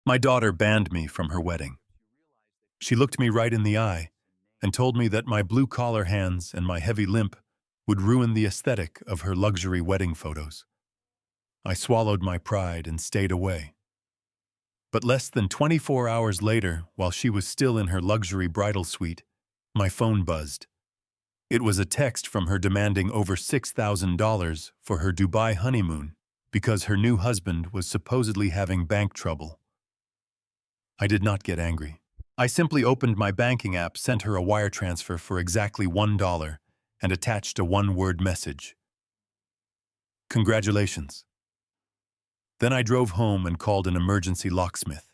My daughter banned me from her wedding. She looked me right in the eye and told me that my blue-collar hands and my heavy limp would ruin the aesthetic of her luxury wedding photos. I swallowed my pride and stayed away. But less than 24 hours later, while she was still in her luxury bridal suite, my phone buzzed. It was a text from her demanding over $6,000 for her Dubai honeymoon because her new husband was supposedly having bank trouble. I did not get angry. I simply opened my banking app, sent her a wire transfer for exactly $1, and attached a one-word message. Congratulations. Then I drove home and called an emergency locksmith.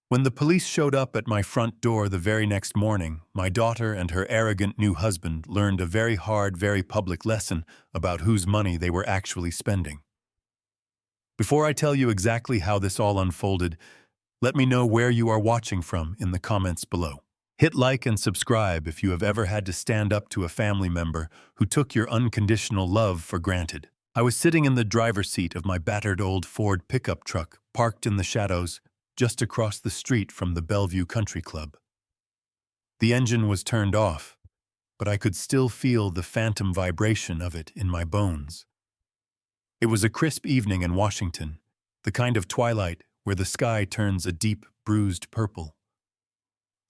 When the police showed up at my front door the very next morning, my daughter and her arrogant new husband learned a very hard, very public lesson about whose money they were actually spending. Before I tell you exactly how this all unfolded, let me know where you are watching from in the comments below. Hit like and subscribe if you have ever had to stand up to a family member who took your unconditional love for granted. I was sitting in the driver's seat of my battered old Ford pickup truck, parked in the shadows, just across the street from the Bellevue Country Club. The engine was turned off, but I could still feel the phantom vibration of it in my bones. It was a crisp evening in Washington, the kind of twilight where the sky turns a deep, bruised purple.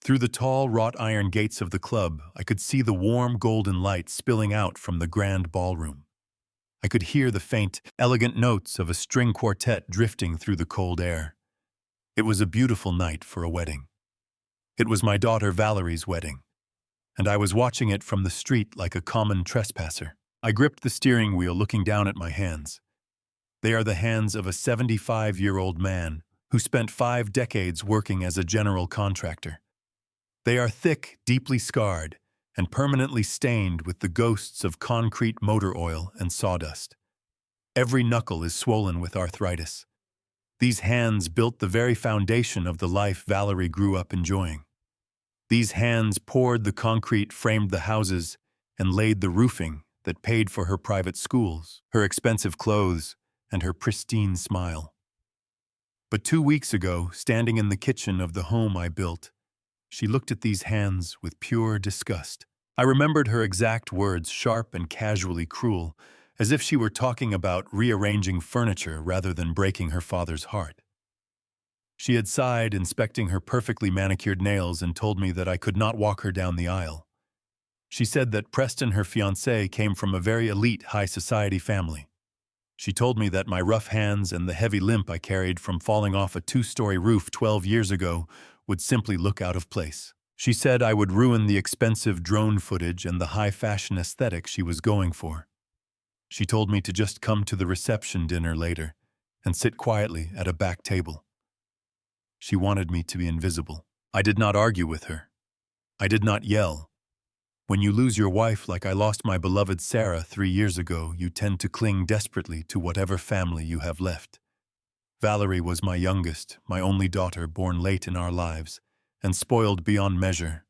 Through the tall, wrought iron gates of the club, I could see the warm golden light spilling out from the grand ballroom. I could hear the faint, elegant notes of a string quartet drifting through the cold air. It was a beautiful night for a wedding. It was my daughter Valerie's wedding, and I was watching it from the street like a common trespasser. I gripped the steering wheel, looking down at my hands. They are the hands of a 75-year-old man who spent 5 decades working as a general contractor. They are thick, deeply scarred, and permanently stained with the ghosts of concrete motor oil and sawdust. Every knuckle is swollen with arthritis. These hands built the very foundation of the life Valerie grew up enjoying. These hands poured the concrete, framed the houses, and laid the roofing that paid for her private schools, her expensive clothes, and her pristine smile. But 2 weeks ago, standing in the kitchen of the home I built, she looked at these hands with pure disgust. I remembered her exact words, sharp and casually cruel, as if she were talking about rearranging furniture rather than breaking her father's heart. She had sighed, inspecting her perfectly manicured nails, and told me that I could not walk her down the aisle. She said that Preston, her fiancé, came from a very elite high society family. She told me that my rough hands and the heavy limp I carried from falling off a 2-story roof 12 years ago would simply look out of place. She said I would ruin the expensive drone footage and the high-fashion aesthetic she was going for. She told me to just come to the reception dinner later and sit quietly at a back table. She wanted me to be invisible. I did not argue with her. I did not yell. When you lose your wife like I lost my beloved Sarah 3 years ago, you tend to cling desperately to whatever family you have left. Valerie was my youngest, my only daughter, born late in our lives, and spoiled beyond measure.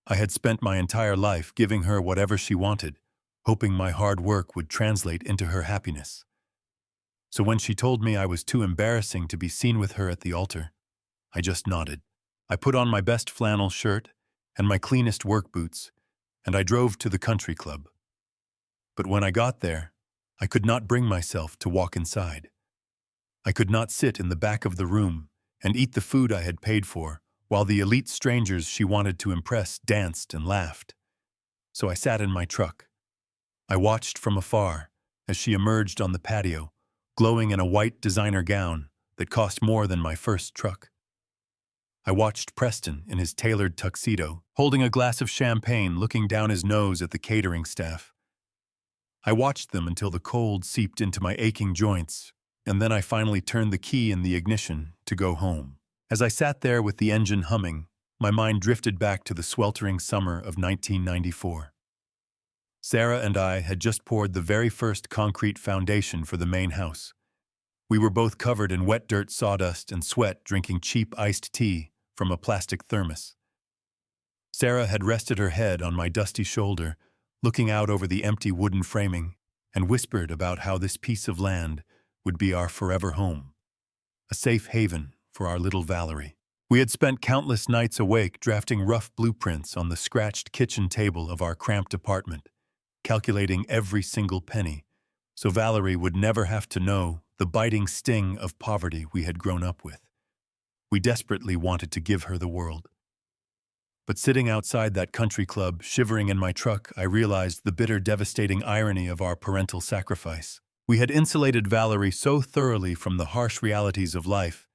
I had spent my entire life giving her whatever she wanted, hoping my hard work would translate into her happiness. So when she told me I was too embarrassing to be seen with her at the altar, I just nodded. I put on my best flannel shirt and my cleanest work boots, and I drove to the country club. But when I got there, I could not bring myself to walk inside. I could not sit in the back of the room and eat the food I had paid for, while the elite strangers she wanted to impress danced and laughed. So I sat in my truck. I watched from afar as she emerged on the patio, glowing in a white designer gown that cost more than my first truck. I watched Preston in his tailored tuxedo, holding a glass of champagne, looking down his nose at the catering staff. I watched them until the cold seeped into my aching joints, and then I finally turned the key in the ignition to go home. As I sat there with the engine humming, my mind drifted back to the sweltering summer of 1994. Sarah and I had just poured the very first concrete foundation for the main house. We were both covered in wet dirt, sawdust, and sweat, drinking cheap iced tea from a plastic thermos. Sarah had rested her head on my dusty shoulder, looking out over the empty wooden framing, and whispered about how this piece of land would be our forever home, a safe haven for our little Valerie. We had spent countless nights awake drafting rough blueprints on the scratched kitchen table of our cramped apartment, calculating every single penny, so Valerie would never have to know the biting sting of poverty we had grown up with. We desperately wanted to give her the world. But sitting outside that country club, shivering in my truck, I realized the bitter, devastating irony of our parental sacrifice. We had insulated Valerie so thoroughly from the harsh realities of life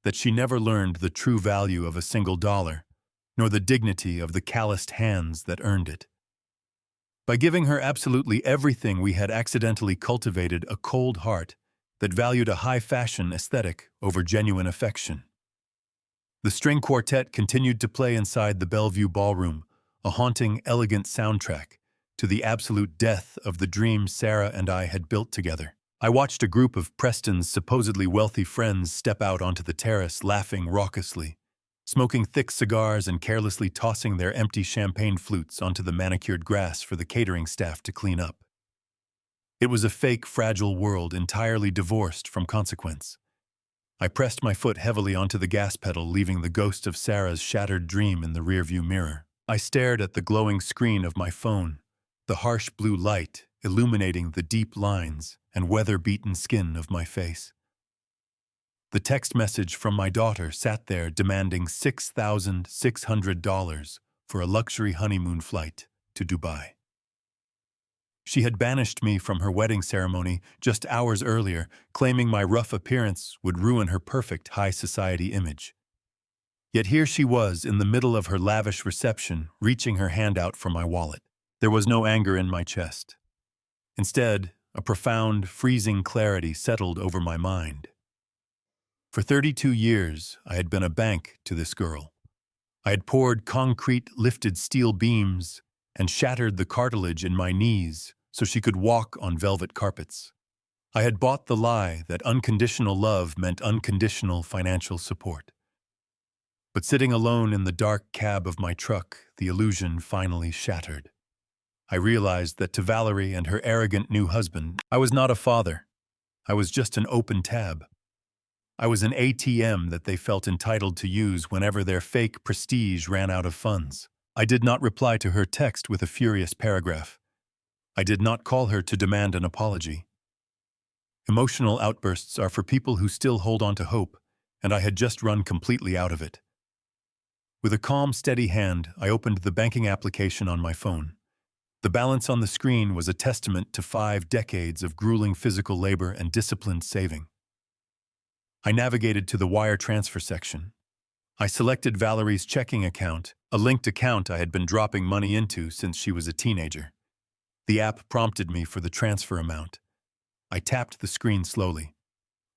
that she never learned the true value of a single dollar, nor the dignity of the calloused hands that earned it. By giving her absolutely everything, we had accidentally cultivated a cold heart that valued a high-fashion aesthetic over genuine affection. The string quartet continued to play inside the Bellevue Ballroom, a haunting, elegant soundtrack to the absolute death of the dream Sarah and I had built together. I watched a group of Preston's supposedly wealthy friends step out onto the terrace, laughing raucously, smoking thick cigars and carelessly tossing their empty champagne flutes onto the manicured grass for the catering staff to clean up. It was a fake, fragile world entirely divorced from consequence. I pressed my foot heavily onto the gas pedal, leaving the ghost of Sarah's shattered dream in the rearview mirror. I stared at the glowing screen of my phone, the harsh blue light illuminating the deep lines and weather-beaten skin of my face. The text message from my daughter sat there demanding $6,600 for a luxury honeymoon flight to Dubai. She had banished me from her wedding ceremony just hours earlier, claiming my rough appearance would ruin her perfect high society image. Yet here she was in the middle of her lavish reception, reaching her hand out for my wallet. There was no anger in my chest. Instead, a profound, freezing clarity settled over my mind. For 32 years, I had been a bank to this girl. I had poured concrete, lifted steel beams, and shattered the cartilage in my knees so she could walk on velvet carpets. I had bought the lie that unconditional love meant unconditional financial support. But sitting alone in the dark cab of my truck, the illusion finally shattered. I realized that to Valerie and her arrogant new husband, I was not a father. I was just an open tab. I was an ATM that they felt entitled to use whenever their fake prestige ran out of funds. I did not reply to her text with a furious paragraph. I did not call her to demand an apology. Emotional outbursts are for people who still hold on to hope, and I had just run completely out of it. With a calm, steady hand, I opened the banking application on my phone. The balance on the screen was a testament to 5 decades of grueling physical labor and disciplined saving. I navigated to the wire transfer section. I selected Valerie's checking account, a linked account I had been dropping money into since she was a teenager. The app prompted me for the transfer amount. I tapped the screen slowly.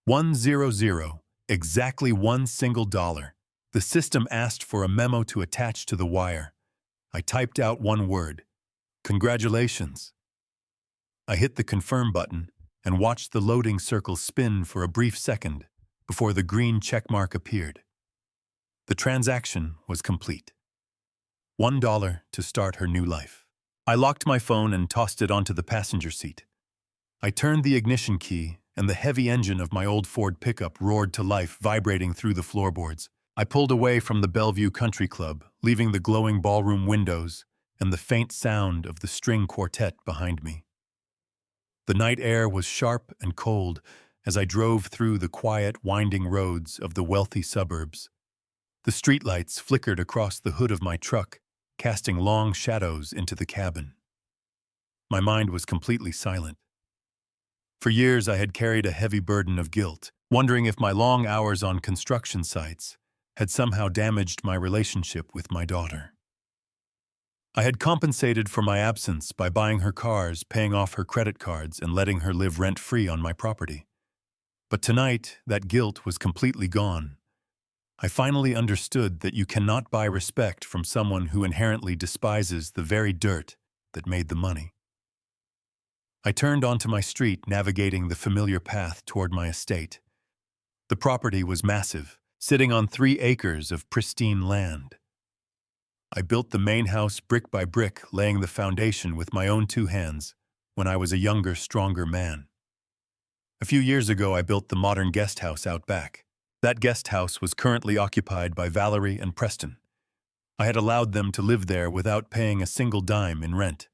100, exactly $1. The system asked for a memo to attach to the wire. I typed out one word. Congratulations. I hit the confirm button and watched the loading circle spin for a brief second before the green checkmark appeared. The transaction was complete. $1 to start her new life. I locked my phone and tossed it onto the passenger seat. I turned the ignition key, and the heavy engine of my old Ford pickup roared to life, vibrating through the floorboards. I pulled away from the Bellevue Country Club, leaving the glowing ballroom windows and the faint sound of the string quartet behind me. The night air was sharp and cold as I drove through the quiet, winding roads of the wealthy suburbs. The streetlights flickered across the hood of my truck, casting long shadows into the cabin. My mind was completely silent. For years I had carried a heavy burden of guilt, wondering if my long hours on construction sites had somehow damaged my relationship with my daughter. I had compensated for my absence by buying her cars, paying off her credit cards, and letting her live rent-free on my property. But tonight, that guilt was completely gone. I finally understood that you cannot buy respect from someone who inherently despises the very dirt that made the money. I turned onto my street, navigating the familiar path toward my estate. The property was massive, sitting on 3 acres of pristine land. I built the main house brick by brick, laying the foundation with my own 2 hands when I was a younger, stronger man. A few years ago, I built the modern guest house out back. That guest house was currently occupied by Valerie and Preston. I had allowed them to live there without paying a single dime in rent.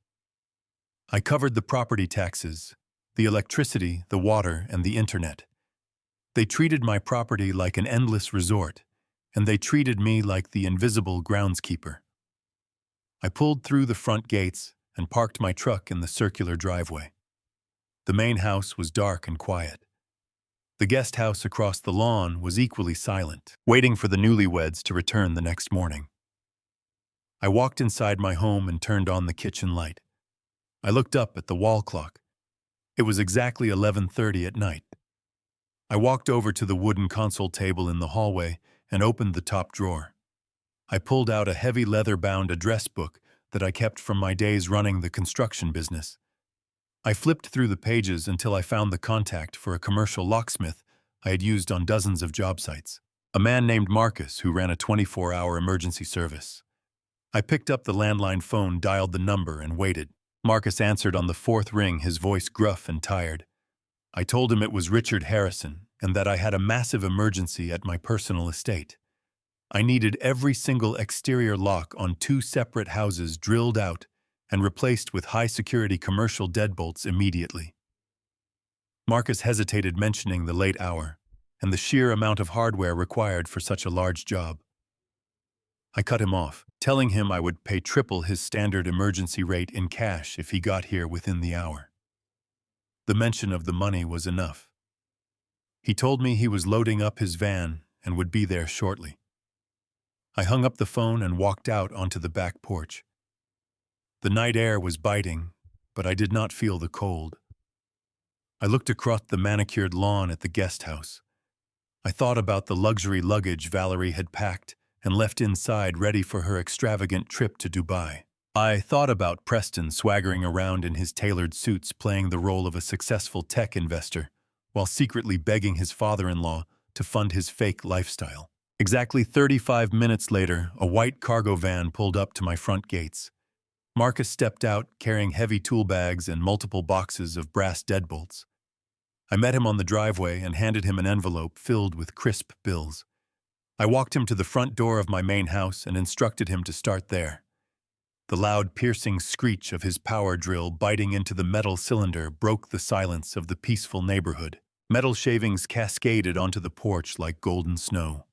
I covered the property taxes, the electricity, the water, and the internet. They treated my property like an endless resort, and they treated me like the invisible groundskeeper. I pulled through the front gates and parked my truck in the circular driveway. The main house was dark and quiet. The guest house across the lawn was equally silent, waiting for the newlyweds to return the next morning. I walked inside my home and turned on the kitchen light. I looked up at the wall clock. It was exactly 11:30 at night. I walked over to the wooden console table in the hallway and opened the top drawer. I pulled out a heavy leather-bound address book that I kept from my days running the construction business. I flipped through the pages until I found the contact for a commercial locksmith I had used on dozens of job sites. A man named Marcus who ran a 24-hour emergency service. I picked up the landline phone, dialed the number, and waited. Marcus answered on the fourth ring, his voice gruff and tired. I told him it was Richard Harrison and that I had a massive emergency at my personal estate. I needed every single exterior lock on 2 separate houses drilled out and replaced with high-security commercial deadbolts immediately. Marcus hesitated, mentioning the late hour and the sheer amount of hardware required for such a large job. I cut him off, telling him I would pay triple his standard emergency rate in cash if he got here within the hour. The mention of the money was enough. He told me he was loading up his van and would be there shortly. I hung up the phone and walked out onto the back porch. The night air was biting, but I did not feel the cold. I looked across the manicured lawn at the guest house. I thought about the luxury luggage Valerie had packed and left inside ready for her extravagant trip to Dubai. I thought about Preston swaggering around in his tailored suits, playing the role of a successful tech investor, while secretly begging his father-in-law to fund his fake lifestyle. Exactly 35 minutes later, a white cargo van pulled up to my front gates. Marcus stepped out, carrying heavy tool bags and multiple boxes of brass deadbolts. I met him on the driveway and handed him an envelope filled with crisp bills. I walked him to the front door of my main house and instructed him to start there. The loud, piercing screech of his power drill biting into the metal cylinder broke the silence of the peaceful neighborhood. Metal shavings cascaded onto the porch like golden snow.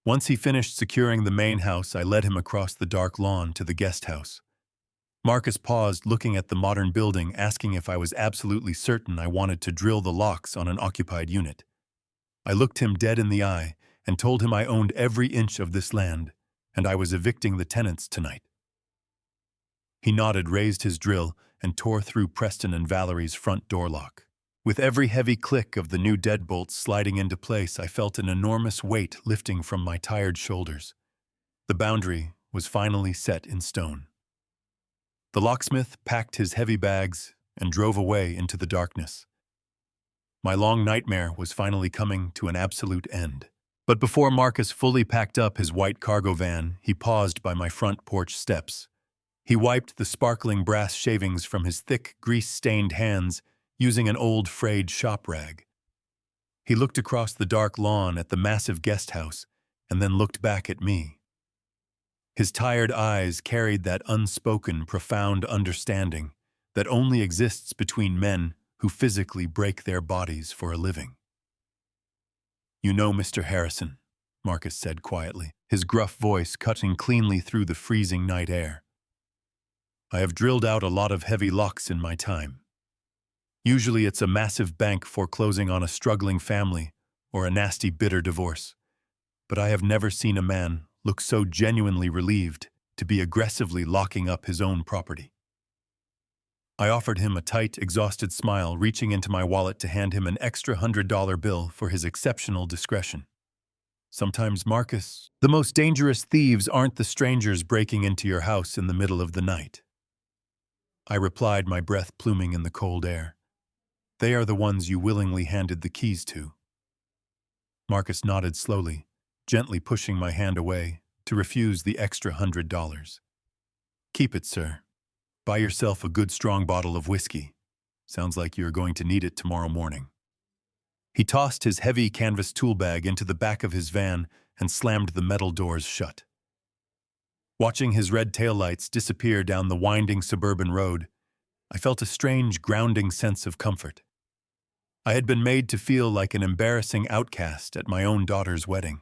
Once he finished securing the main house, I led him across the dark lawn to the guest house. Marcus paused, looking at the modern building, asking if I was absolutely certain I wanted to drill the locks on an occupied unit. I looked him dead in the eye and told him I owned every inch of this land, and I was evicting the tenants tonight. He nodded, raised his drill, and tore through Preston and Valerie's front door lock. With every heavy click of the new deadbolts sliding into place, I felt an enormous weight lifting from my tired shoulders. The boundary was finally set in stone. The locksmith packed his heavy bags and drove away into the darkness. My long nightmare was finally coming to an absolute end. But before Marcus fully packed up his white cargo van, he paused by my front porch steps. He wiped the sparkling brass shavings from his thick, grease-stained hands using an old frayed shop rag. He looked across the dark lawn at the massive guest house and then looked back at me. His tired eyes carried that unspoken, profound understanding that only exists between men who physically break their bodies for a living. "You know, Mr. Harrison," Marcus said quietly, his gruff voice cutting cleanly through the freezing night air. "I have drilled out a lot of heavy locks in my time. Usually it's a massive bank foreclosing on a struggling family or a nasty, bitter divorce. But I have never seen a man look so genuinely relieved to be aggressively locking up his own property." I offered him a tight, exhausted smile, reaching into my wallet to hand him an extra $100 bill for his exceptional discretion. "Sometimes, Marcus, the most dangerous thieves aren't the strangers breaking into your house in the middle of the night," I replied, my breath pluming in the cold air. "They are the ones you willingly handed the keys to." Marcus nodded slowly, gently pushing my hand away to refuse the extra $100. "Keep it, sir. Buy yourself a good strong bottle of whiskey. Sounds like you're going to need it tomorrow morning." He tossed his heavy canvas tool bag into the back of his van and slammed the metal doors shut. Watching his red taillights disappear down the winding suburban road, I felt a strange, grounding sense of comfort. I had been made to feel like an embarrassing outcast at my own daughter's wedding.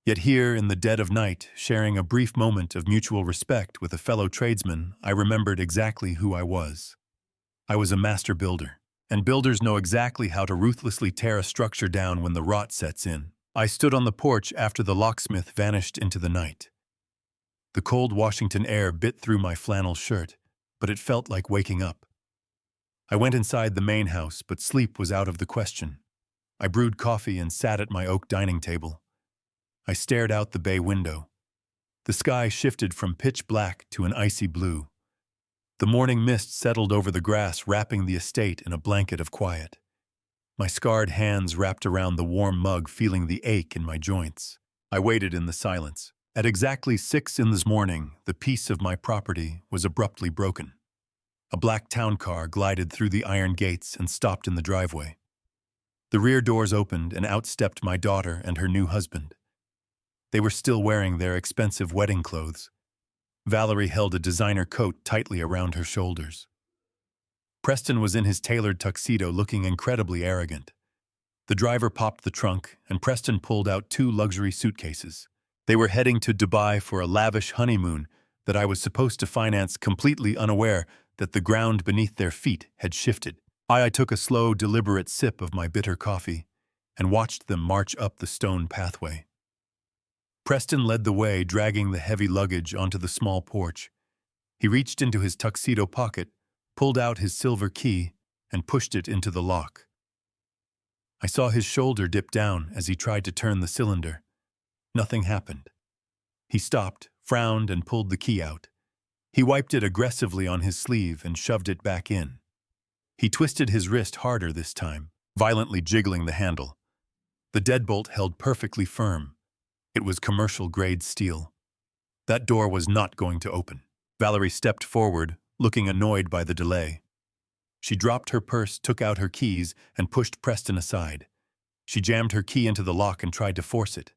Yet here, in the dead of night, sharing a brief moment of mutual respect with a fellow tradesman, I remembered exactly who I was. I was a master builder, and builders know exactly how to ruthlessly tear a structure down when the rot sets in. I stood on the porch after the locksmith vanished into the night. The cold Washington air bit through my flannel shirt, but it felt like waking up. I went inside the main house, but sleep was out of the question. I brewed coffee and sat at my oak dining table. I stared out the bay window. The sky shifted from pitch black to an icy blue. The morning mist settled over the grass, wrapping the estate in a blanket of quiet. My scarred hands wrapped around the warm mug, feeling the ache in my joints. I waited in the silence. At exactly 6 in the morning, the peace of my property was abruptly broken. A black town car glided through the iron gates and stopped in the driveway. The rear doors opened and out stepped my daughter and her new husband. They were still wearing their expensive wedding clothes. Valerie held a designer coat tightly around her shoulders. Preston was in his tailored tuxedo, looking incredibly arrogant. The driver popped the trunk, and Preston pulled out 2 luxury suitcases. They were heading to Dubai for a lavish honeymoon that I was supposed to finance, completely unaware that the ground beneath their feet had shifted. I took a slow, deliberate sip of my bitter coffee and watched them march up the stone pathway. Preston led the way, dragging the heavy luggage onto the small porch. He reached into his tuxedo pocket, pulled out his silver key, and pushed it into the lock. I saw his shoulder dip down as he tried to turn the cylinder. Nothing happened. He stopped, frowned, and pulled the key out. He wiped it aggressively on his sleeve and shoved it back in. He twisted his wrist harder this time, violently jiggling the handle. The deadbolt held perfectly firm. It was commercial-grade steel. That door was not going to open. Valerie stepped forward, looking annoyed by the delay. She dropped her purse, took out her keys, and pushed Preston aside. She jammed her key into the lock and tried to force it.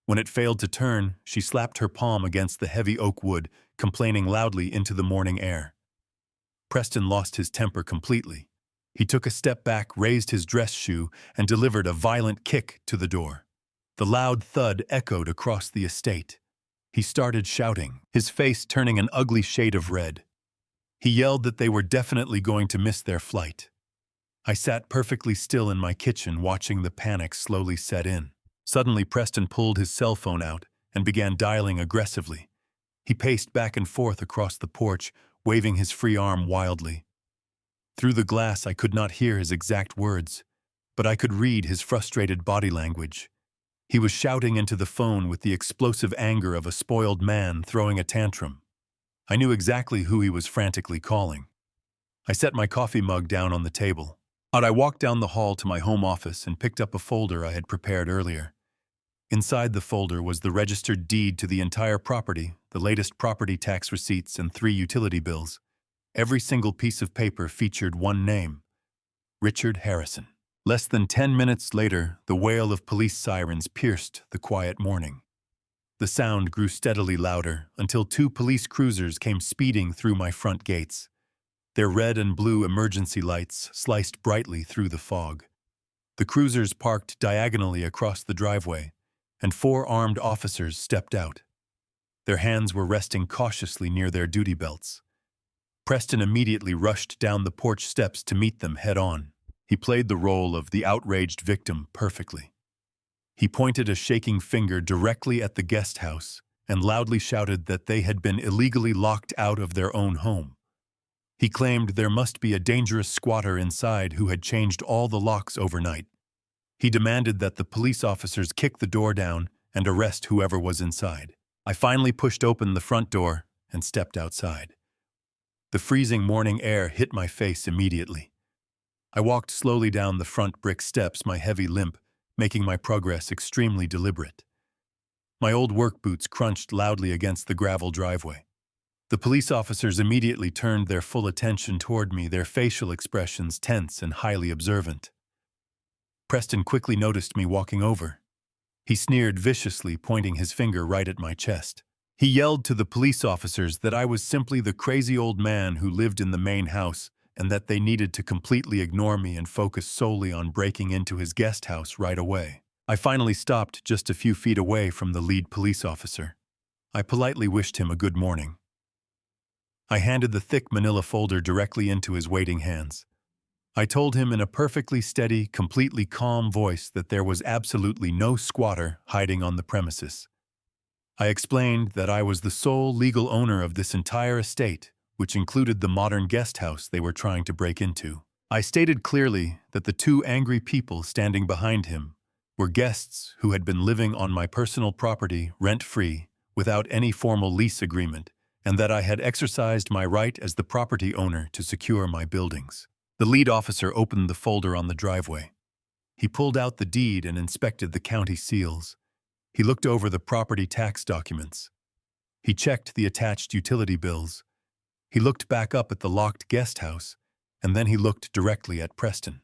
When it failed to turn, she slapped her palm against the heavy oak wood, complaining loudly into the morning air. Preston lost his temper completely. He took a step back, raised his dress shoe, and delivered a violent kick to the door. The loud thud echoed across the estate. He started shouting, his face turning an ugly shade of red. He yelled that they were definitely going to miss their flight. I sat perfectly still in my kitchen, watching the panic slowly set in. Suddenly, Preston pulled his cell phone out and began dialing aggressively. He paced back and forth across the porch, waving his free arm wildly. Through the glass, I could not hear his exact words, but I could read his frustrated body language. He was shouting into the phone with the explosive anger of a spoiled man throwing a tantrum. I knew exactly who he was frantically calling. I set my coffee mug down on the table. I walked down the hall to my home office and picked up a folder I had prepared earlier. Inside the folder was the registered deed to the entire property, the latest property tax receipts, and 3 utility bills. Every single piece of paper featured one name: Richard Harrison. Less than 10 minutes later, the wail of police sirens pierced the quiet morning. The sound grew steadily louder until 2 police cruisers came speeding through my front gates. Their red and blue emergency lights sliced brightly through the fog. The cruisers parked diagonally across the driveway, and 4 armed officers stepped out. Their hands were resting cautiously near their duty belts. Preston immediately rushed down the porch steps to meet them head-on. He played the role of the outraged victim perfectly. He pointed a shaking finger directly at the guest house and loudly shouted that they had been illegally locked out of their own home. He claimed there must be a dangerous squatter inside who had changed all the locks overnight. He demanded that the police officers kick the door down and arrest whoever was inside. I finally pushed open the front door and stepped outside. The freezing morning air hit my face immediately. I walked slowly down the front brick steps, my heavy limp making my progress extremely deliberate. My old work boots crunched loudly against the gravel driveway. The police officers immediately turned their full attention toward me, their facial expressions tense and highly observant. Preston quickly noticed me walking over. He sneered viciously, pointing his finger right at my chest. He yelled to the police officers that I was simply the crazy old man who lived in the main house and that they needed to completely ignore me and focus solely on breaking into his guest house right away. I finally stopped just a few feet away from the lead police officer. I politely wished him a good morning. I handed the thick manila folder directly into his waiting hands. I told him in a perfectly steady, completely calm voice that there was absolutely no squatter hiding on the premises. I explained that I was the sole legal owner of this entire estate, which included the modern guest house they were trying to break into. I stated clearly that the two angry people standing behind him were guests who had been living on my personal property rent-free without any formal lease agreement, and that I had exercised my right as the property owner to secure my buildings. The lead officer opened the folder on the driveway. He pulled out the deed and inspected the county seals. He looked over the property tax documents. He checked the attached utility bills. He looked back up at the locked guest house, and then he looked directly at Preston.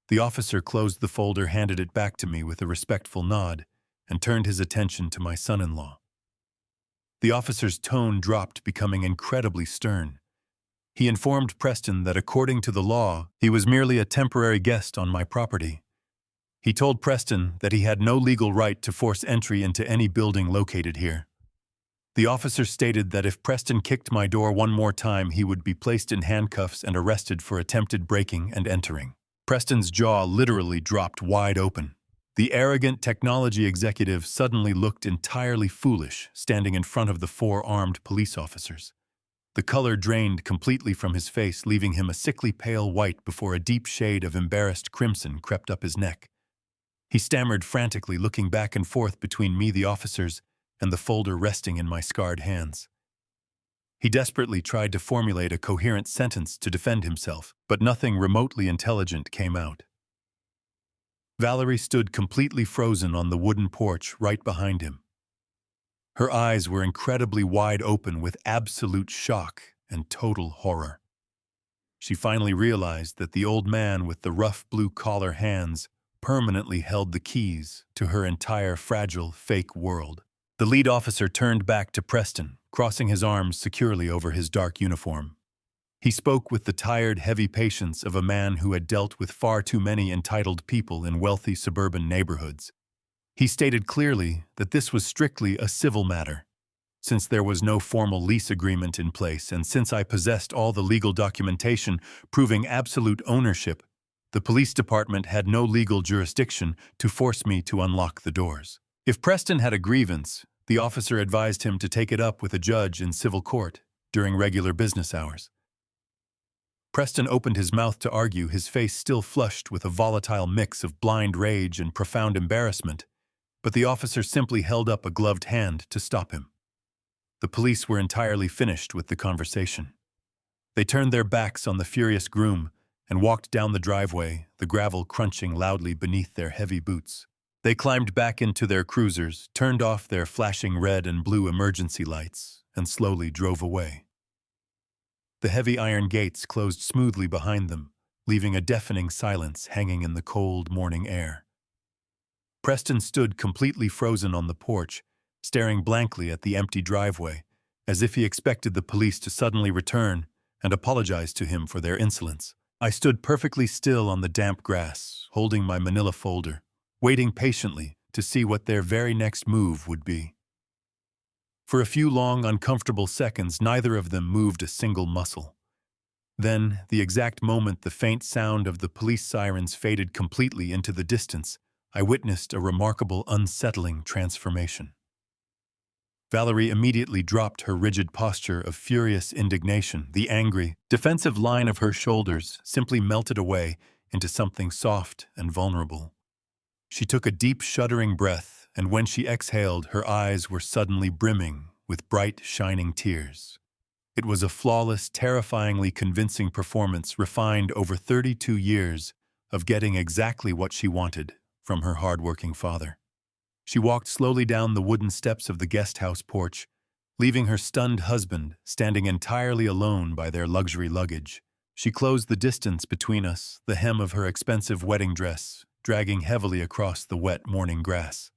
The officer closed the folder, handed it back to me with a respectful nod, and turned his attention to my son-in-law. The officer's tone dropped, becoming incredibly stern. He informed Preston that according to the law, he was merely a temporary guest on my property. He told Preston that he had no legal right to force entry into any building located here. The officer stated that if Preston kicked my door one more time, he would be placed in handcuffs and arrested for attempted breaking and entering. Preston's jaw literally dropped wide open. The arrogant technology executive suddenly looked entirely foolish, standing in front of the four armed police officers. The color drained completely from his face, leaving him a sickly pale white before a deep shade of embarrassed crimson crept up his neck. He stammered frantically, looking back and forth between me, the officers, and the folder resting in my scarred hands. He desperately tried to formulate a coherent sentence to defend himself, but nothing remotely intelligent came out. Valerie stood completely frozen on the wooden porch right behind him. Her eyes were incredibly wide open with absolute shock and total horror. She finally realized that the old man with the rough blue-collar hands permanently held the keys to her entire fragile, fake world. The lead officer turned back to Preston, crossing his arms securely over his dark uniform. He spoke with the tired, heavy patience of a man who had dealt with far too many entitled people in wealthy suburban neighborhoods. He stated clearly that this was strictly a civil matter. Since there was no formal lease agreement in place, and since I possessed all the legal documentation proving absolute ownership, the police department had no legal jurisdiction to force me to unlock the doors. If Preston had a grievance, the officer advised him to take it up with a judge in civil court during regular business hours. Preston opened his mouth to argue, his face still flushed with a volatile mix of blind rage and profound embarrassment, but the officer simply held up a gloved hand to stop him. The police were entirely finished with the conversation. They turned their backs on the furious groom and walked down the driveway, the gravel crunching loudly beneath their heavy boots. They climbed back into their cruisers, turned off their flashing red and blue emergency lights, and slowly drove away. The heavy iron gates closed smoothly behind them, leaving a deafening silence hanging in the cold morning air. Preston stood completely frozen on the porch, staring blankly at the empty driveway, as if he expected the police to suddenly return and apologize to him for their insolence. I stood perfectly still on the damp grass, holding my manila folder, waiting patiently to see what their very next move would be. For a few long, uncomfortable seconds, neither of them moved a single muscle. Then, the exact moment the faint sound of the police sirens faded completely into the distance, I witnessed a remarkable, unsettling transformation. Valerie immediately dropped her rigid posture of furious indignation. The angry, defensive line of her shoulders simply melted away into something soft and vulnerable. She took a deep, shuddering breath, and when she exhaled, her eyes were suddenly brimming with bright, shining tears. It was a flawless, terrifyingly convincing performance refined over 32 years of getting exactly what she wanted from her hard-working father. She walked slowly down the wooden steps of the guest house porch, leaving her stunned husband standing entirely alone by their luxury luggage. She closed the distance between us, the hem of her expensive wedding dress dragging heavily across the wet morning grass.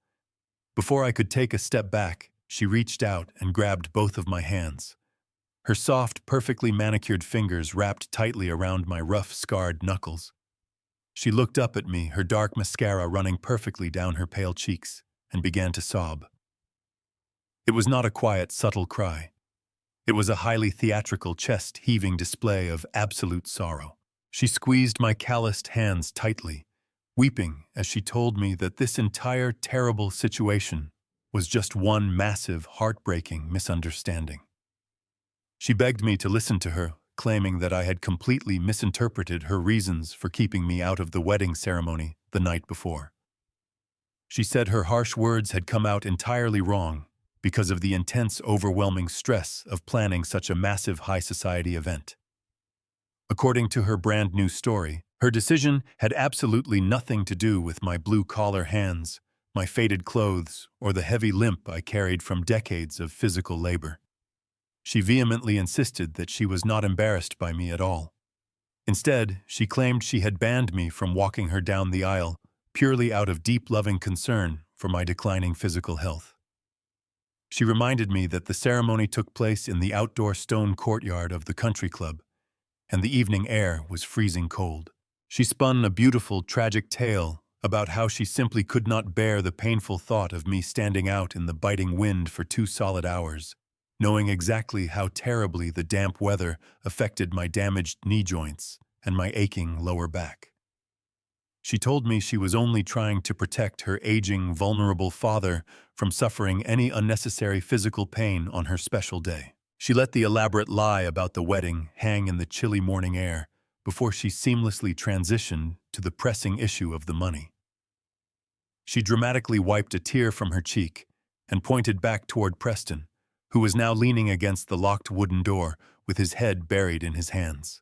Before I could take a step back, she reached out and grabbed both of my hands. Her soft, perfectly manicured fingers wrapped tightly around my rough, scarred knuckles. She looked up at me, her dark mascara running perfectly down her pale cheeks, and began to sob. It was not a quiet, subtle cry. It was a highly theatrical, chest-heaving display of absolute sorrow. She squeezed my calloused hands tightly, weeping as she told me that this entire terrible situation was just one massive, heartbreaking misunderstanding. She begged me to listen to her, claiming that I had completely misinterpreted her reasons for keeping me out of the wedding ceremony the night before. She said her harsh words had come out entirely wrong because of the intense, overwhelming stress of planning such a massive high society event. According to her brand new story, her decision had absolutely nothing to do with my blue-collar hands, my faded clothes, or the heavy limp I carried from decades of physical labor. She vehemently insisted that she was not embarrassed by me at all. Instead, she claimed she had banned me from walking her down the aisle purely out of deep, loving concern for my declining physical health. She reminded me that the ceremony took place in the outdoor stone courtyard of the country club, and the evening air was freezing cold. She spun a beautiful, tragic tale about how she simply could not bear the painful thought of me standing out in the biting wind for 2 solid hours, knowing exactly how terribly the damp weather affected my damaged knee joints and my aching lower back. She told me she was only trying to protect her aging, vulnerable father from suffering any unnecessary physical pain on her special day. She let the elaborate lie about the wedding hang in the chilly morning air before she seamlessly transitioned to the pressing issue of the money. She dramatically wiped a tear from her cheek and pointed back toward Preston, who was now leaning against the locked wooden door with his head buried in his hands.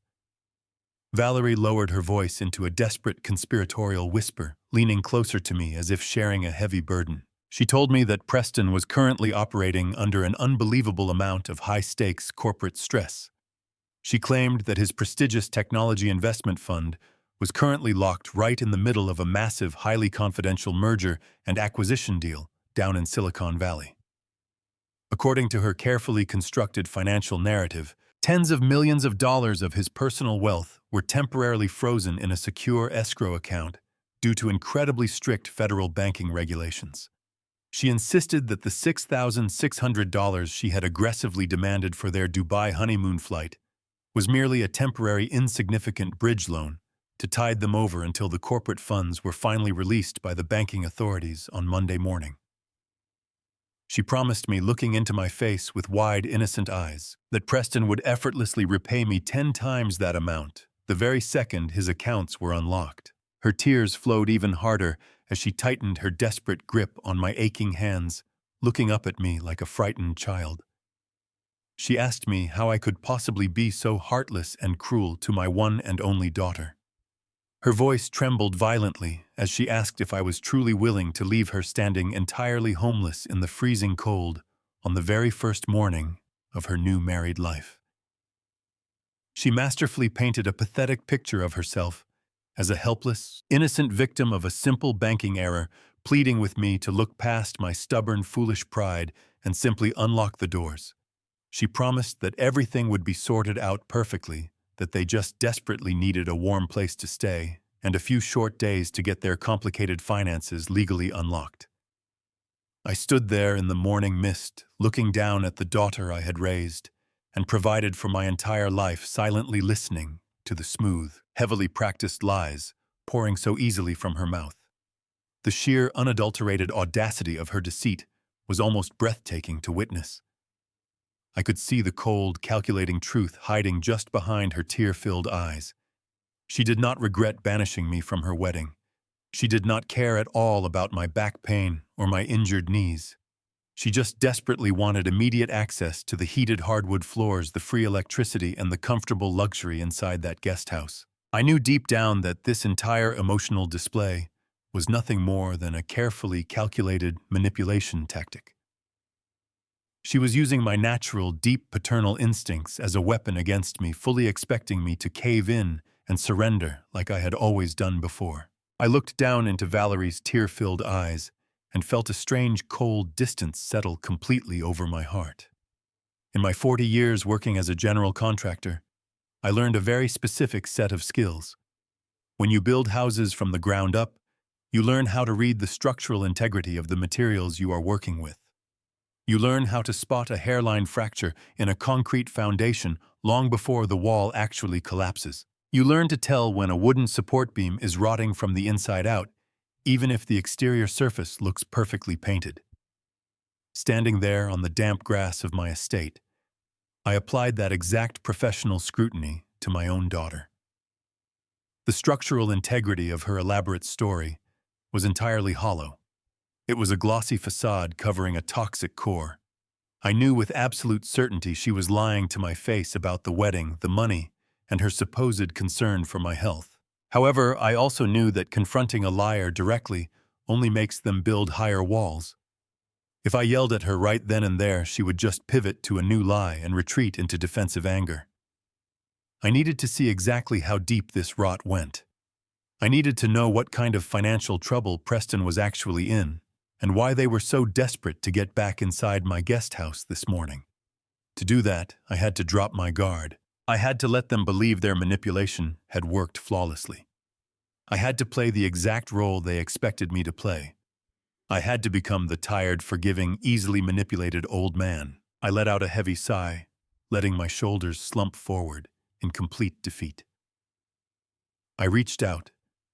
Valerie lowered her voice into a desperate conspiratorial whisper, leaning closer to me as if sharing a heavy burden. She told me that Preston was currently operating under an unbelievable amount of high-stakes corporate stress. She claimed that his prestigious technology investment fund was currently locked right in the middle of a massive, highly confidential merger and acquisition deal down in Silicon Valley. According to her carefully constructed financial narrative, tens of millions of dollars of his personal wealth were temporarily frozen in a secure escrow account due to incredibly strict federal banking regulations. She insisted that the $6,600 she had aggressively demanded for their Dubai honeymoon flight was merely a temporary, insignificant bridge loan to tide them over until the corporate funds were finally released by the banking authorities on Monday morning. She promised me, looking into my face with wide, innocent eyes, that Preston would effortlessly repay me 10 times that amount the very second his accounts were unlocked. Her tears flowed even harder as she tightened her desperate grip on my aching hands, looking up at me like a frightened child. She asked me how I could possibly be so heartless and cruel to my one and only daughter. Her voice trembled violently as she asked if I was truly willing to leave her standing entirely homeless in the freezing cold on the very first morning of her new married life. She masterfully painted a pathetic picture of herself as a helpless, innocent victim of a simple banking error, pleading with me to look past my stubborn, foolish pride and simply unlock the doors. She promised that everything would be sorted out perfectly, that they just desperately needed a warm place to stay and a few short days to get their complicated finances legally unlocked. I stood there in the morning mist, looking down at the daughter I had raised and provided for my entire life, silently listening to the smooth, heavily practiced lies pouring so easily from her mouth. The sheer, unadulterated audacity of her deceit was almost breathtaking to witness. I could see the cold, calculating truth hiding just behind her tear-filled eyes. She did not regret banishing me from her wedding. She did not care at all about my back pain or my injured knees. She just desperately wanted immediate access to the heated hardwood floors, the free electricity, and the comfortable luxury inside that guest house. I knew deep down that this entire emotional display was nothing more than a carefully calculated manipulation tactic. She was using my natural, deep paternal instincts as a weapon against me, fully expecting me to cave in and surrender like I had always done before. I looked down into Valerie's tear-filled eyes and felt a strange, cold distance settle completely over my heart. In my 40 years working as a general contractor, I learned a very specific set of skills. When you build houses from the ground up, you learn how to read the structural integrity of the materials you are working with. You learn how to spot a hairline fracture in a concrete foundation long before the wall actually collapses. You learn to tell when a wooden support beam is rotting from the inside out, even if the exterior surface looks perfectly painted. Standing there on the damp grass of my estate, I applied that exact professional scrutiny to my own daughter. The structural integrity of her elaborate story was entirely hollow. It was a glossy facade covering a toxic core. I knew with absolute certainty she was lying to my face about the wedding, the money, and her supposed concern for my health. However, I also knew that confronting a liar directly only makes them build higher walls. If I yelled at her right then and there, she would just pivot to a new lie and retreat into defensive anger. I needed to see exactly how deep this rot went. I needed to know what kind of financial trouble Preston was actually in, and why they were so desperate to get back inside my guest house this morning. To do that, I had to drop my guard. I had to let them believe their manipulation had worked flawlessly. I had to play the exact role they expected me to play. I had to become the tired, forgiving, easily manipulated old man. I let out a heavy sigh, letting my shoulders slump forward in complete defeat. I reached out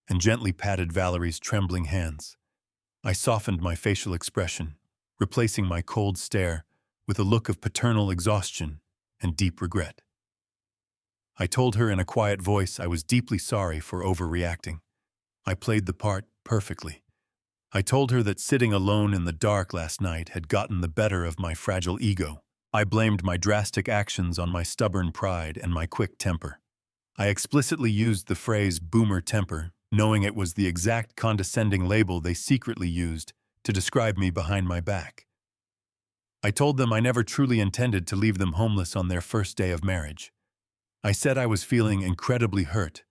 and gently patted Valerie's trembling hands. I softened my facial expression, replacing my cold stare with a look of paternal exhaustion and deep regret. I told her in a quiet voice I was deeply sorry for overreacting. I played the part perfectly. I told her that sitting alone in the dark last night had gotten the better of my fragile ego. I blamed my drastic actions on my stubborn pride and my quick temper. I explicitly used the phrase boomer temper, knowing it was the exact condescending label they secretly used to describe me behind my back. I told them I never truly intended to leave them homeless on their first day of marriage. I said I was feeling incredibly hurt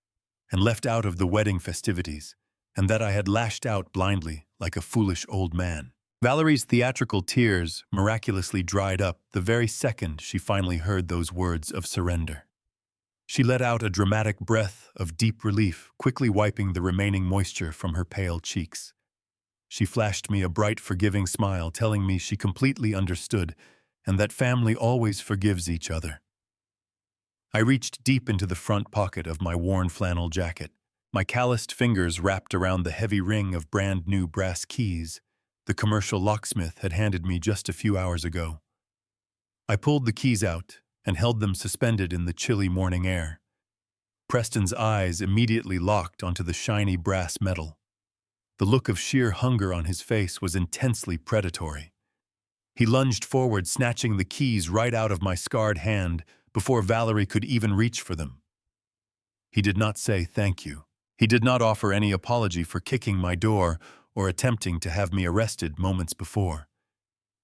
and left out of the wedding festivities, and that I had lashed out blindly like a foolish old man. Valerie's theatrical tears miraculously dried up the very second she finally heard those words of surrender. She let out a dramatic breath of deep relief, quickly wiping the remaining moisture from her pale cheeks. She flashed me a bright, forgiving smile, telling me she completely understood and that family always forgives each other. I reached deep into the front pocket of my worn flannel jacket, my calloused fingers wrapped around the heavy ring of brand-new brass keys the commercial locksmith had handed me just a few hours ago. I pulled the keys out and held them suspended in the chilly morning air. Preston's eyes immediately locked onto the shiny brass metal. The look of sheer hunger on his face was intensely predatory. He lunged forward, snatching the keys right out of my scarred hand before Valerie could even reach for them. He did not say thank you. He did not offer any apology for kicking my door or attempting to have me arrested moments before.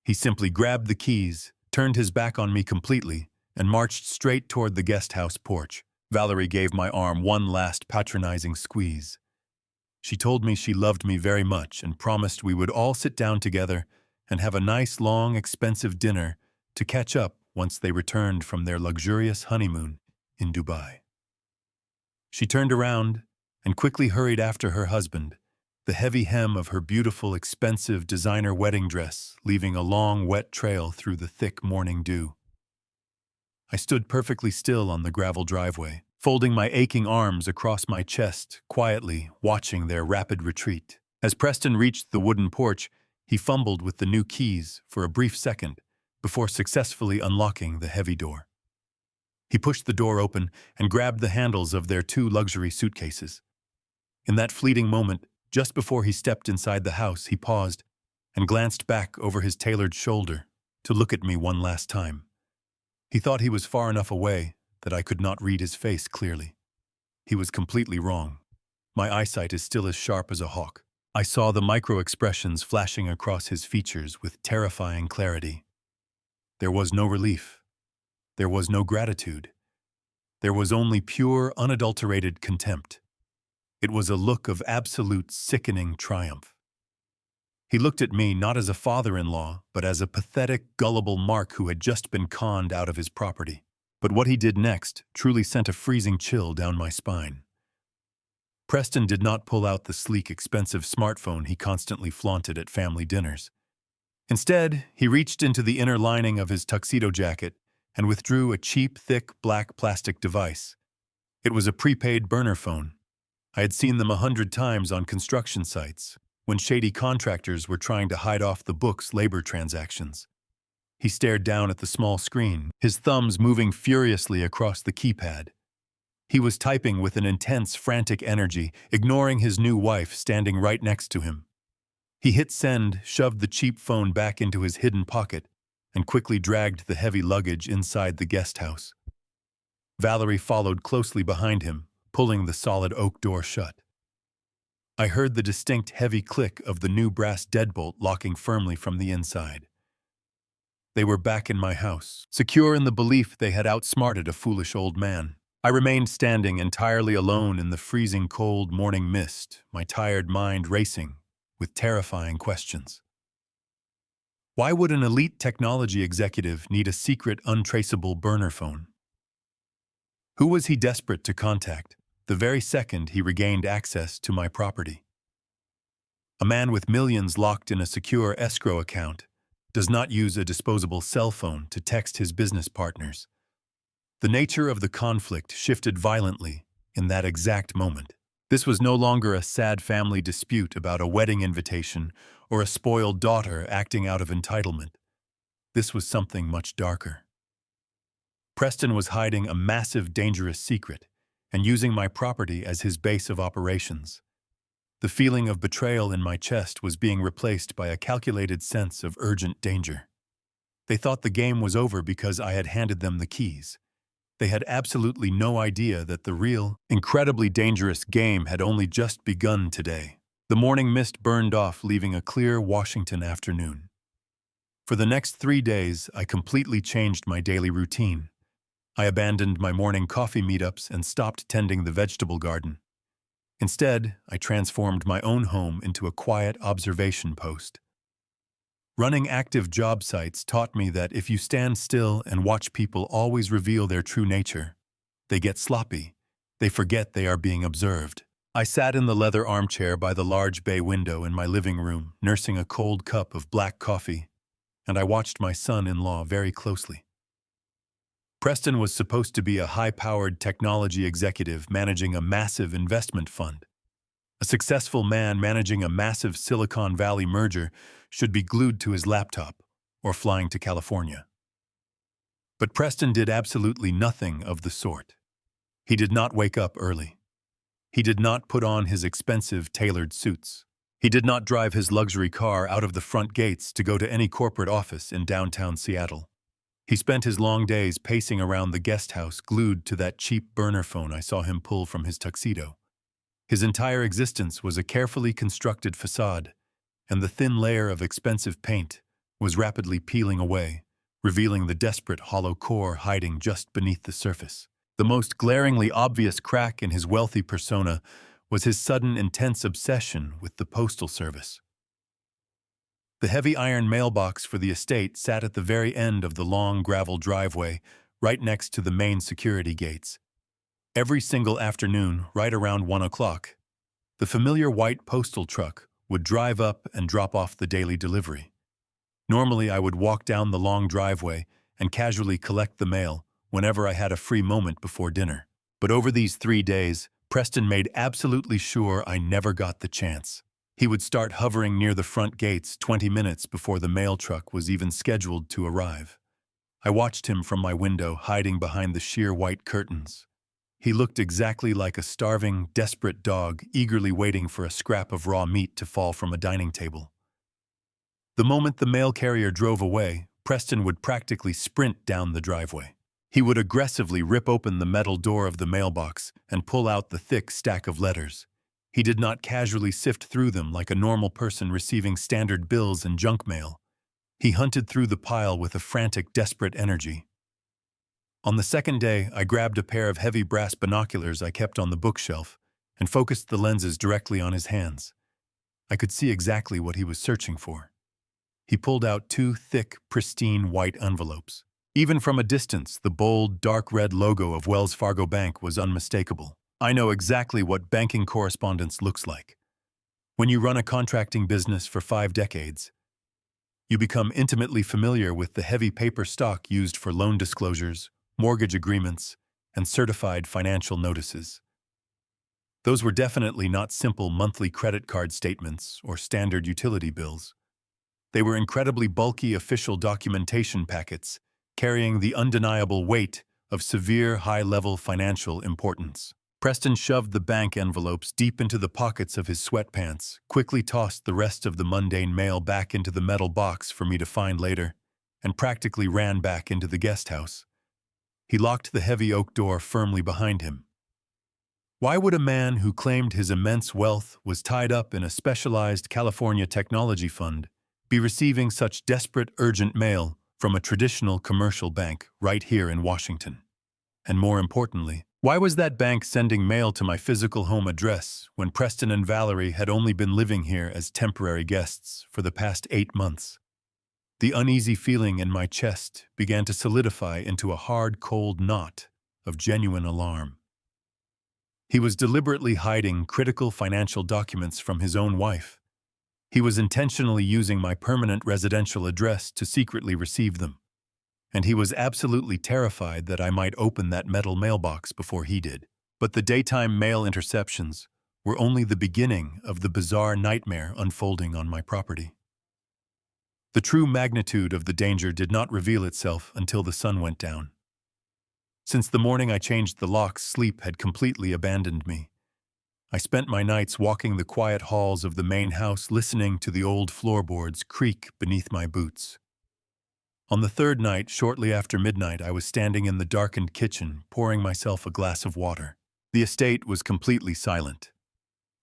He simply grabbed the keys, turned his back on me completely, and marched straight toward the guest house porch. Valerie gave my arm one last patronizing squeeze. She told me she loved me very much and promised we would all sit down together and have a nice, long, expensive dinner to catch up once they returned from their luxurious honeymoon in Dubai. She turned around and quickly hurried after her husband, the heavy hem of her beautiful, expensive designer wedding dress leaving a long, wet trail through the thick morning dew. I stood perfectly still on the gravel driveway, folding my aching arms across my chest, quietly watching their rapid retreat. As Preston reached the wooden porch, he fumbled with the new keys for a brief second before successfully unlocking the heavy door. He pushed the door open and grabbed the handles of their 2 luxury suitcases. In that fleeting moment, just before he stepped inside the house, he paused and glanced back over his tailored shoulder to look at me one last time. He thought he was far enough away that I could not read his face clearly. He was completely wrong. My eyesight is still as sharp as a hawk. I saw the micro-expressions flashing across his features with terrifying clarity. There was no relief. There was no gratitude. There was only pure, unadulterated contempt. It was a look of absolute sickening triumph. He looked at me not as a father-in-law, but as a pathetic, gullible Mark who had just been conned out of his property. But what he did next truly sent a freezing chill down my spine. Preston did not pull out the sleek, expensive smartphone he constantly flaunted at family dinners. Instead, he reached into the inner lining of his tuxedo jacket and withdrew a cheap, thick, black plastic device. It was a prepaid burner phone. I had seen them 100 times on construction sites, when shady contractors were trying to hide off the books' labor transactions. He stared down at the small screen, his thumbs moving furiously across the keypad. He was typing with an intense, frantic energy, ignoring his new wife standing right next to him. He hit send, shoved the cheap phone back into his hidden pocket, and quickly dragged the heavy luggage inside the guest house. Valerie followed closely behind him, pulling the solid oak door shut. I heard the distinct heavy click of the new brass deadbolt locking firmly from the inside. They were back in my house, secure in the belief they had outsmarted a foolish old man. I remained standing entirely alone in the freezing cold morning mist, my tired mind racing with terrifying questions. Why would an elite technology executive need a secret, untraceable burner phone? Who was he desperate to contact the very second he regained access to my property? A man with millions locked in a secure escrow account does not use a disposable cell phone to text his business partners. The nature of the conflict shifted violently in that exact moment. This was no longer a sad family dispute about a wedding invitation or a spoiled daughter acting out of entitlement. This was something much darker. Preston was hiding a massive, dangerous secret and using my property as his base of operations. The feeling of betrayal in my chest was being replaced by a calculated sense of urgent danger. They thought the game was over because I had handed them the keys. They had absolutely no idea that the real, incredibly dangerous game had only just begun today. The morning mist burned off, leaving a clear Washington afternoon. For the next 3 days, I completely changed my daily routine. I abandoned my morning coffee meetups and stopped tending the vegetable garden. Instead, I transformed my own home into a quiet observation post. Running active job sites taught me that if you stand still and watch people always reveal their true nature, they get sloppy. They forget they are being observed. I sat in the leather armchair by the large bay window in my living room, nursing a cold cup of black coffee, and I watched my son-in-law very closely. Preston was supposed to be a high-powered technology executive managing a massive investment fund. A successful man managing a massive Silicon Valley merger should be glued to his laptop or flying to California. But Preston did absolutely nothing of the sort. He did not wake up early. He did not put on his expensive tailored suits. He did not drive his luxury car out of the front gates to go to any corporate office in downtown Seattle. He spent his long days pacing around the guest house, glued to that cheap burner phone I saw him pull from his tuxedo. His entire existence was a carefully constructed facade, and the thin layer of expensive paint was rapidly peeling away, revealing the desperate hollow core hiding just beneath the surface. The most glaringly obvious crack in his wealthy persona was his sudden intense obsession with the postal service. The heavy iron mailbox for the estate sat at the very end of the long gravel driveway, right next to the main security gates. Every single afternoon, right around 1 o'clock, the familiar white postal truck would drive up and drop off the daily delivery. Normally, I would walk down the long driveway and casually collect the mail whenever I had a free moment before dinner. But over these 3 days, Preston made absolutely sure I never got the chance. He would start hovering near the front gates 20 minutes before the mail truck was even scheduled to arrive. I watched him from my window, hiding behind the sheer white curtains. He looked exactly like a starving, desperate dog eagerly waiting for a scrap of raw meat to fall from a dining table. The moment the mail carrier drove away, Preston would practically sprint down the driveway. He would aggressively rip open the metal door of the mailbox and pull out the thick stack of letters. He did not casually sift through them like a normal person receiving standard bills and junk mail. He hunted through the pile with a frantic, desperate energy. On the second day, I grabbed a pair of heavy brass binoculars I kept on the bookshelf and focused the lenses directly on his hands. I could see exactly what he was searching for. He pulled out two thick, pristine white envelopes. Even from a distance, the bold, dark red logo of Wells Fargo Bank was unmistakable. I know exactly what banking correspondence looks like. When you run a contracting business for 5 decades, you become intimately familiar with the heavy paper stock used for loan disclosures, mortgage agreements, and certified financial notices. Those were definitely not simple monthly credit card statements or standard utility bills. They were incredibly bulky official documentation packets, carrying the undeniable weight of severe high-level financial importance. Preston shoved the bank envelopes deep into the pockets of his sweatpants, quickly tossed the rest of the mundane mail back into the metal box for me to find later, and practically ran back into the guest house. He locked the heavy oak door firmly behind him. Why would a man who claimed his immense wealth was tied up in a specialized California technology fund be receiving such desperate, urgent mail from a traditional commercial bank right here in Washington? And more importantly, why was that bank sending mail to my physical home address when Preston and Valerie had only been living here as temporary guests for the past 8 months? The uneasy feeling in my chest began to solidify into a hard, cold knot of genuine alarm. He was deliberately hiding critical financial documents from his own wife. He was intentionally using my permanent residential address to secretly receive them. And he was absolutely terrified that I might open that metal mailbox before he did. But the daytime mail interceptions were only the beginning of the bizarre nightmare unfolding on my property. The true magnitude of the danger did not reveal itself until the sun went down. Since the morning I changed the locks, sleep had completely abandoned me. I spent my nights walking the quiet halls of the main house, listening to the old floorboards creak beneath my boots. On the third night, shortly after midnight, I was standing in the darkened kitchen, pouring myself a glass of water. The estate was completely silent.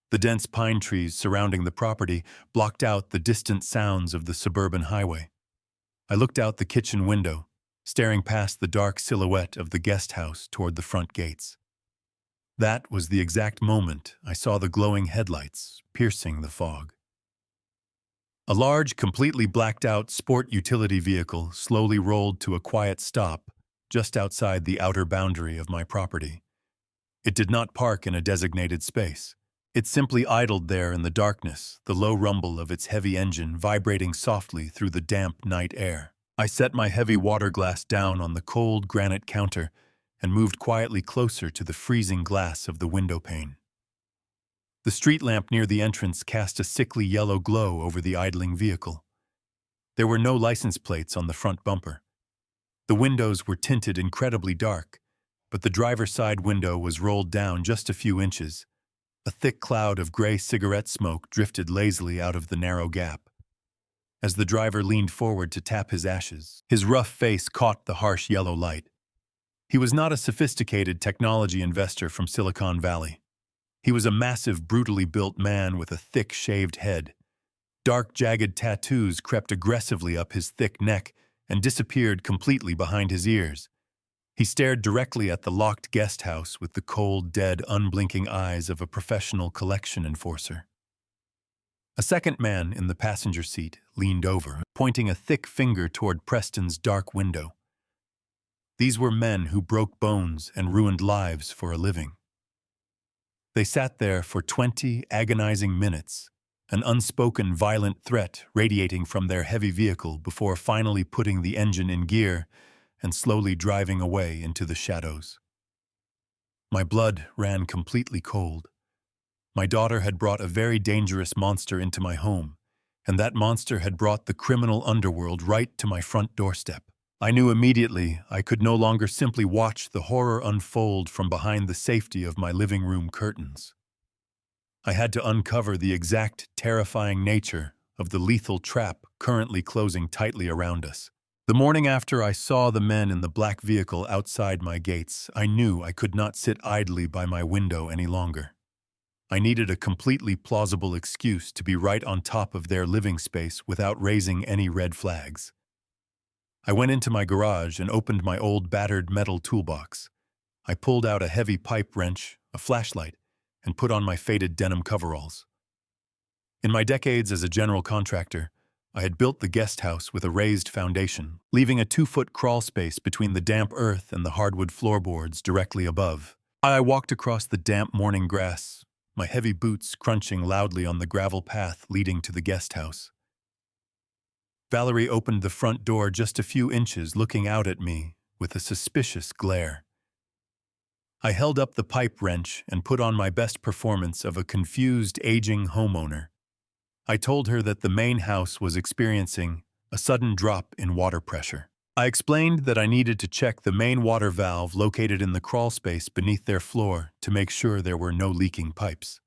The dense pine trees surrounding the property blocked out the distant sounds of the suburban highway. I looked out the kitchen window, staring past the dark silhouette of the guest house toward the front gates. That was the exact moment I saw the glowing headlights piercing the fog. A large, completely blacked-out sport utility vehicle slowly rolled to a quiet stop just outside the outer boundary of my property. It did not park in a designated space. It simply idled there in the darkness, the low rumble of its heavy engine vibrating softly through the damp night air. I set my heavy water glass down on the cold granite counter and moved quietly closer to the freezing glass of the window pane. The street lamp near the entrance cast a sickly yellow glow over the idling vehicle. There were no license plates on the front bumper. The windows were tinted incredibly dark, but the driver's side window was rolled down just a few inches. A thick cloud of gray cigarette smoke drifted lazily out of the narrow gap. As the driver leaned forward to tap his ashes, his rough face caught the harsh yellow light. He was not a sophisticated technology investor from Silicon Valley. He was a massive, brutally built man with a thick, shaved head. Dark, jagged tattoos crept aggressively up his thick neck and disappeared completely behind his ears. He stared directly at the locked guest house with the cold, dead, unblinking eyes of a professional collection enforcer. A second man in the passenger seat leaned over, pointing a thick finger toward Preston's dark window. These were men who broke bones and ruined lives for a living. They sat there for 20 agonizing minutes, an unspoken violent threat radiating from their heavy vehicle before finally putting the engine in gear and slowly driving away into the shadows. My blood ran completely cold. My daughter had brought a very dangerous monster into my home, and that monster had brought the criminal underworld right to my front doorstep. I knew immediately I could no longer simply watch the horror unfold from behind the safety of my living room curtains. I had to uncover the exact terrifying nature of the lethal trap currently closing tightly around us. The morning after I saw the men in the black vehicle outside my gates, I knew I could not sit idly by my window any longer. I needed a completely plausible excuse to be right on top of their living space without raising any red flags. I went into my garage and opened my old battered metal toolbox. I pulled out a heavy pipe wrench, a flashlight, and put on my faded denim coveralls. In my decades as a general contractor, I had built the guest house with a raised foundation, leaving a 2-foot crawl space between the damp earth and the hardwood floorboards directly above. I walked across the damp morning grass, my heavy boots crunching loudly on the gravel path leading to the guest house. Valerie opened the front door just a few inches, looking out at me with a suspicious glare. I held up the pipe wrench and put on my best performance of a confused, aging homeowner. I told her that the main house was experiencing a sudden drop in water pressure. I explained that I needed to check the main water valve located in the crawl space beneath their floor to make sure there were no leaking pipes.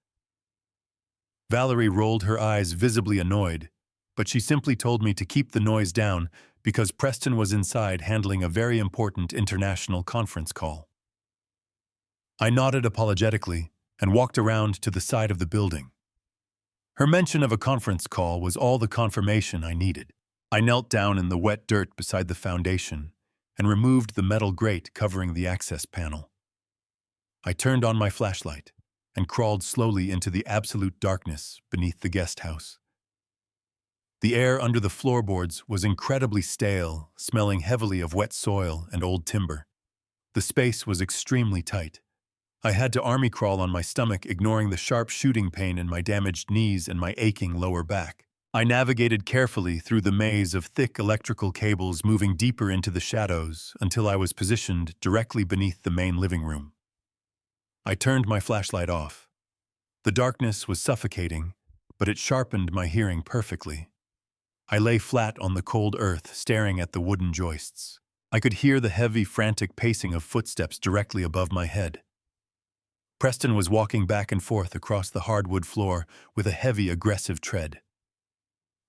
Valerie rolled her eyes, visibly annoyed, but she simply told me to keep the noise down because Preston was inside handling a very important international conference call. I nodded apologetically and walked around to the side of the building. Her mention of a conference call was all the confirmation I needed. I knelt down in the wet dirt beside the foundation and removed the metal grate covering the access panel. I turned on my flashlight and crawled slowly into the absolute darkness beneath the guest house. The air under the floorboards was incredibly stale, smelling heavily of wet soil and old timber. The space was extremely tight. I had to army crawl on my stomach, ignoring the sharp shooting pain in my damaged knees and my aching lower back. I navigated carefully through the maze of thick electrical cables, moving deeper into the shadows until I was positioned directly beneath the main living room. I turned my flashlight off. The darkness was suffocating, but it sharpened my hearing perfectly. I lay flat on the cold earth, staring at the wooden joists. I could hear the heavy, frantic pacing of footsteps directly above my head. Preston was walking back and forth across the hardwood floor with a heavy, aggressive tread.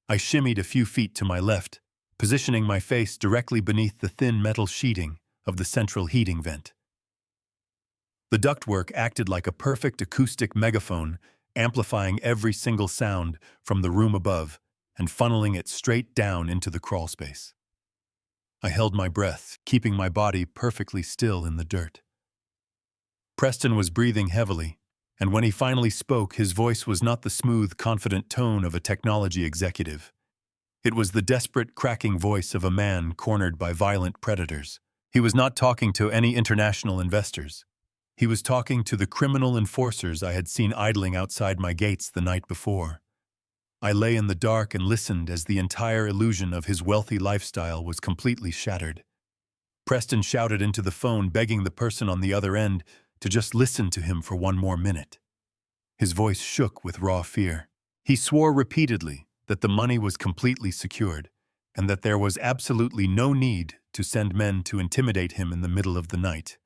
I shimmied a few feet to my left, positioning my face directly beneath the thin metal sheeting of the central heating vent. The ductwork acted like a perfect acoustic megaphone, amplifying every single sound from the room above and funneling it straight down into the crawl space. I held my breath, keeping my body perfectly still in the dirt. Preston was breathing heavily, and when he finally spoke, his voice was not the smooth, confident tone of a technology executive. It was the desperate, cracking voice of a man cornered by violent predators. He was not talking to any international investors. He was talking to the criminal enforcers I had seen idling outside my gates the night before. I lay in the dark and listened as the entire illusion of his wealthy lifestyle was completely shattered. Preston shouted into the phone, begging the person on the other end to just listen to him for one more minute. His voice shook with raw fear. He swore repeatedly that the money was completely secured and that there was absolutely no need to send men to intimidate him in the middle of the night.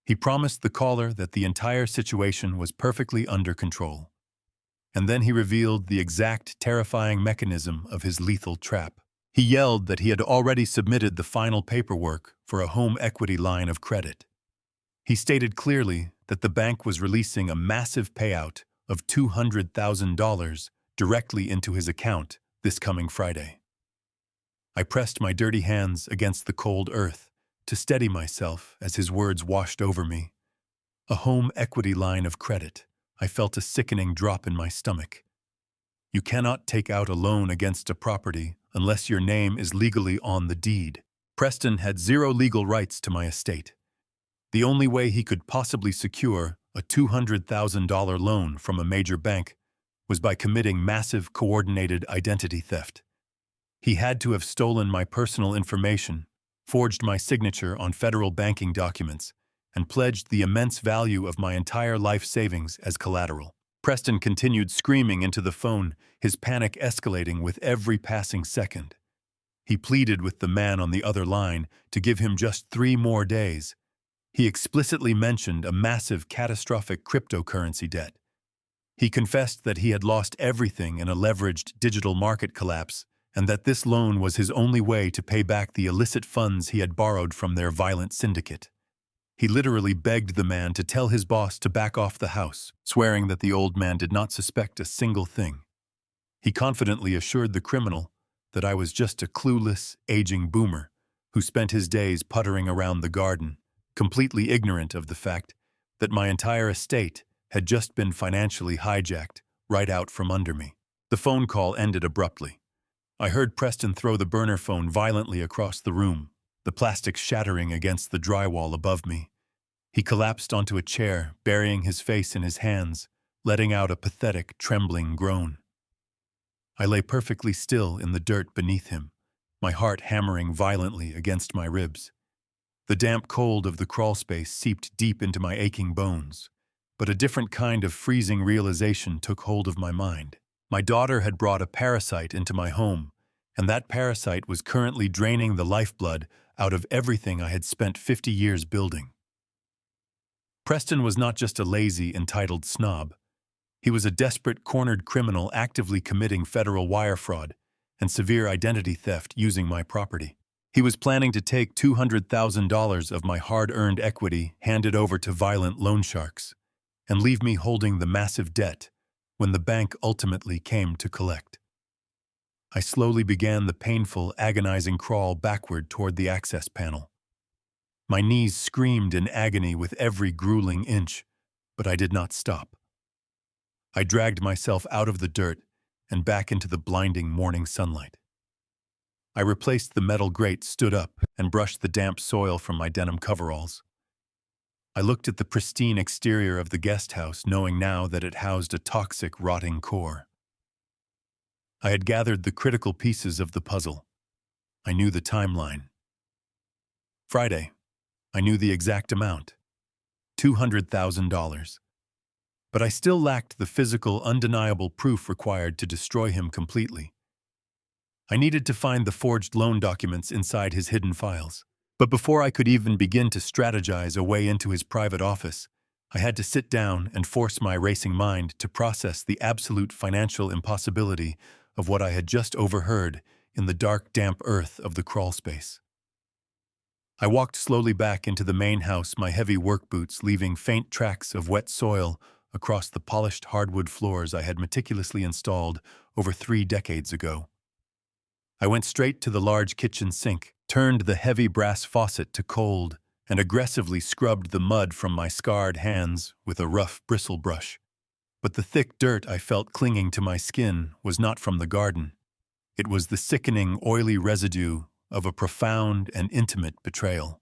He promised the caller that the entire situation was perfectly under control. And then he revealed the exact terrifying mechanism of his lethal trap. He yelled that he had already submitted the final paperwork for a home equity line of credit. He stated clearly that the bank was releasing a massive payout of $200,000 directly into his account this coming Friday. I pressed my dirty hands against the cold earth to steady myself as his words washed over me. A home equity line of credit. I felt a sickening drop in my stomach. You cannot take out a loan against a property unless your name is legally on the deed. Preston had zero legal rights to my estate. The only way he could possibly secure a $200,000 loan from a major bank was by committing massive coordinated identity theft. He had to have stolen my personal information, forged my signature on federal banking documents, and pledged the immense value of my entire life savings as collateral. Preston continued screaming into the phone, his panic escalating with every passing second. He pleaded with the man on the other line to give him just 3 more days. He explicitly mentioned a massive, catastrophic cryptocurrency debt. He confessed that he had lost everything in a leveraged digital market collapse and that this loan was his only way to pay back the illicit funds he had borrowed from their violent syndicate. He literally begged the man to tell his boss to back off the house, swearing that the old man did not suspect a single thing. He confidently assured the criminal that I was just a clueless, aging boomer who spent his days puttering around the garden, completely ignorant of the fact that my entire estate had just been financially hijacked right out from under me. The phone call ended abruptly. I heard Preston throw the burner phone violently across the room, the plastic shattering against the drywall above me. He collapsed onto a chair, burying his face in his hands, letting out a pathetic, trembling groan. I lay perfectly still in the dirt beneath him, my heart hammering violently against my ribs. The damp cold of the crawlspace seeped deep into my aching bones, but a different kind of freezing realization took hold of my mind. My daughter had brought a parasite into my home, and that parasite was currently draining the lifeblood out of everything I had spent 50 years building. Preston was not just a lazy, entitled snob. He was a desperate, cornered criminal actively committing federal wire fraud and severe identity theft using my property. He was planning to take $200,000 of my hard-earned equity handed over to violent loan sharks and leave me holding the massive debt when the bank ultimately came to collect. I slowly began the painful, agonizing crawl backward toward the access panel. My knees screamed in agony with every grueling inch, but I did not stop. I dragged myself out of the dirt and back into the blinding morning sunlight. I replaced the metal grate, stood up, and brushed the damp soil from my denim coveralls. I looked at the pristine exterior of the guest house, knowing now that it housed a toxic, rotting core. I had gathered the critical pieces of the puzzle. I knew the timeline. Friday. I knew the exact amount. $200,000. But I still lacked the physical, undeniable proof required to destroy him completely. I needed to find the forged loan documents inside his hidden files. But before I could even begin to strategize a way into his private office, I had to sit down and force my racing mind to process the absolute financial impossibility of what I had just overheard in the dark, damp earth of the crawlspace. I walked slowly back into the main house, my heavy work boots leaving faint tracks of wet soil across the polished hardwood floors I had meticulously installed over 3 decades ago. I went straight to the large kitchen sink, turned the heavy brass faucet to cold, and aggressively scrubbed the mud from my scarred hands with a rough bristle brush. But the thick dirt I felt clinging to my skin was not from the garden. It was the sickening, oily residue of a profound and intimate betrayal.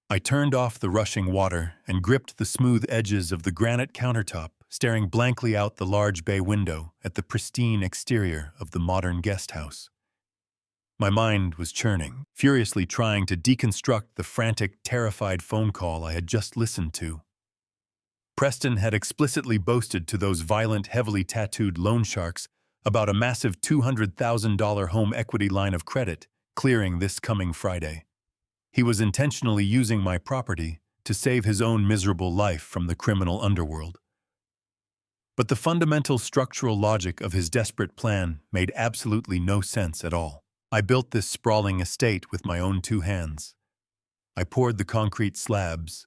I turned off the rushing water and gripped the smooth edges of the granite countertop, staring blankly out the large bay window at the pristine exterior of the modern guest house. My mind was churning, furiously trying to deconstruct the frantic, terrified phone call I had just listened to. Preston had explicitly boasted to those violent, heavily tattooed loan sharks about a massive $200,000 home equity line of credit clearing this coming Friday. He was intentionally using my property to save his own miserable life from the criminal underworld. But the fundamental structural logic of his desperate plan made absolutely no sense at all. I built this sprawling estate with my own 2 hands. I poured the concrete slabs.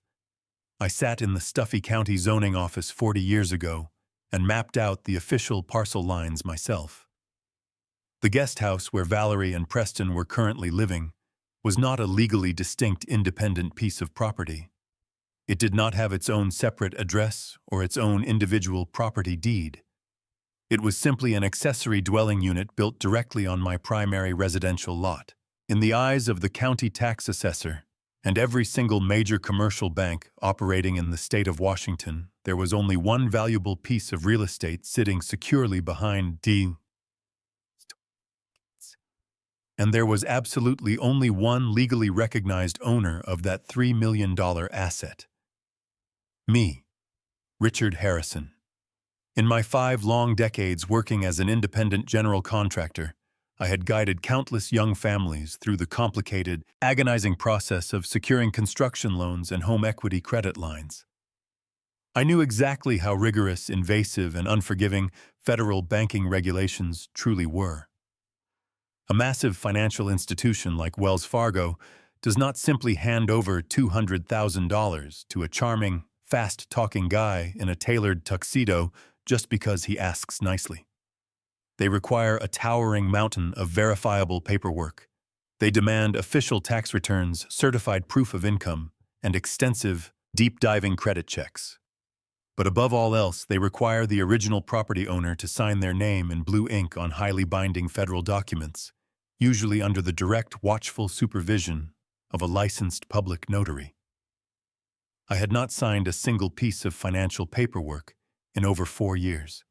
I sat in the stuffy county zoning office 40 years ago and mapped out the official parcel lines myself. The guest house where Valerie and Preston were currently living was not a legally distinct, independent piece of property. It did not have its own separate address or its own individual property deed. It was simply an accessory dwelling unit built directly on my primary residential lot. In the eyes of the county tax assessor and every single major commercial bank operating in the state of Washington, there was only one valuable piece of real estate sitting securely behind and there was absolutely only one legally recognized owner of that $3 million asset. Me, Richard Harrison. In my 5 long decades working as an independent general contractor, I had guided countless young families through the complicated, agonizing process of securing construction loans and home equity credit lines. I knew exactly how rigorous, invasive, and unforgiving federal banking regulations truly were. A massive financial institution like Wells Fargo does not simply hand over $200,000 to a charming, fast-talking guy in a tailored tuxedo just because he asks nicely. They require a towering mountain of verifiable paperwork. They demand official tax returns, certified proof of income, and extensive, deep-diving credit checks. But above all else, they require the original property owner to sign their name in blue ink on highly binding federal documents, usually under the direct, watchful supervision of a licensed public notary. I had not signed a single piece of financial paperwork in over 4 years.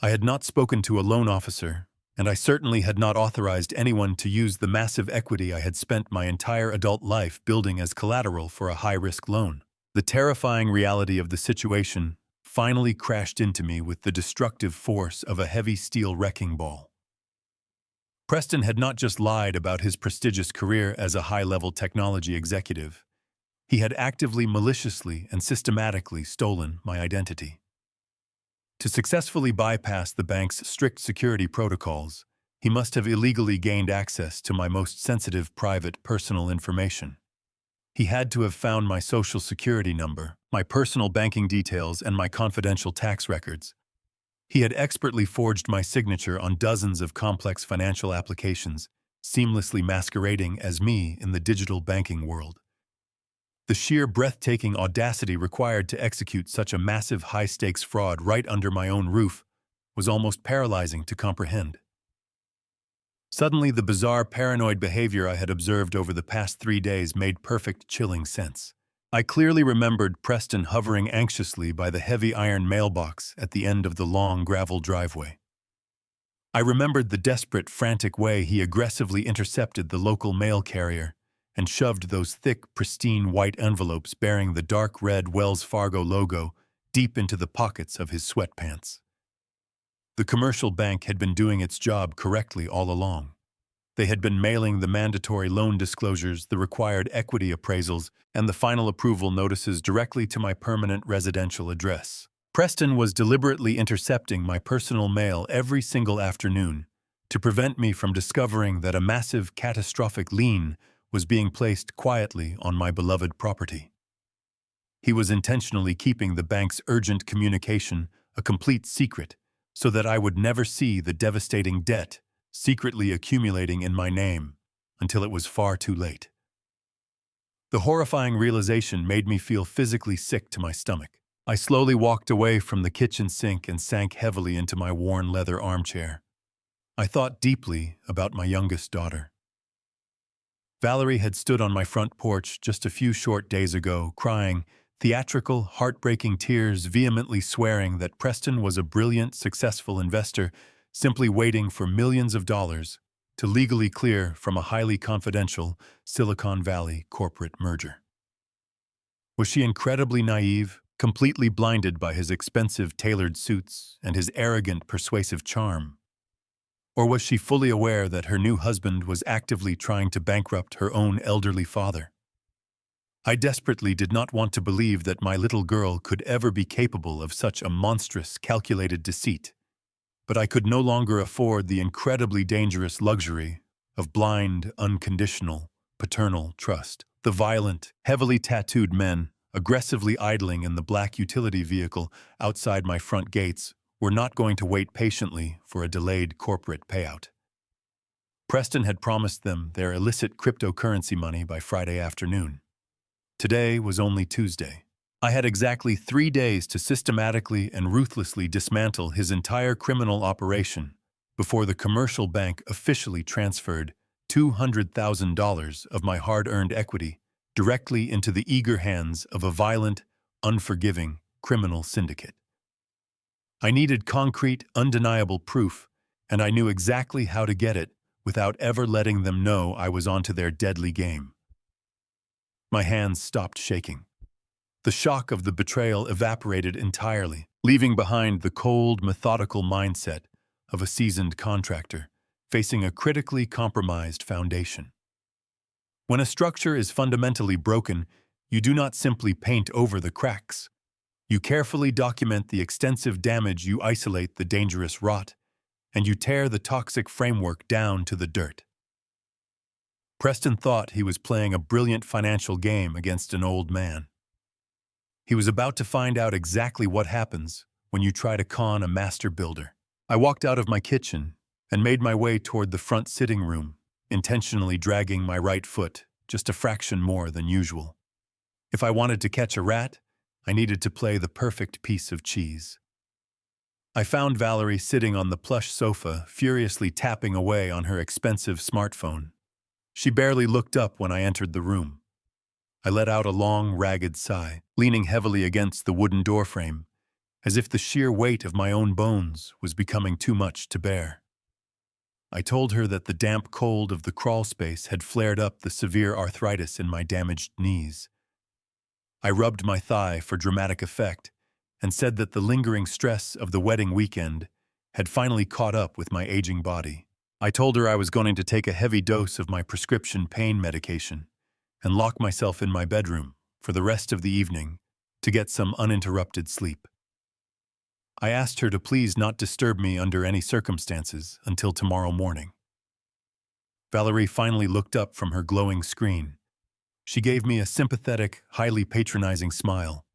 I had not spoken to a loan officer, and I certainly had not authorized anyone to use the massive equity I had spent my entire adult life building as collateral for a high-risk loan. The terrifying reality of the situation finally crashed into me with the destructive force of a heavy steel wrecking ball. Preston had not just lied about his prestigious career as a high-level technology executive. He had actively, maliciously, and systematically stolen my identity. To successfully bypass the bank's strict security protocols, he must have illegally gained access to my most sensitive private personal information. He had to have found my social security number, my personal banking details, and my confidential tax records. He had expertly forged my signature on dozens of complex financial applications, seamlessly masquerading as me in the digital banking world. The sheer breathtaking audacity required to execute such a massive high-stakes fraud right under my own roof was almost paralyzing to comprehend. Suddenly, the bizarre paranoid behavior I had observed over the past 3 days made perfect, chilling sense. I clearly remembered Preston hovering anxiously by the heavy iron mailbox at the end of the long gravel driveway. I remembered the desperate, frantic way he aggressively intercepted the local mail carrier and shoved those thick, pristine white envelopes bearing the dark red Wells Fargo logo deep into the pockets of his sweatpants. The commercial bank had been doing its job correctly all along. They had been mailing the mandatory loan disclosures, the required equity appraisals, and the final approval notices directly to my permanent residential address. Preston was deliberately intercepting my personal mail every single afternoon to prevent me from discovering that a massive, catastrophic lien was being placed quietly on my beloved property. He was intentionally keeping the bank's urgent communication a complete secret so that I would never see the devastating debt secretly accumulating in my name until it was far too late. The horrifying realization made me feel physically sick to my stomach. I slowly walked away from the kitchen sink and sank heavily into my worn leather armchair. I thought deeply about my youngest daughter. Valerie had stood on my front porch just a few short days ago, crying theatrical, heartbreaking tears, vehemently swearing that Preston was a brilliant, successful investor simply waiting for millions of dollars to legally clear from a highly confidential Silicon Valley corporate merger. Was she incredibly naive, completely blinded by his expensive tailored suits and his arrogant, persuasive charm? Or was she fully aware that her new husband was actively trying to bankrupt her own elderly father? I desperately did not want to believe that my little girl could ever be capable of such a monstrous, calculated deceit. But I could no longer afford the incredibly dangerous luxury of blind, unconditional, paternal trust. The violent, heavily tattooed men, aggressively idling in the black utility vehicle outside my front gates, were not going to wait patiently for a delayed corporate payout. Preston had promised them their illicit cryptocurrency money by Friday afternoon. Today was only Tuesday. I had exactly 3 days to systematically and ruthlessly dismantle his entire criminal operation before the commercial bank officially transferred $200,000 of my hard-earned equity directly into the eager hands of a violent, unforgiving criminal syndicate. I needed concrete, undeniable proof, and I knew exactly how to get it without ever letting them know I was onto their deadly game. My hands stopped shaking. The shock of the betrayal evaporated entirely, leaving behind the cold, methodical mindset of a seasoned contractor facing a critically compromised foundation. When a structure is fundamentally broken, you do not simply paint over the cracks. You carefully document the extensive damage, you isolate the dangerous rot, and you tear the toxic framework down to the dirt. Preston thought he was playing a brilliant financial game against an old man. He was about to find out exactly what happens when you try to con a master builder. I walked out of my kitchen and made my way toward the front sitting room, intentionally dragging my right foot just a fraction more than usual. If I wanted to catch a rat, I needed to play the perfect piece of cheese. I found Valerie sitting on the plush sofa, furiously tapping away on her expensive smartphone. She barely looked up when I entered the room. I let out a long, ragged sigh, leaning heavily against the wooden doorframe, as if the sheer weight of my own bones was becoming too much to bear. I told her that the damp cold of the crawl space had flared up the severe arthritis in my damaged knees. I rubbed my thigh for dramatic effect and said that the lingering stress of the wedding weekend had finally caught up with my aging body. I told her I was going to take a heavy dose of my prescription pain medication and lock myself in my bedroom for the rest of the evening to get some uninterrupted sleep. I asked her to please not disturb me under any circumstances until tomorrow morning. Valerie finally looked up from her glowing screen. She gave me a sympathetic, highly patronizing smile.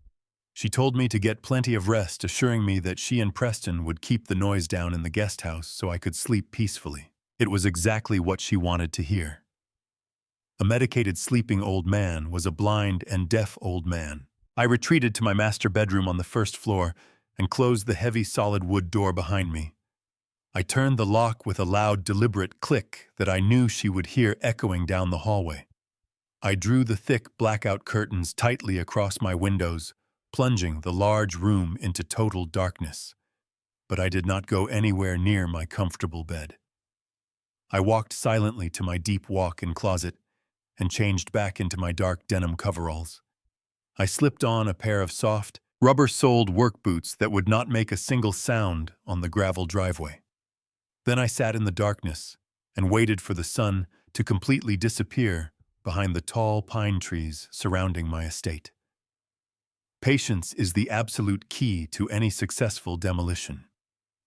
She told me to get plenty of rest, assuring me that she and Preston would keep the noise down in the guest house so I could sleep peacefully. It was exactly what she wanted to hear. A medicated sleeping old man was a blind and deaf old man. I retreated to my master bedroom on the first floor and closed the heavy solid wood door behind me. I turned the lock with a loud, deliberate click that I knew she would hear echoing down the hallway. I drew the thick blackout curtains tightly across my windows, plunging the large room into total darkness. But I did not go anywhere near my comfortable bed. I walked silently to my deep walk-in closet and changed back into my dark denim coveralls. I slipped on a pair of soft, rubber-soled work boots that would not make a single sound on the gravel driveway. Then I sat in the darkness and waited for the sun to completely disappear behind the tall pine trees surrounding my estate. Patience is the absolute key to any successful demolition.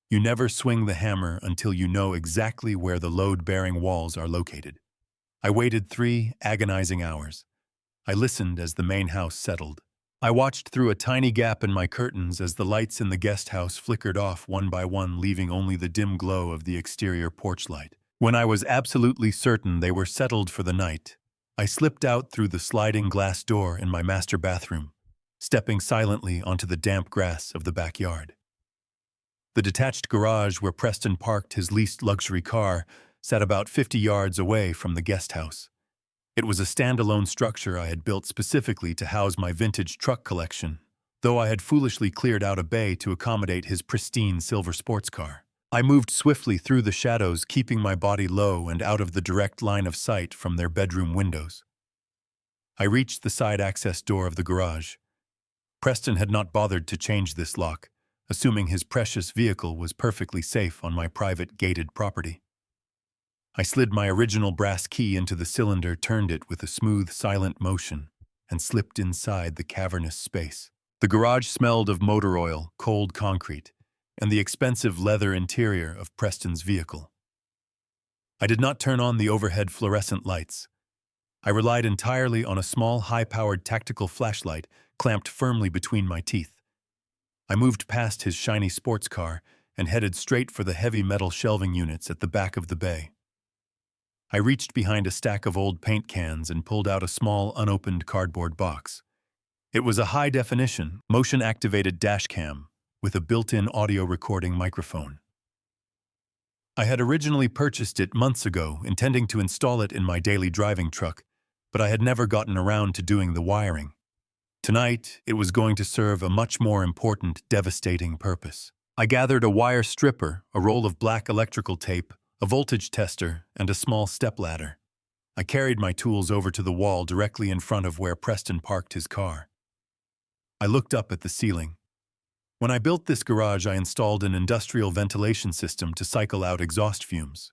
You never swing the hammer until you know exactly where the load-bearing walls are located. I waited 3 agonizing hours. I listened as the main house settled. I watched through a tiny gap in my curtains as the lights in the guest house flickered off one by one, leaving only the dim glow of the exterior porch light. When I was absolutely certain they were settled for the night, I slipped out through the sliding glass door in my master bathroom, stepping silently onto the damp grass of the backyard. The detached garage where Preston parked his leased luxury car sat about 50 yards away from the guest house. It was a standalone structure I had built specifically to house my vintage truck collection, though I had foolishly cleared out a bay to accommodate his pristine silver sports car. I moved swiftly through the shadows, keeping my body low and out of the direct line of sight from their bedroom windows. I reached the side access door of the garage. Preston had not bothered to change this lock, assuming his precious vehicle was perfectly safe on my private gated property. I slid my original brass key into the cylinder, turned it with a smooth, silent motion, and slipped inside the cavernous space. The garage smelled of motor oil, cold concrete, and the expensive leather interior of Preston's vehicle. I did not turn on the overhead fluorescent lights. I relied entirely on a small, high-powered tactical flashlight clamped firmly between my teeth. I moved past his shiny sports car and headed straight for the heavy metal shelving units at the back of the bay. I reached behind a stack of old paint cans and pulled out a small, unopened cardboard box. It was a high-definition, motion-activated dash cam with a built-in audio recording microphone. I had originally purchased it months ago, intending to install it in my daily driving truck, but I had never gotten around to doing the wiring. Tonight, it was going to serve a much more important, devastating purpose. I gathered a wire stripper, a roll of black electrical tape, a voltage tester, and a small stepladder. I carried my tools over to the wall directly in front of where Preston parked his car. I looked up at the ceiling. When I built this garage, I installed an industrial ventilation system to cycle out exhaust fumes.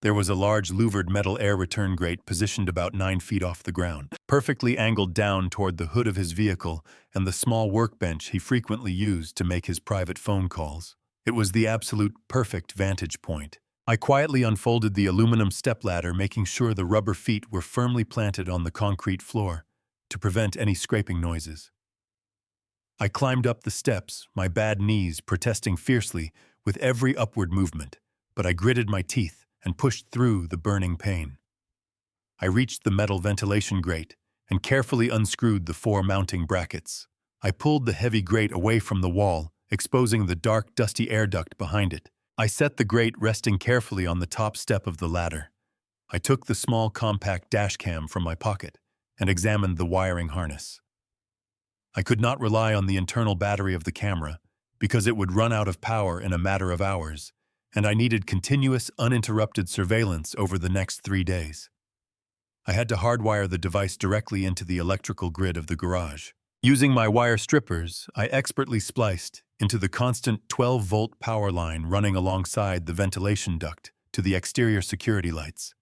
There was a large louvered metal air return grate positioned about 9 feet off the ground, perfectly angled down toward the hood of his vehicle and the small workbench he frequently used to make his private phone calls. It was the absolute perfect vantage point. I quietly unfolded the aluminum stepladder, making sure the rubber feet were firmly planted on the concrete floor to prevent any scraping noises. I climbed up the steps, my bad knees protesting fiercely with every upward movement, but I gritted my teeth and pushed through the burning pain. I reached the metal ventilation grate and carefully unscrewed the 4 mounting brackets. I pulled the heavy grate away from the wall, exposing the dark, dusty air duct behind it. I set the grate resting carefully on the top step of the ladder. I took the small, compact dash cam from my pocket and examined the wiring harness. I could not rely on the internal battery of the camera because it would run out of power in a matter of hours, and I needed continuous, uninterrupted surveillance over the next 3 days. I had to hardwire the device directly into the electrical grid of the garage. Using my wire strippers, I expertly spliced into the constant 12-volt power line running alongside the ventilation duct to the exterior security lights.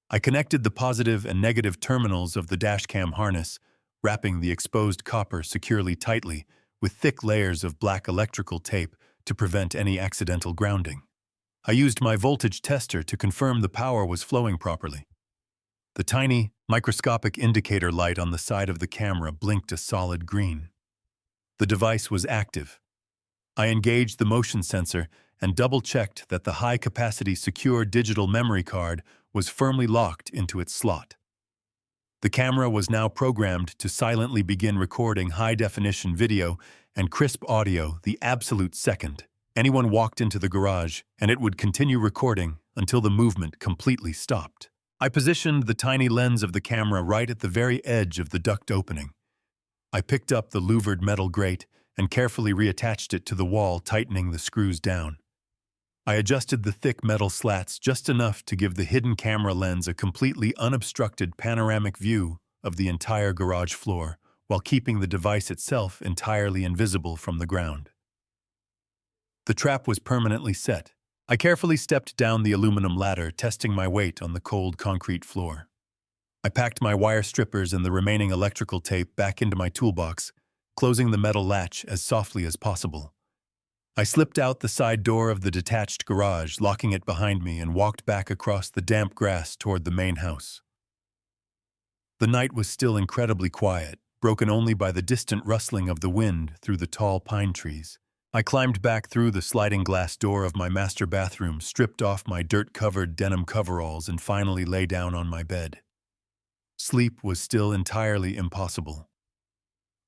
I connected the positive and negative terminals of the dashcam harness, wrapping the exposed copper securely tightly with thick layers of black electrical tape to prevent any accidental grounding. I used my voltage tester to confirm the power was flowing properly. The tiny, microscopic indicator light on the side of the camera blinked a solid green. The device was active. I engaged the motion sensor and double-checked that the high-capacity secure digital memory card was firmly locked into its slot. The camera was now programmed to silently begin recording high-definition video and crisp audio the absolute second anyone walked into the garage, and it would continue recording until the movement completely stopped. I positioned the tiny lens of the camera right at the very edge of the duct opening. I picked up the louvered metal grate and carefully reattached it to the wall, tightening the screws down. I adjusted the thick metal slats just enough to give the hidden camera lens a completely unobstructed panoramic view of the entire garage floor, while keeping the device itself entirely invisible from the ground. The trap was permanently set. I carefully stepped down the aluminum ladder, testing my weight on the cold concrete floor. I packed my wire strippers and the remaining electrical tape back into my toolbox, closing the metal latch as softly as possible. I slipped out the side door of the detached garage, locking it behind me, and walked back across the damp grass toward the main house. The night was still incredibly quiet, broken only by the distant rustling of the wind through the tall pine trees. I climbed back through the sliding glass door of my master bathroom, stripped off my dirt-covered denim coveralls, and finally lay down on my bed. Sleep was still entirely impossible.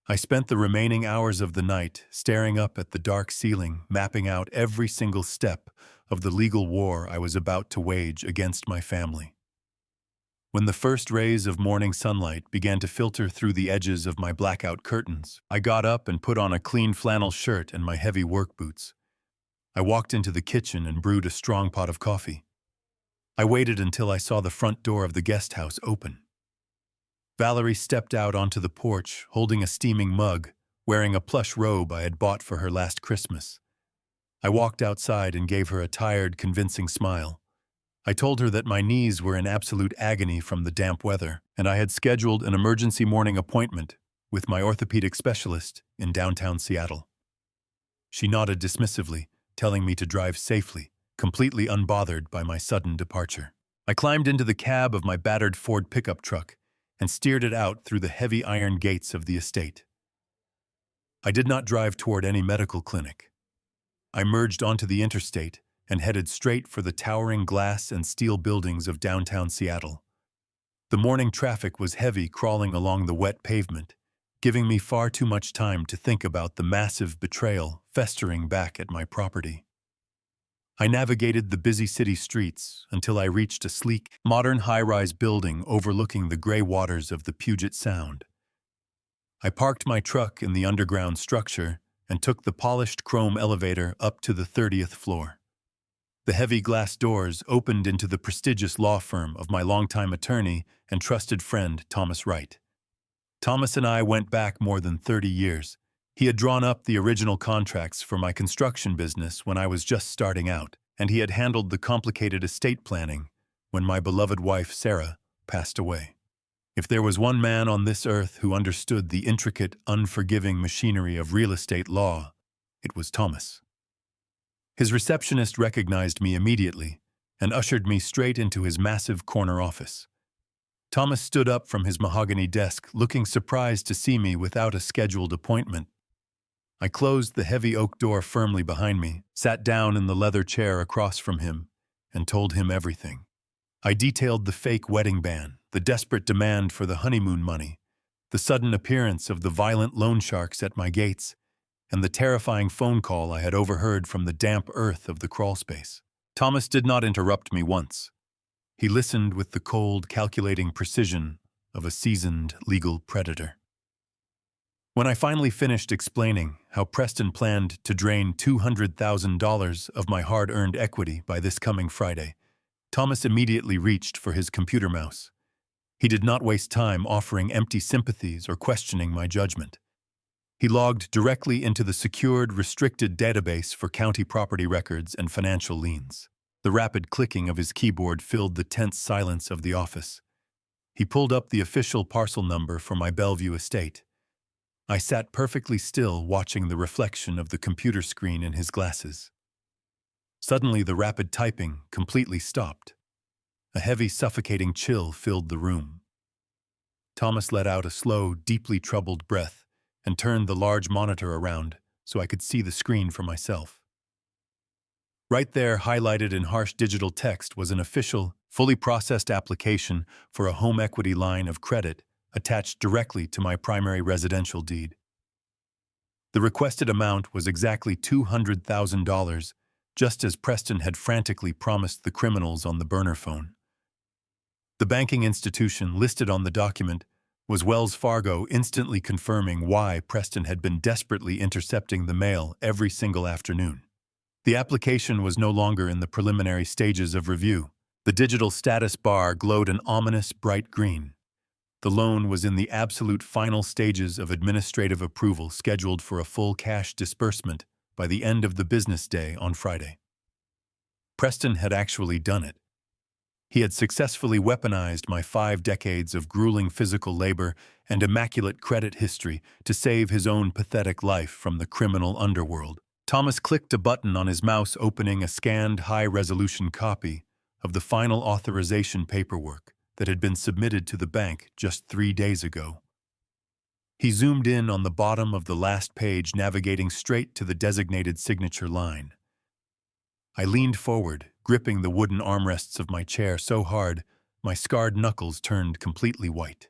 I spent the remaining hours of the night staring up at the dark ceiling, mapping out every single step of the legal war I was about to wage against my family. When the first rays of morning sunlight began to filter through the edges of my blackout curtains, I got up and put on a clean flannel shirt and my heavy work boots. I walked into the kitchen and brewed a strong pot of coffee. I waited until I saw the front door of the guest house open. Valerie stepped out onto the porch, holding a steaming mug, wearing a plush robe I had bought for her last Christmas. I walked outside and gave her a tired, convincing smile. I told her that my knees were in absolute agony from the damp weather, and I had scheduled an emergency morning appointment with my orthopedic specialist in downtown Seattle. She nodded dismissively, telling me to drive safely, completely unbothered by my sudden departure. I climbed into the cab of my battered Ford pickup truck and steered it out through the heavy iron gates of the estate. I did not drive toward any medical clinic. I merged onto the interstate and headed straight for the towering glass and steel buildings of downtown Seattle. The morning traffic was heavy, crawling along the wet pavement, giving me far too much time to think about the massive betrayal festering back at my property. I navigated the busy city streets until I reached a sleek, modern high-rise building overlooking the gray waters of the Puget Sound. I parked my truck in the underground structure and took the polished chrome elevator up to the 30th floor. The heavy glass doors opened into the prestigious law firm of my longtime attorney and trusted friend, Thomas Wright. Thomas and I went back more than 30 years. He had drawn up the original contracts for my construction business when I was just starting out, and he had handled the complicated estate planning when my beloved wife, Sarah, passed away. If there was one man on this earth who understood the intricate, unforgiving machinery of real estate law, it was Thomas. His receptionist recognized me immediately and ushered me straight into his massive corner office. Thomas stood up from his mahogany desk, looking surprised to see me without a scheduled appointment. I closed the heavy oak door firmly behind me, sat down in the leather chair across from him, and told him everything. I detailed the fake wedding band, the desperate demand for the honeymoon money, the sudden appearance of the violent loan sharks at my gates, and the terrifying phone call I had overheard from the damp earth of the crawlspace. Thomas did not interrupt me once. He listened with the cold, calculating precision of a seasoned legal predator. When I finally finished explaining how Preston planned to drain $200,000 of my hard-earned equity by this coming Friday, Thomas immediately reached for his computer mouse. He did not waste time offering empty sympathies or questioning my judgment. He logged directly into the secured, restricted database for county property records and financial liens. The rapid clicking of his keyboard filled the tense silence of the office. He pulled up the official parcel number for my Bellevue estate. I sat perfectly still, watching the reflection of the computer screen in his glasses. Suddenly, the rapid typing completely stopped. A heavy, suffocating chill filled the room. Thomas let out a slow, deeply troubled breath and turned the large monitor around so I could see the screen for myself. Right there, highlighted in harsh digital text, was an official, fully processed application for a home equity line of credit attached directly to my primary residential deed. The requested amount was exactly $200,000, just as Preston had frantically promised the criminals on the burner phone. The banking institution listed on the document was Wells Fargo, instantly confirming why Preston had been desperately intercepting the mail every single afternoon. The application was no longer in the preliminary stages of review. The digital status bar glowed an ominous bright green. The loan was in the absolute final stages of administrative approval, scheduled for a full cash disbursement by the end of the business day on Friday. Preston had actually done it. He had successfully weaponized my 5 decades of grueling physical labor and immaculate credit history to save his own pathetic life from the criminal underworld. Thomas clicked a button on his mouse, opening a scanned, high-resolution copy of the final authorization paperwork that had been submitted to the bank just 3 days ago. He zoomed in on the bottom of the last page, navigating straight to the designated signature line. I leaned forward, gripping the wooden armrests of my chair so hard my scarred knuckles turned completely white.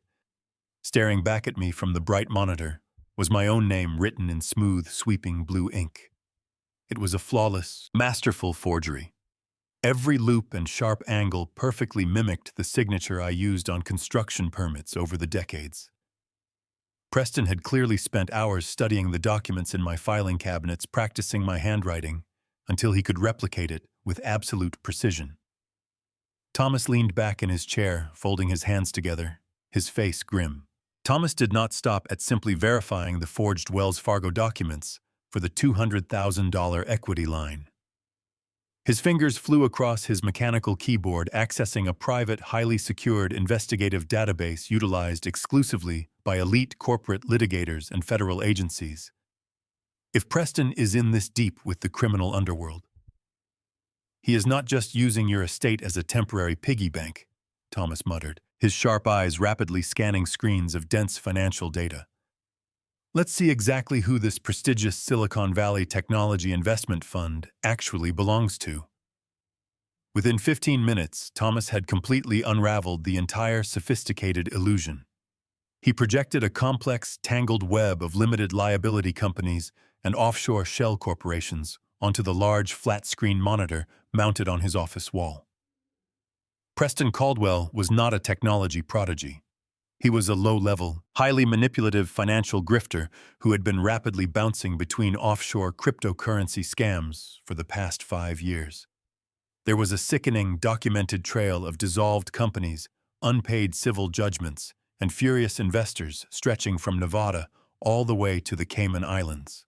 Staring back at me from the bright monitor was my own name written in smooth, sweeping blue ink. It was a flawless, masterful forgery. Every loop and sharp angle perfectly mimicked the signature I used on construction permits over the decades. Preston had clearly spent hours studying the documents in my filing cabinets, practicing my handwriting, until he could replicate it with absolute precision. Thomas leaned back in his chair, folding his hands together, his face grim. Thomas did not stop at simply verifying the forged Wells Fargo documents for the $200,000 equity line. His fingers flew across his mechanical keyboard, accessing a private, highly secured investigative database utilized exclusively by elite corporate litigators and federal agencies. If Preston is in this deep with the criminal underworld, he is not just using your estate as a temporary piggy bank, Thomas muttered, his sharp eyes rapidly scanning screens of dense financial data. Let's see exactly who this prestigious Silicon Valley technology investment fund actually belongs to. Within 15 minutes, Thomas had completely unraveled the entire sophisticated illusion. He projected a complex, tangled web of limited liability companies and offshore shell corporations onto the large flat-screen monitor mounted on his office wall. Preston Caldwell was not a technology prodigy. He was a low-level, highly manipulative financial grifter who had been rapidly bouncing between offshore cryptocurrency scams for the past 5 years. There was a sickening, documented trail of dissolved companies, unpaid civil judgments, and furious investors stretching from Nevada all the way to the Cayman Islands.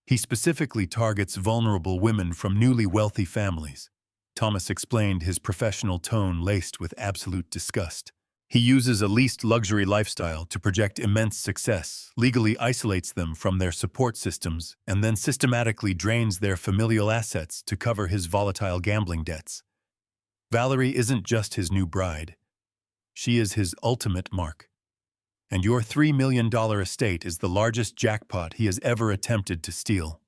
He specifically targets vulnerable women from newly wealthy families. Thomas explained, his professional tone laced with absolute disgust. He uses a leased luxury lifestyle to project immense success, legally isolates them from their support systems, and then systematically drains their familial assets to cover his volatile gambling debts. Valerie isn't just his new bride. She is his ultimate mark. And your $3 million estate is the largest jackpot he has ever attempted to steal.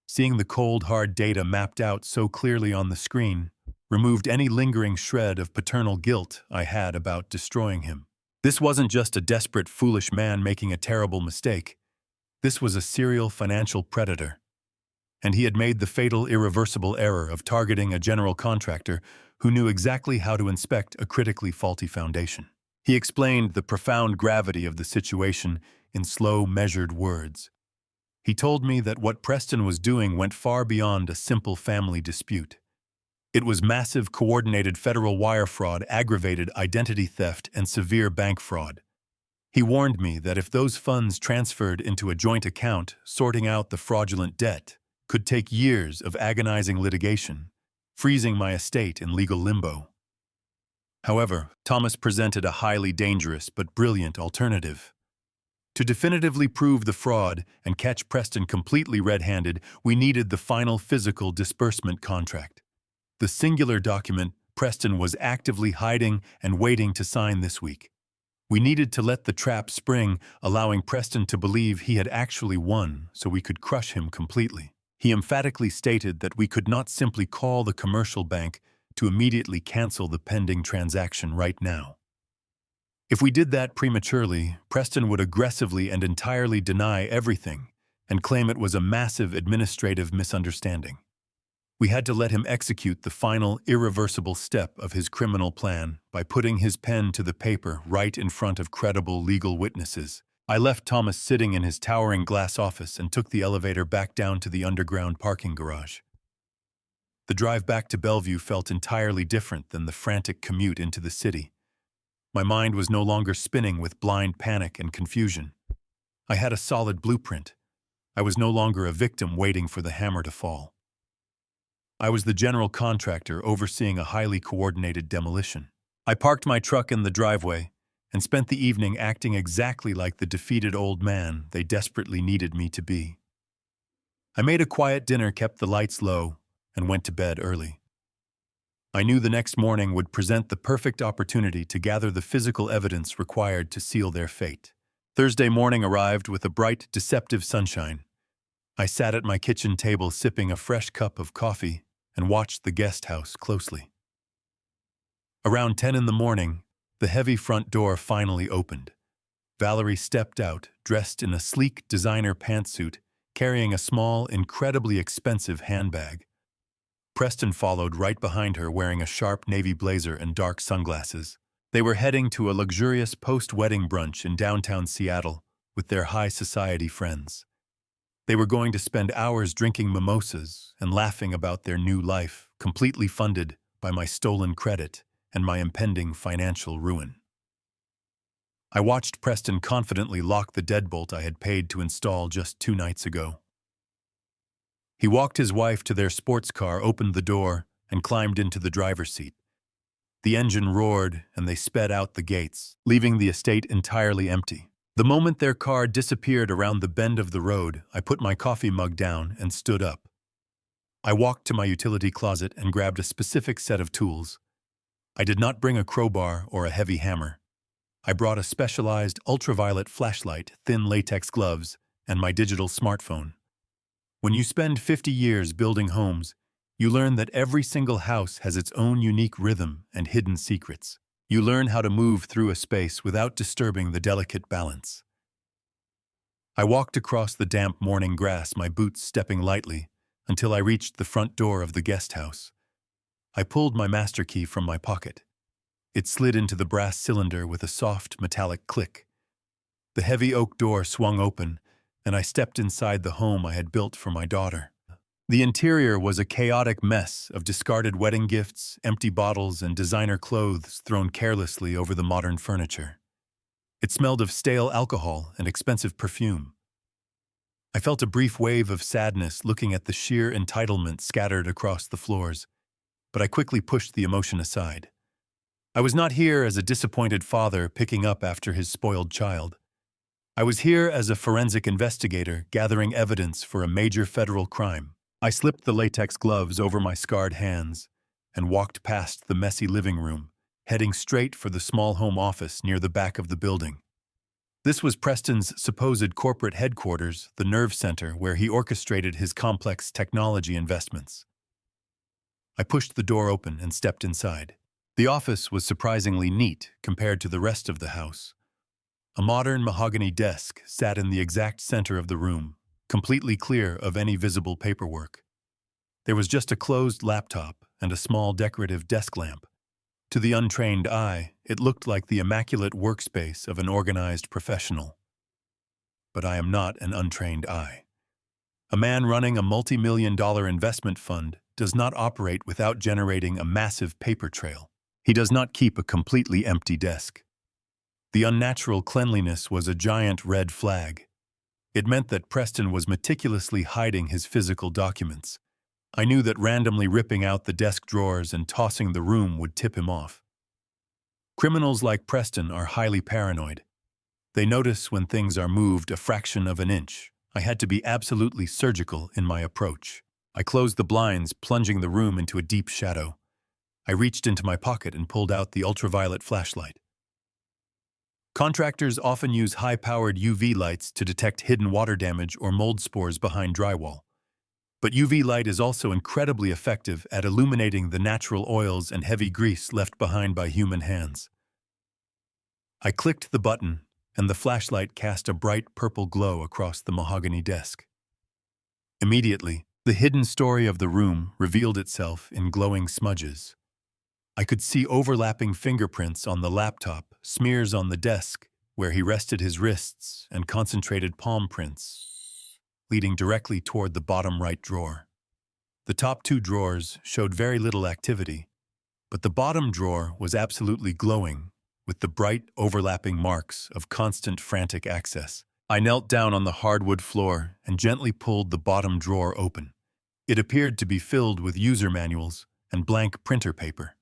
Seeing the cold, hard data mapped out so clearly on the screen removed any lingering shred of paternal guilt I had about destroying him. This wasn't just a desperate, foolish man making a terrible mistake. This was a serial financial predator. And he had made the fatal, irreversible error of targeting a general contractor who knew exactly how to inspect a critically faulty foundation. He explained the profound gravity of the situation in slow, measured words. He told me that what Preston was doing went far beyond a simple family dispute. It was massive, coordinated federal wire fraud, aggravated identity theft, and severe bank fraud. He warned me that if those funds transferred into a joint account, sorting out the fraudulent debt could take years of agonizing litigation, freezing my estate in legal limbo. However, Thomas presented a highly dangerous but brilliant alternative. To definitively prove the fraud and catch Preston completely red-handed, we needed the final physical disbursement contract. The singular document Preston was actively hiding and waiting to sign this week. We needed to let the trap spring, allowing Preston to believe he had actually won so we could crush him completely. He emphatically stated that we could not simply call the commercial bank to immediately cancel the pending transaction right now. If we did that prematurely, Preston would aggressively and entirely deny everything and claim it was a massive administrative misunderstanding. We had to let him execute the final, irreversible step of his criminal plan by putting his pen to the paper right in front of credible legal witnesses. I left Thomas sitting in his towering glass office and took the elevator back down to the underground parking garage. The drive back to Bellevue felt entirely different than the frantic commute into the city. My mind was no longer spinning with blind panic and confusion. I had a solid blueprint. I was no longer a victim waiting for the hammer to fall. I was the general contractor overseeing a highly coordinated demolition. I parked my truck in the driveway and spent the evening acting exactly like the defeated old man they desperately needed me to be. I made a quiet dinner, kept the lights low, and went to bed early. I knew the next morning would present the perfect opportunity to gather the physical evidence required to seal their fate. Thursday morning arrived with a bright, deceptive sunshine. I sat at my kitchen table sipping a fresh cup of coffee and watched the guest house closely. Around 10 in the morning, the heavy front door finally opened. Valerie stepped out, dressed in a sleek designer pantsuit, carrying a small, incredibly expensive handbag. Preston followed right behind her, wearing a sharp navy blazer and dark sunglasses. They were heading to a luxurious post-wedding brunch in downtown Seattle with their high society friends. They were going to spend hours drinking mimosas and laughing about their new life, completely funded by my stolen credit and my impending financial ruin. I watched Preston confidently lock the deadbolt I had paid to install just 2 nights ago. He walked his wife to their sports car, opened the door, and climbed into the driver's seat. The engine roared, and they sped out the gates, leaving the estate entirely empty. The moment their car disappeared around the bend of the road, I put my coffee mug down and stood up. I walked to my utility closet and grabbed a specific set of tools. I did not bring a crowbar or a heavy hammer. I brought a specialized ultraviolet flashlight, thin latex gloves, and my digital smartphone. When you spend 50 years building homes, you learn that every single house has its own unique rhythm and hidden secrets. You learn how to move through a space without disturbing the delicate balance. I walked across the damp morning grass, my boots stepping lightly, until I reached the front door of the guest house. I pulled my master key from my pocket. It slid into the brass cylinder with a soft, metallic click. The heavy oak door swung open, and I stepped inside the home I had built for my daughter. The interior was a chaotic mess of discarded wedding gifts, empty bottles, and designer clothes thrown carelessly over the modern furniture. It smelled of stale alcohol and expensive perfume. I felt a brief wave of sadness looking at the sheer entitlement scattered across the floors, but I quickly pushed the emotion aside. I was not here as a disappointed father picking up after his spoiled child. I was here as a forensic investigator gathering evidence for a major federal crime. I slipped the latex gloves over my scarred hands and walked past the messy living room, heading straight for the small home office near the back of the building. This was Preston's supposed corporate headquarters, the nerve center where he orchestrated his complex technology investments. I pushed the door open and stepped inside. The office was surprisingly neat compared to the rest of the house. A modern mahogany desk sat in the exact center of the room, completely clear of any visible paperwork. There was just a closed laptop and a small decorative desk lamp. To the untrained eye, it looked like the immaculate workspace of an organized professional. But I am not an untrained eye. A man running a multi-million-dollar investment fund does not operate without generating a massive paper trail. He does not keep a completely empty desk. The unnatural cleanliness was a giant red flag. It meant that Preston was meticulously hiding his physical documents. I knew that randomly ripping out the desk drawers and tossing the room would tip him off. Criminals like Preston are highly paranoid. They notice when things are moved a fraction of an inch. I had to be absolutely surgical in my approach. I closed the blinds, plunging the room into a deep shadow. I reached into my pocket and pulled out the ultraviolet flashlight. Contractors often use high-powered UV lights to detect hidden water damage or mold spores behind drywall. But UV light is also incredibly effective at illuminating the natural oils and heavy grease left behind by human hands. I clicked the button, and the flashlight cast a bright purple glow across the mahogany desk. Immediately, the hidden story of the room revealed itself in glowing smudges. I could see overlapping fingerprints on the laptop, smears on the desk where he rested his wrists, and concentrated palm prints, leading directly toward the bottom right drawer. The top two drawers showed very little activity, but the bottom drawer was absolutely glowing, with the bright, overlapping marks of constant frantic access. I knelt down on the hardwood floor and gently pulled the bottom drawer open. It appeared to be filled with user manuals and blank printer paper.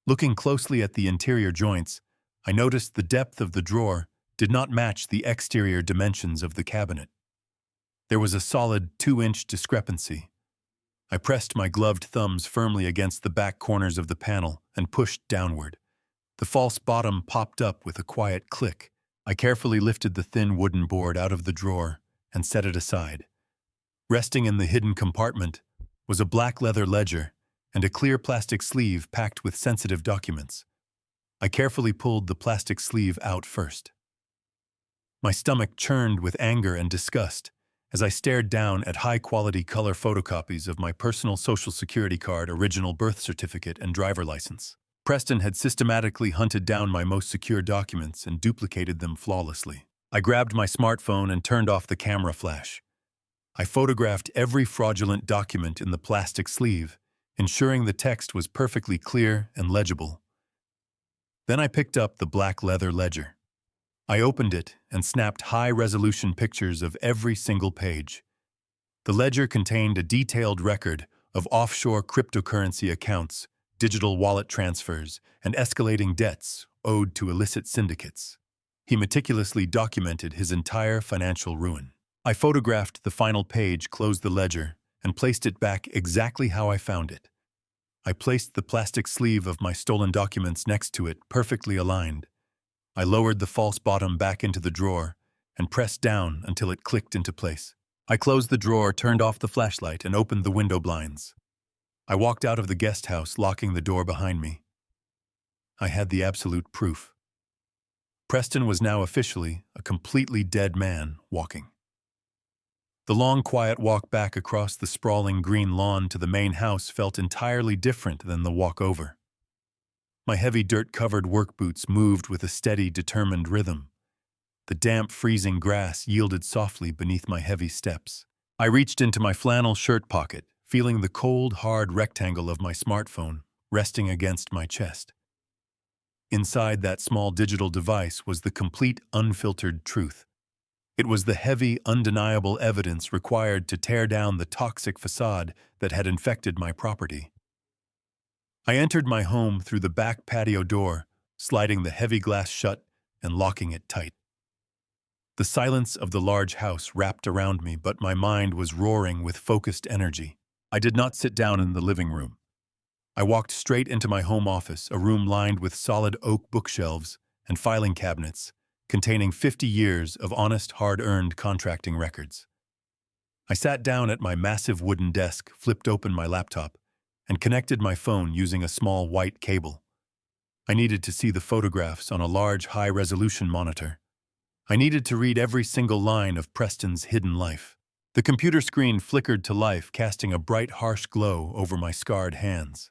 Looking closely at the interior joints, I noticed the depth of the drawer did not match the exterior dimensions of the cabinet. There was a solid 2-inch discrepancy. I pressed my gloved thumbs firmly against the back corners of the panel and pushed downward. The false bottom popped up with a quiet click. I carefully lifted the thin wooden board out of the drawer and set it aside. Resting in the hidden compartment was a black leather ledger and a clear plastic sleeve packed with sensitive documents. I carefully pulled the plastic sleeve out first. My stomach churned with anger and disgust as I stared down at high-quality color photocopies of my personal Social Security card, original birth certificate, and driver license. Preston had systematically hunted down my most secure documents and duplicated them flawlessly. I grabbed my smartphone and turned off the camera flash. I photographed every fraudulent document in the plastic sleeve, ensuring the text was perfectly clear and legible. Then I picked up the black leather ledger. I opened it and snapped high-resolution pictures of every single page. The ledger contained a detailed record of offshore cryptocurrency accounts, digital wallet transfers, and escalating debts owed to illicit syndicates. He meticulously documented his entire financial ruin. I photographed the final page, closed the ledger, and placed it back exactly how I found it. I placed the plastic sleeve of my stolen documents next to it, perfectly aligned. I lowered the false bottom back into the drawer and pressed down until it clicked into place. I closed the drawer, turned off the flashlight, and opened the window blinds. I walked out of the guest house, locking the door behind me. I had the absolute proof. Preston was now officially a completely dead man walking. The long, quiet walk back across the sprawling green lawn to the main house felt entirely different than the walk over. My heavy dirt-covered work boots moved with a steady, determined rhythm. The damp, freezing grass yielded softly beneath my heavy steps. I reached into my flannel shirt pocket, feeling the cold, hard rectangle of my smartphone resting against my chest. Inside that small digital device was the complete, unfiltered truth. It was the heavy, undeniable evidence required to tear down the toxic facade that had infected my property. I entered my home through the back patio door, sliding the heavy glass shut and locking it tight. The silence of the large house wrapped around me, but my mind was roaring with focused energy. I did not sit down in the living room. I walked straight into my home office, a room lined with solid oak bookshelves and filing cabinets, containing 50 years of honest, hard-earned contracting records. I sat down at my massive wooden desk, flipped open my laptop, and connected my phone using a small white cable. I needed to see the photographs on a large, high-resolution monitor. I needed to read every single line of Preston's hidden life. The computer screen flickered to life, casting a bright, harsh glow over my scarred hands.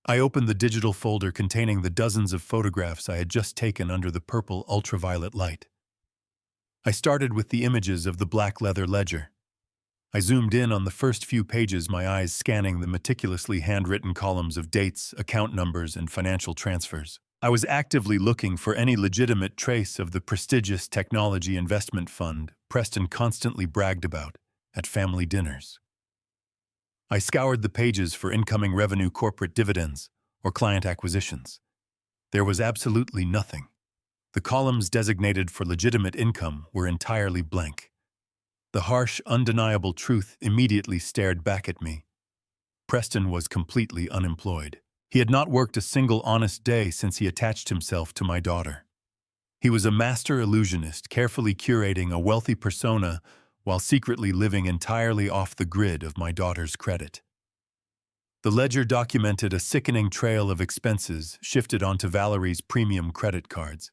I opened the digital folder containing the dozens of photographs I had just taken under the purple ultraviolet light. I started with the images of the black leather ledger. I zoomed in on the first few pages, my eyes scanning the meticulously handwritten columns of dates, account numbers, and financial transfers. I was actively looking for any legitimate trace of the prestigious technology investment fund Preston constantly bragged about at family dinners. I scoured the pages for incoming revenue, corporate dividends, or client acquisitions. There was absolutely nothing. The columns designated for legitimate income were entirely blank. The harsh, undeniable truth immediately stared back at me. Preston was completely unemployed. He had not worked a single honest day since he attached himself to my daughter. He was a master illusionist, carefully curating a wealthy persona while secretly living entirely off the grid of my daughter's credit. The ledger documented a sickening trail of expenses shifted onto Valerie's premium credit cards.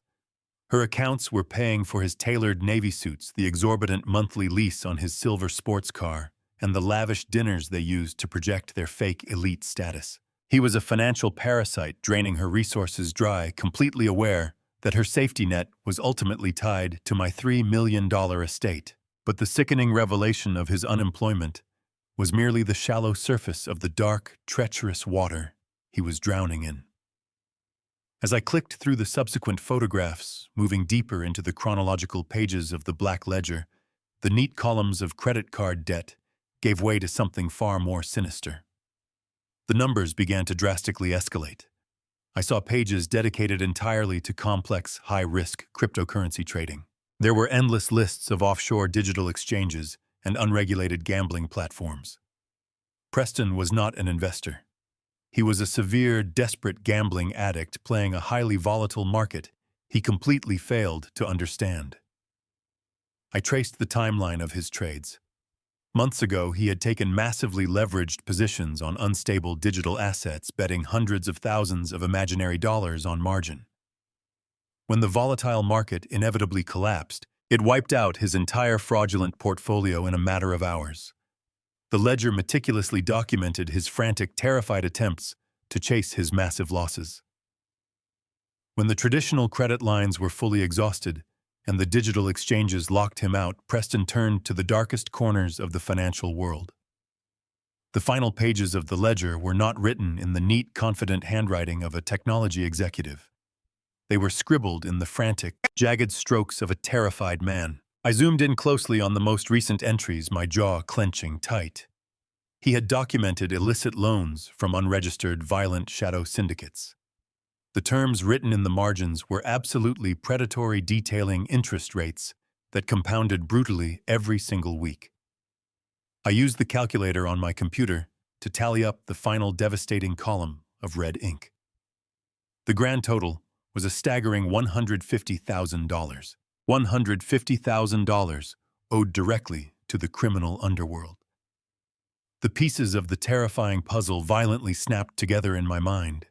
Her accounts were paying for his tailored Navy suits, the exorbitant monthly lease on his silver sports car, and the lavish dinners they used to project their fake elite status. He was a financial parasite, draining her resources dry, completely aware that her safety net was ultimately tied to my $3 million estate. But the sickening revelation of his unemployment was merely the shallow surface of the dark, treacherous water he was drowning in. As I clicked through the subsequent photographs, moving deeper into the chronological pages of the black ledger, the neat columns of credit card debt gave way to something far more sinister. The numbers began to drastically escalate. I saw pages dedicated entirely to complex, high-risk cryptocurrency trading. There were endless lists of offshore digital exchanges and unregulated gambling platforms. Preston was not an investor. He was a severe, desperate gambling addict playing a highly volatile market he completely failed to understand. I traced the timeline of his trades. Months ago, he had taken massively leveraged positions on unstable digital assets, betting hundreds of thousands of imaginary dollars on margin. When the volatile market inevitably collapsed, it wiped out his entire fraudulent portfolio in a matter of hours. The ledger meticulously documented his frantic, terrified attempts to chase his massive losses. When the traditional credit lines were fully exhausted and the digital exchanges locked him out, Preston turned to the darkest corners of the financial world. The final pages of the ledger were not written in the neat, confident handwriting of a technology executive. They were scribbled in the frantic, jagged strokes of a terrified man. I zoomed in closely on the most recent entries, my jaw clenching tight. He had documented illicit loans from unregistered, violent shadow syndicates. The terms written in the margins were absolutely predatory, detailing interest rates that compounded brutally every single week. I used the calculator on my computer to tally up the final devastating column of red ink. The grand total was a staggering $150,000. $150,000 owed directly to the criminal underworld. The pieces of the terrifying puzzle violently snapped together in my mind.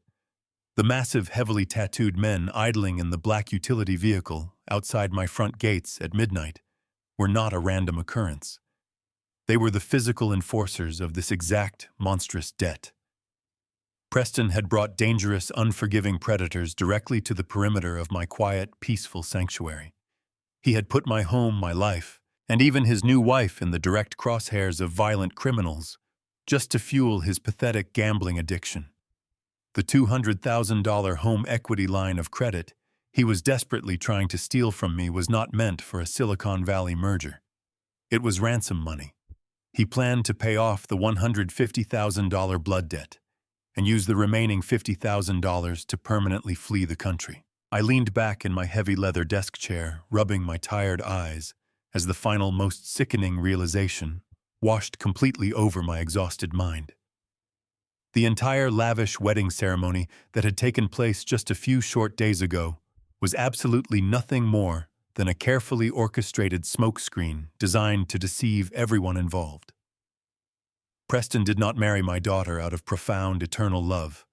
The massive, heavily tattooed men idling in the black utility vehicle outside my front gates at midnight were not a random occurrence. They were the physical enforcers of this exact, monstrous debt. Preston had brought dangerous, unforgiving predators directly to the perimeter of my quiet, peaceful sanctuary. He had put my home, my life, and even his new wife in the direct crosshairs of violent criminals, just to fuel his pathetic gambling addiction. The $200,000 home equity line of credit he was desperately trying to steal from me was not meant for a Silicon Valley merger. It was ransom money. He planned to pay off the $150,000 blood debt and use the remaining $50,000 to permanently flee the country. I leaned back in my heavy leather desk chair, rubbing my tired eyes, as the final, most sickening realization washed completely over my exhausted mind. The entire lavish wedding ceremony that had taken place just a few short days ago was absolutely nothing more than a carefully orchestrated smokescreen designed to deceive everyone involved. Preston did not marry my daughter out of profound, eternal love.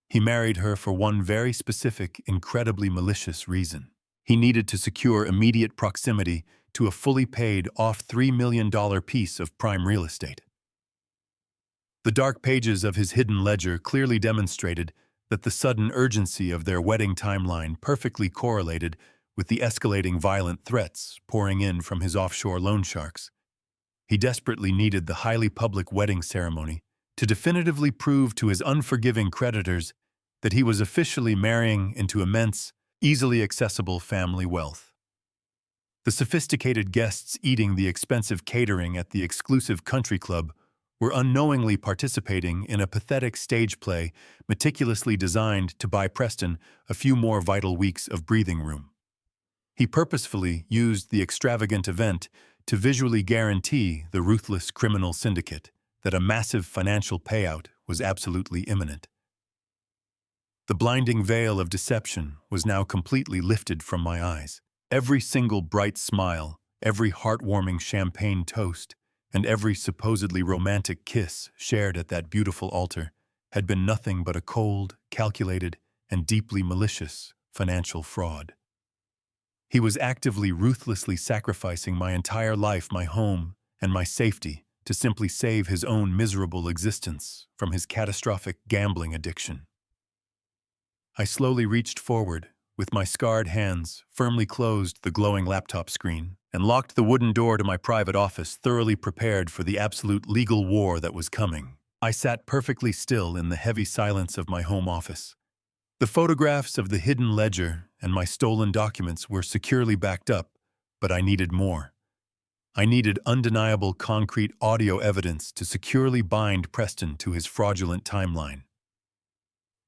He married her for one very specific, incredibly malicious reason. He needed to secure immediate proximity to a fully paid off $3 million piece of prime real estate. The dark pages of his hidden ledger clearly demonstrated that the sudden urgency of their wedding timeline perfectly correlated with the escalating violent threats pouring in from his offshore loan sharks. He desperately needed the highly public wedding ceremony to definitively prove to his unforgiving creditors that he was officially marrying into immense, easily accessible family wealth. The sophisticated guests eating the expensive catering at the exclusive country club were unknowingly participating in a pathetic stage play meticulously designed to buy Preston a few more vital weeks of breathing room. He purposefully used the extravagant event to visually guarantee the ruthless criminal syndicate that a massive financial payout was absolutely imminent. The blinding veil of deception was now completely lifted from my eyes. Every single bright smile, every heartwarming champagne toast, and every supposedly romantic kiss shared at that beautiful altar had been nothing but a cold, calculated, and deeply malicious financial fraud. He was actively, ruthlessly sacrificing my entire life, my home, and my safety to simply save his own miserable existence from his catastrophic gambling addiction. I slowly reached forward, with my scarred hands, firmly closed the glowing laptop screen, and locked the wooden door to my private office, thoroughly prepared for the absolute legal war that was coming. I sat perfectly still in the heavy silence of my home office. The photographs of the hidden ledger and my stolen documents were securely backed up, but I needed more. I needed undeniable concrete audio evidence to securely bind Preston to his fraudulent timeline.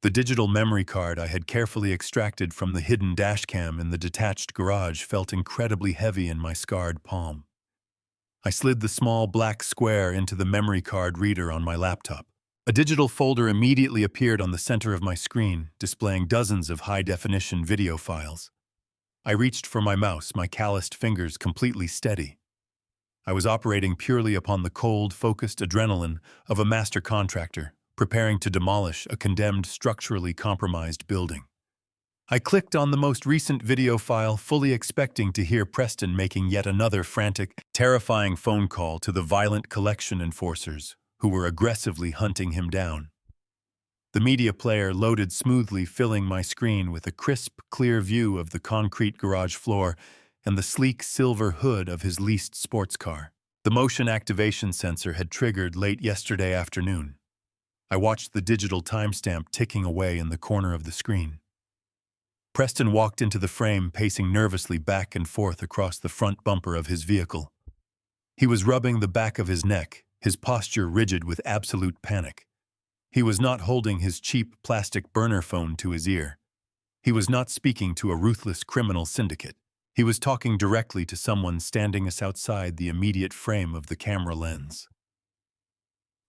The digital memory card I had carefully extracted from the hidden dashcam in the detached garage felt incredibly heavy in my scarred palm. I slid the small black square into the memory card reader on my laptop. A digital folder immediately appeared on the center of my screen, displaying dozens of high-definition video files. I reached for my mouse, my calloused fingers completely steady. I was operating purely upon the cold, focused adrenaline of a master contractor, preparing to demolish a condemned, structurally compromised building. I clicked on the most recent video file, fully expecting to hear Preston making yet another frantic, terrifying phone call to the violent collection enforcers who were aggressively hunting him down. The media player loaded smoothly, filling my screen with a crisp, clear view of the concrete garage floor and the sleek silver hood of his leased sports car. The motion activation sensor had triggered late yesterday afternoon. I watched the digital timestamp ticking away in the corner of the screen. Preston walked into the frame, pacing nervously back and forth across the front bumper of his vehicle. He was rubbing the back of his neck, his posture rigid with absolute panic. He was not holding his cheap plastic burner phone to his ear. He was not speaking to a ruthless criminal syndicate. He was talking directly to someone standing us outside the immediate frame of the camera lens.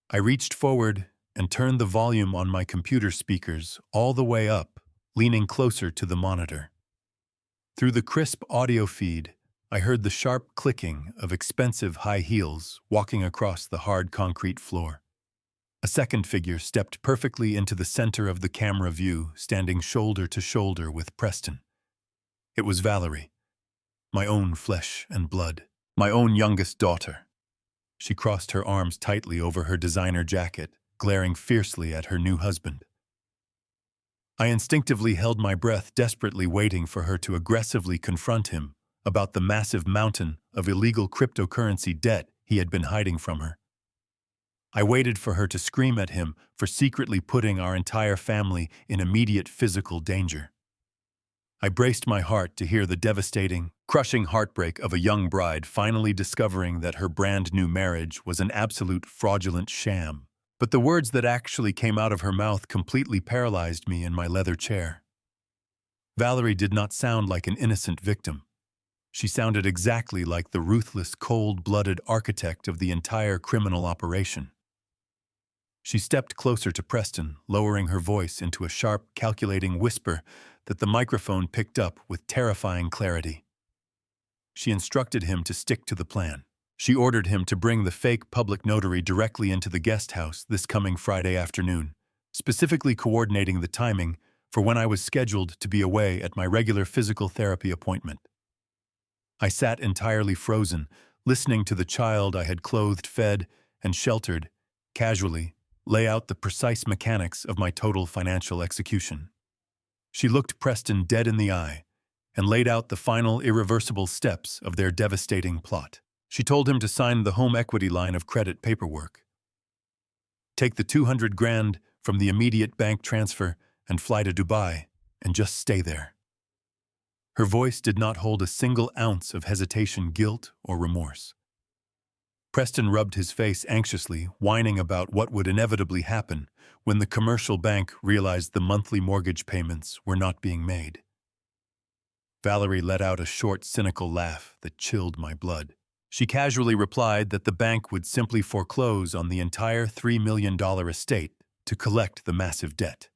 I reached forward and turned the volume on my computer speakers all the way up, leaning closer to the monitor. Through the crisp audio feed, I heard the sharp clicking of expensive high heels walking across the hard concrete floor. A second figure stepped perfectly into the center of the camera view, standing shoulder to shoulder with Preston. It was Valerie, my own flesh and blood, my own youngest daughter. She crossed her arms tightly over her designer jacket, glaring fiercely at her new husband. I instinctively held my breath, desperately waiting for her to aggressively confront him about the massive mountain of illegal cryptocurrency debt he had been hiding from her. I waited for her to scream at him for secretly putting our entire family in immediate physical danger. I braced my heart to hear the devastating, crushing heartbreak of a young bride finally discovering that her brand new marriage was an absolute fraudulent sham. But the words that actually came out of her mouth completely paralyzed me in my leather chair. Valerie did not sound like an innocent victim. She sounded exactly like the ruthless, cold-blooded architect of the entire criminal operation. She stepped closer to Preston, lowering her voice into a sharp, calculating whisper that the microphone picked up with terrifying clarity. She instructed him to stick to the plan. She ordered him to bring the fake public notary directly into the guest house this coming Friday afternoon, specifically coordinating the timing for when I was scheduled to be away at my regular physical therapy appointment. I sat entirely frozen, listening to the child I had clothed, fed, and sheltered, casually, lay out the precise mechanics of my total financial execution. She looked Preston dead in the eye and laid out the final irreversible steps of their devastating plot. She told him to sign the home equity line of credit paperwork, take the 200 grand from the immediate bank transfer and fly to Dubai and just stay there. Her voice did not hold a single ounce of hesitation, guilt, or remorse. Preston rubbed his face anxiously, whining about what would inevitably happen when the commercial bank realized the monthly mortgage payments were not being made. Valerie let out a short, cynical laugh that chilled my blood. She casually replied that the bank would simply foreclose on the entire $3 million estate to collect the massive debt.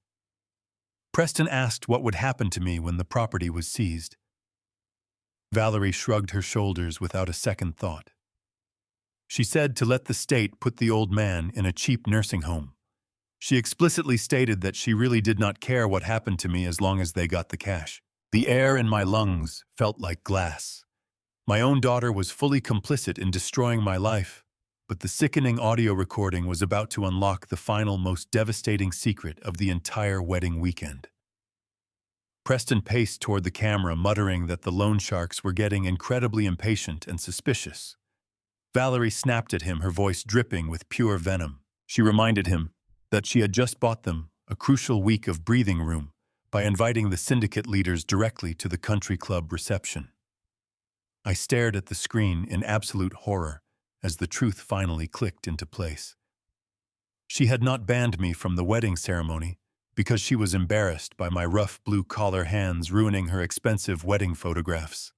Preston asked what would happen to me when the property was seized. Valerie shrugged her shoulders without a second thought. She said to let the state put the old man in a cheap nursing home. She explicitly stated that she really did not care what happened to me as long as they got the cash. The air in my lungs felt like glass. My own daughter was fully complicit in destroying my life, but the sickening audio recording was about to unlock the final, most devastating secret of the entire wedding weekend. Preston paced toward the camera, muttering that the loan sharks were getting incredibly impatient and suspicious. Valerie snapped at him, her voice dripping with pure venom. She reminded him that she had just bought them a crucial week of breathing room by inviting the syndicate leaders directly to the country club reception. I stared at the screen in absolute horror as the truth finally clicked into place. She had not banned me from the wedding ceremony because she was embarrassed by my rough blue-collar hands ruining her expensive wedding photographs.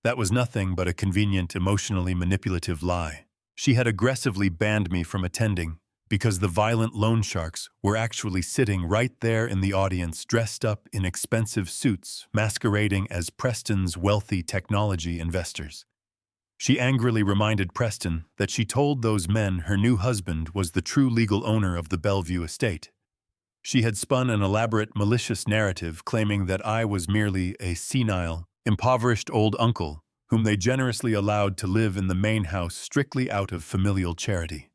That was nothing but a convenient, emotionally manipulative lie. She had aggressively banned me from attending because the violent loan sharks were actually sitting right there in the audience, dressed up in expensive suits, masquerading as Preston's wealthy technology investors. She angrily reminded Preston that she told those men her new husband was the true legal owner of the Bellevue estate. She had spun an elaborate, malicious narrative claiming that I was merely a senile, impoverished old uncle whom they generously allowed to live in the main house strictly out of familial charity.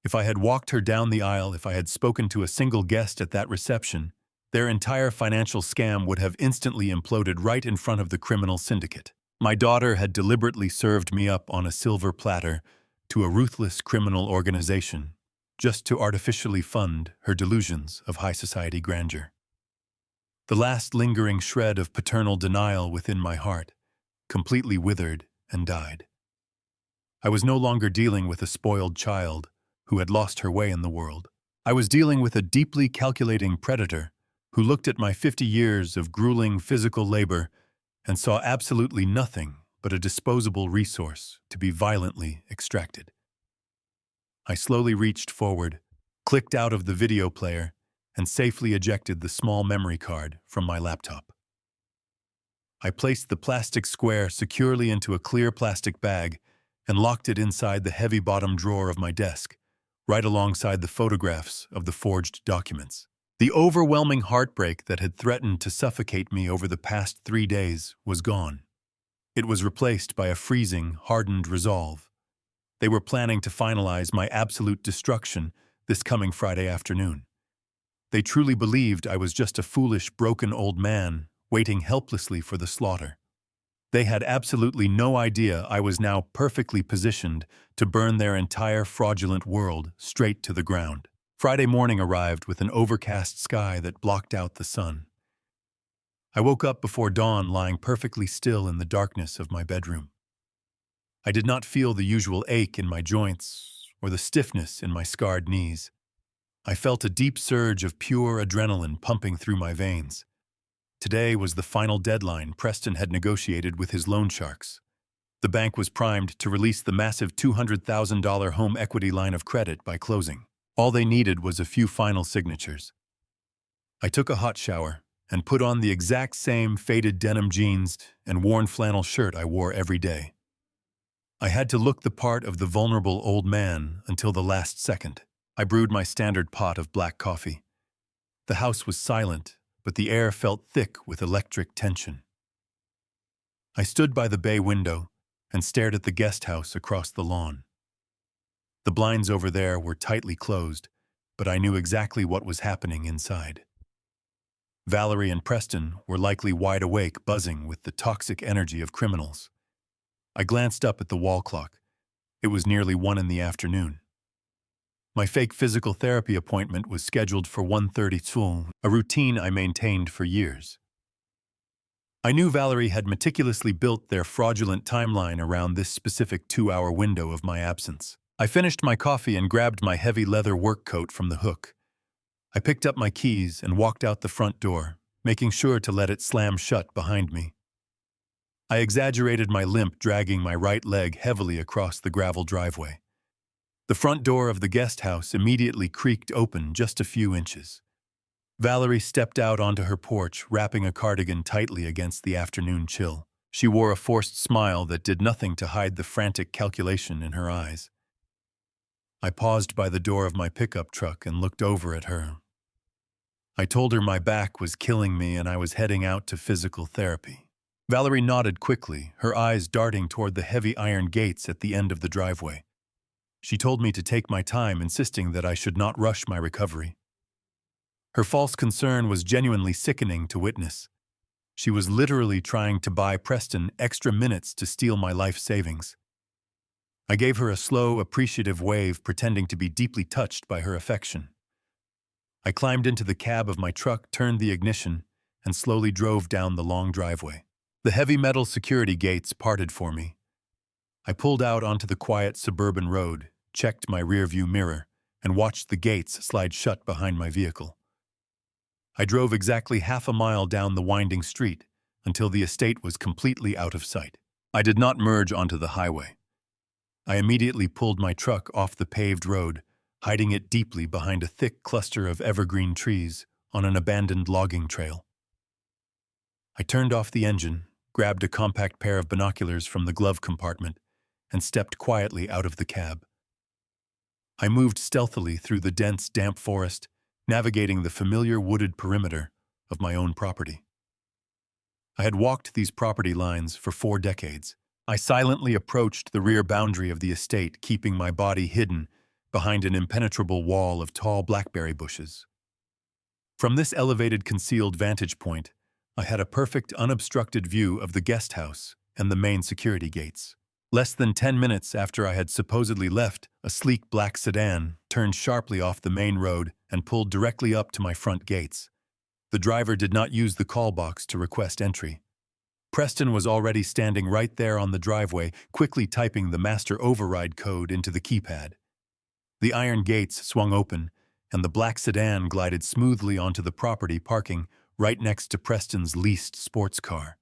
If I had walked her down the aisle, if I had spoken to a single guest at that reception, their entire financial scam would have instantly imploded right in front of the criminal syndicate. My daughter had deliberately served me up on a silver platter to a ruthless criminal organization, just to artificially fund her delusions of high society grandeur. The last lingering shred of paternal denial within my heart completely withered and died. I was no longer dealing with a spoiled child who had lost her way in the world. I was dealing with a deeply calculating predator who looked at my 50 years of grueling physical labor and saw absolutely nothing but a disposable resource to be violently extracted. I slowly reached forward, clicked out of the video player, and safely ejected the small memory card from my laptop. I placed the plastic square securely into a clear plastic bag and locked it inside the heavy bottom drawer of my desk, right alongside the photographs of the forged documents. The overwhelming heartbreak that had threatened to suffocate me over the past 3 days was gone. It was replaced by a freezing, hardened resolve. They were planning to finalize my absolute destruction this coming Friday afternoon. They truly believed I was just a foolish, broken old man waiting helplessly for the slaughter. They had absolutely no idea I was now perfectly positioned to burn their entire fraudulent world straight to the ground. Friday morning arrived with an overcast sky that blocked out the sun. I woke up before dawn, lying perfectly still in the darkness of my bedroom. I did not feel the usual ache in my joints or the stiffness in my scarred knees. I felt a deep surge of pure adrenaline pumping through my veins. Today was the final deadline Preston had negotiated with his loan sharks. The bank was primed to release the massive $200,000 home equity line of credit by closing. All they needed was a few final signatures. I took a hot shower and put on the exact same faded denim jeans and worn flannel shirt I wore every day. I had to look the part of the vulnerable old man until the last second. I brewed my standard pot of black coffee. The house was silent, but the air felt thick with electric tension. I stood by the bay window and stared at the guest house across the lawn. The blinds over there were tightly closed, but I knew exactly what was happening inside. Valerie and Preston were likely wide awake, buzzing with the toxic energy of criminals. I glanced up at the wall clock. It was nearly 1 in the afternoon. My fake physical therapy appointment was scheduled for 1:30, a routine I maintained for years. I knew Valerie had meticulously built their fraudulent timeline around this specific 2-hour window of my absence. I finished my coffee and grabbed my heavy leather work coat from the hook. I picked up my keys and walked out the front door, making sure to let it slam shut behind me. I exaggerated my limp, dragging my right leg heavily across the gravel driveway. The front door of the guest house immediately creaked open just a few inches. Valerie stepped out onto her porch, wrapping a cardigan tightly against the afternoon chill. She wore a forced smile that did nothing to hide the frantic calculation in her eyes. I paused by the door of my pickup truck and looked over at her. I told her my back was killing me and I was heading out to physical therapy. Valerie nodded quickly, her eyes darting toward the heavy iron gates at the end of the driveway. She told me to take my time, insisting that I should not rush my recovery. Her false concern was genuinely sickening to witness. She was literally trying to buy Preston extra minutes to steal my life savings. I gave her a slow, appreciative wave, pretending to be deeply touched by her affection. I climbed into the cab of my truck, turned the ignition, and slowly drove down the long driveway. The heavy metal security gates parted for me. I pulled out onto the quiet suburban road, checked my rearview mirror, and watched the gates slide shut behind my vehicle. I drove exactly half a mile down the winding street until the estate was completely out of sight. I did not merge onto the highway. I immediately pulled my truck off the paved road, hiding it deeply behind a thick cluster of evergreen trees on an abandoned logging trail. I turned off the engine, grabbed a compact pair of binoculars from the glove compartment, and stepped quietly out of the cab. I moved stealthily through the dense, damp forest, navigating the familiar wooded perimeter of my own property. I had walked these property lines for 4 decades. I silently approached the rear boundary of the estate, keeping my body hidden behind an impenetrable wall of tall blackberry bushes. From this elevated, concealed vantage point, I had a perfect, unobstructed view of the guest house and the main security gates. Less than 10 minutes after I had supposedly left, a sleek black sedan turned sharply off the main road and pulled directly up to my front gates. The driver did not use the call box to request entry. Preston was already standing right there on the driveway, quickly typing the master override code into the keypad. The iron gates swung open, and the black sedan glided smoothly onto the property, parking right next to Preston's leased sports car.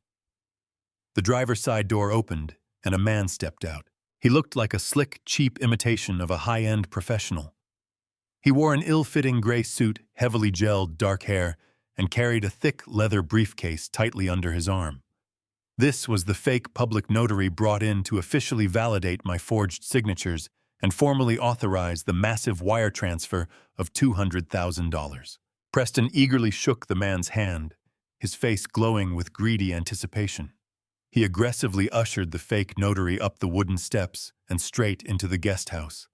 The driver's side door opened, and a man stepped out. He looked like a slick, cheap imitation of a high-end professional. He wore an ill-fitting gray suit, heavily gelled dark hair, and carried a thick leather briefcase tightly under his arm. This was the fake public notary brought in to officially validate my forged signatures and formally authorize the massive wire transfer of $200,000. Preston eagerly shook the man's hand, his face glowing with greedy anticipation. He aggressively ushered the fake notary up the wooden steps and straight into the guest house.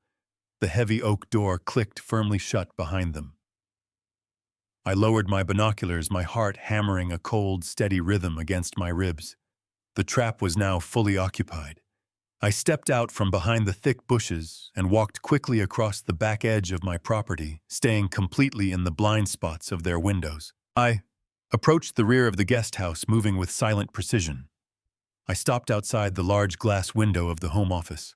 The heavy oak door clicked firmly shut behind them. I lowered my binoculars, my heart hammering a cold, steady rhythm against my ribs. The trap was now fully occupied. I stepped out from behind the thick bushes and walked quickly across the back edge of my property, staying completely in the blind spots of their windows. I approached the rear of the guest house, moving with silent precision. I stopped outside the large glass window of the home office.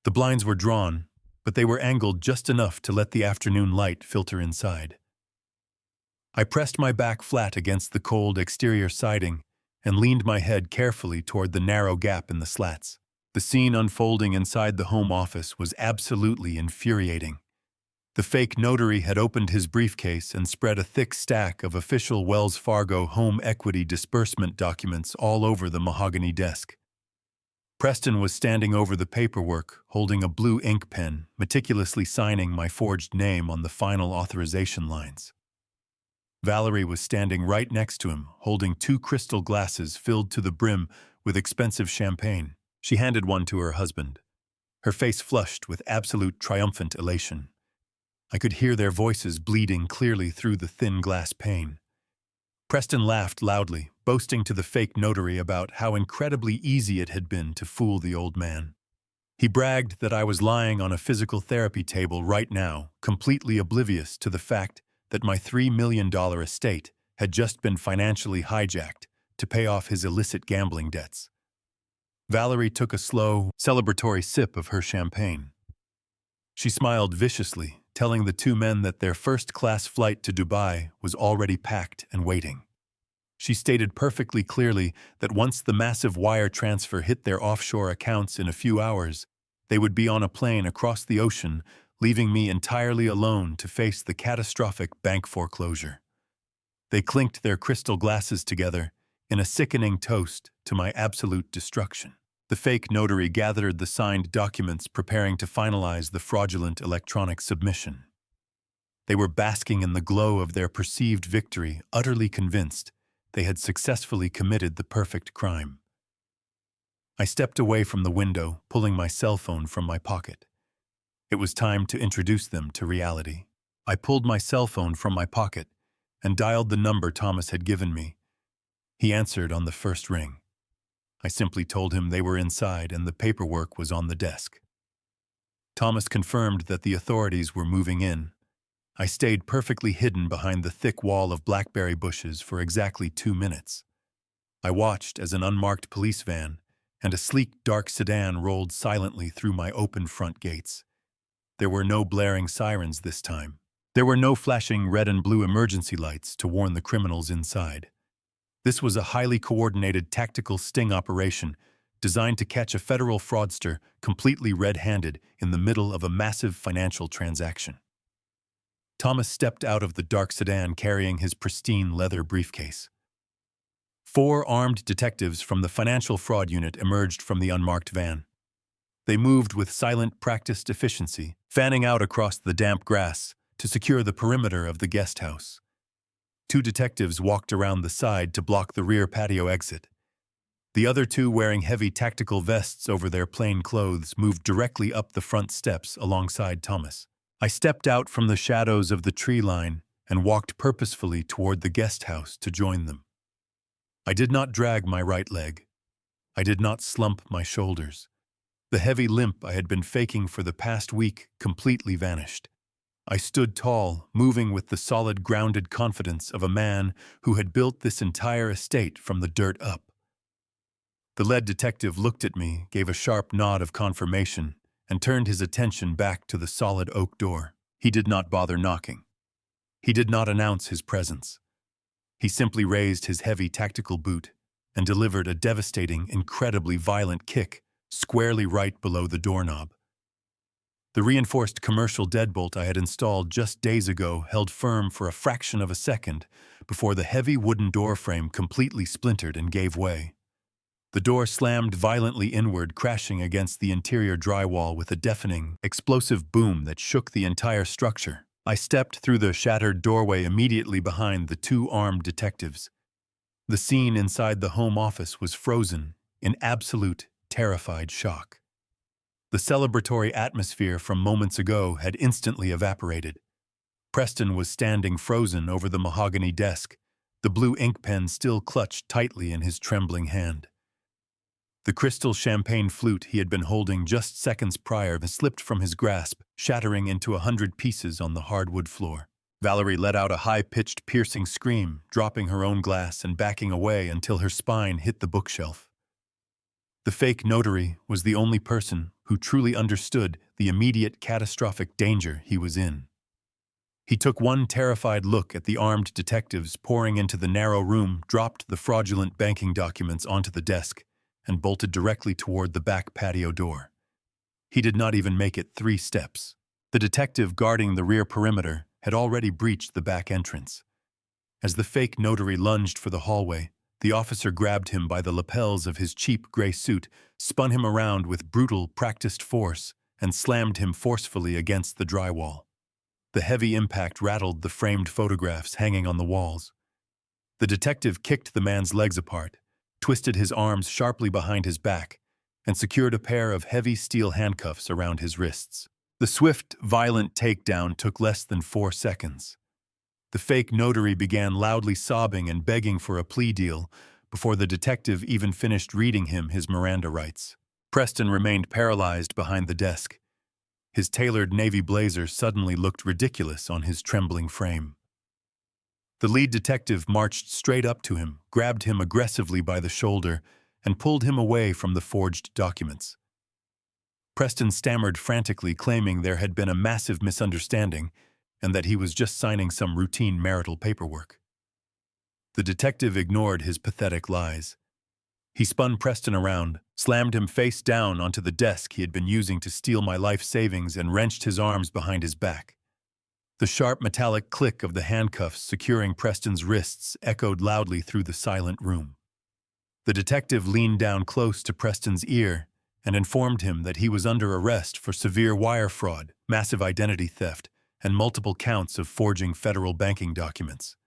The blinds were drawn, but they were angled just enough to let the afternoon light filter inside. I pressed my back flat against the cold exterior siding and leaned my head carefully toward the narrow gap in the slats. The scene unfolding inside the home office was absolutely infuriating. The fake notary had opened his briefcase and spread a thick stack of official Wells Fargo home equity disbursement documents all over the mahogany desk. Preston was standing over the paperwork, holding a blue ink pen, meticulously signing my forged name on the final authorization lines. Valerie was standing right next to him, holding two crystal glasses filled to the brim with expensive champagne. She handed one to her husband, her face flushed with absolute triumphant elation. I could hear their voices bleeding clearly through the thin glass pane. Preston laughed loudly, boasting to the fake notary about how incredibly easy it had been to fool the old man. He bragged that I was lying on a physical therapy table right now, completely oblivious to the fact that my $3 million estate had just been financially hijacked to pay off his illicit gambling debts. Valerie took a slow, celebratory sip of her champagne. She smiled viciously, telling the two men that their first-class flight to Dubai was already packed and waiting. She stated perfectly clearly that once the massive wire transfer hit their offshore accounts in a few hours, they would be on a plane across the ocean, leaving me entirely alone to face the catastrophic bank foreclosure. They clinked their crystal glasses together in a sickening toast to my absolute destruction. The fake notary gathered the signed documents, preparing to finalize the fraudulent electronic submission. They were basking in the glow of their perceived victory, utterly convinced they had successfully committed the perfect crime. I stepped away from the window, pulling my cell phone from my pocket. It was time to introduce them to reality. I pulled my cell phone from my pocket and dialed the number Thomas had given me. He answered on the first ring. I simply told him they were inside and the paperwork was on the desk. Thomas confirmed that the authorities were moving in. I stayed perfectly hidden behind the thick wall of blackberry bushes for exactly 2 minutes. I watched as an unmarked police van and a sleek dark sedan rolled silently through my open front gates. There were no blaring sirens this time. There were no flashing red and blue emergency lights to warn the criminals inside. This was a highly coordinated tactical sting operation designed to catch a federal fraudster completely red-handed in the middle of a massive financial transaction. Thomas stepped out of the dark sedan carrying his pristine leather briefcase. 4 armed detectives from the financial fraud unit emerged from the unmarked van. They moved with silent, practiced efficiency, fanning out across the damp grass to secure the perimeter of the guest house. 2 detectives walked around the side to block the rear patio exit. The other 2, wearing heavy tactical vests over their plain clothes, moved directly up the front steps alongside Thomas. I stepped out from the shadows of the tree line and walked purposefully toward the guest house to join them. I did not drag my right leg. I did not slump my shoulders. The heavy limp I had been faking for the past week completely vanished. I stood tall, moving with the solid, grounded confidence of a man who had built this entire estate from the dirt up. The lead detective looked at me, gave a sharp nod of confirmation, and turned his attention back to the solid oak door. He did not bother knocking. He did not announce his presence. He simply raised his heavy tactical boot and delivered a devastating, incredibly violent kick squarely right below the doorknob. The reinforced commercial deadbolt I had installed just days ago held firm for a fraction of a second before the heavy wooden door frame completely splintered and gave way. The door slammed violently inward, crashing against the interior drywall with a deafening, explosive boom that shook the entire structure. I stepped through the shattered doorway immediately behind the 2 armed detectives. The scene inside the home office was frozen in absolute, terrified shock. The celebratory atmosphere from moments ago had instantly evaporated. Preston was standing frozen over the mahogany desk, the blue ink pen still clutched tightly in his trembling hand. The crystal champagne flute he had been holding just seconds prior slipped from his grasp, shattering into 100 pieces on the hardwood floor. Valerie let out a high-pitched, piercing scream, dropping her own glass and backing away until her spine hit the bookshelf. The fake notary was the only person who truly understood the immediate catastrophic danger he was in. He took one terrified look at the armed detectives pouring into the narrow room, dropped the fraudulent banking documents onto the desk, and bolted directly toward the back patio door. He did not even make it 3 steps. The detective guarding the rear perimeter had already breached the back entrance. As the fake notary lunged for the hallway, The officer grabbed him by the lapels of his cheap gray suit, spun him around with brutal, practiced force, and slammed him forcefully against the drywall. The heavy impact rattled the framed photographs hanging on the walls. The detective kicked the man's legs apart, twisted his arms sharply behind his back, and secured a pair of heavy steel handcuffs around his wrists. The swift, violent takedown took less than 4 seconds. The fake notary began loudly sobbing and begging for a plea deal before the detective even finished reading him his Miranda rights. Preston remained paralyzed behind the desk. His tailored navy blazer suddenly looked ridiculous on his trembling frame. The lead detective marched straight up to him, grabbed him aggressively by the shoulder, and pulled him away from the forged documents. Preston stammered frantically, claiming there had been a massive misunderstanding and that he was just signing some routine marital paperwork. The detective ignored his pathetic lies. He spun Preston around, slammed him face down onto the desk he had been using to steal my life savings, and wrenched his arms behind his back. The sharp metallic click of the handcuffs securing Preston's wrists echoed loudly through the silent room. The detective leaned down close to Preston's ear and informed him that he was under arrest for severe wire fraud, massive identity theft, and multiple counts of forging federal banking documents.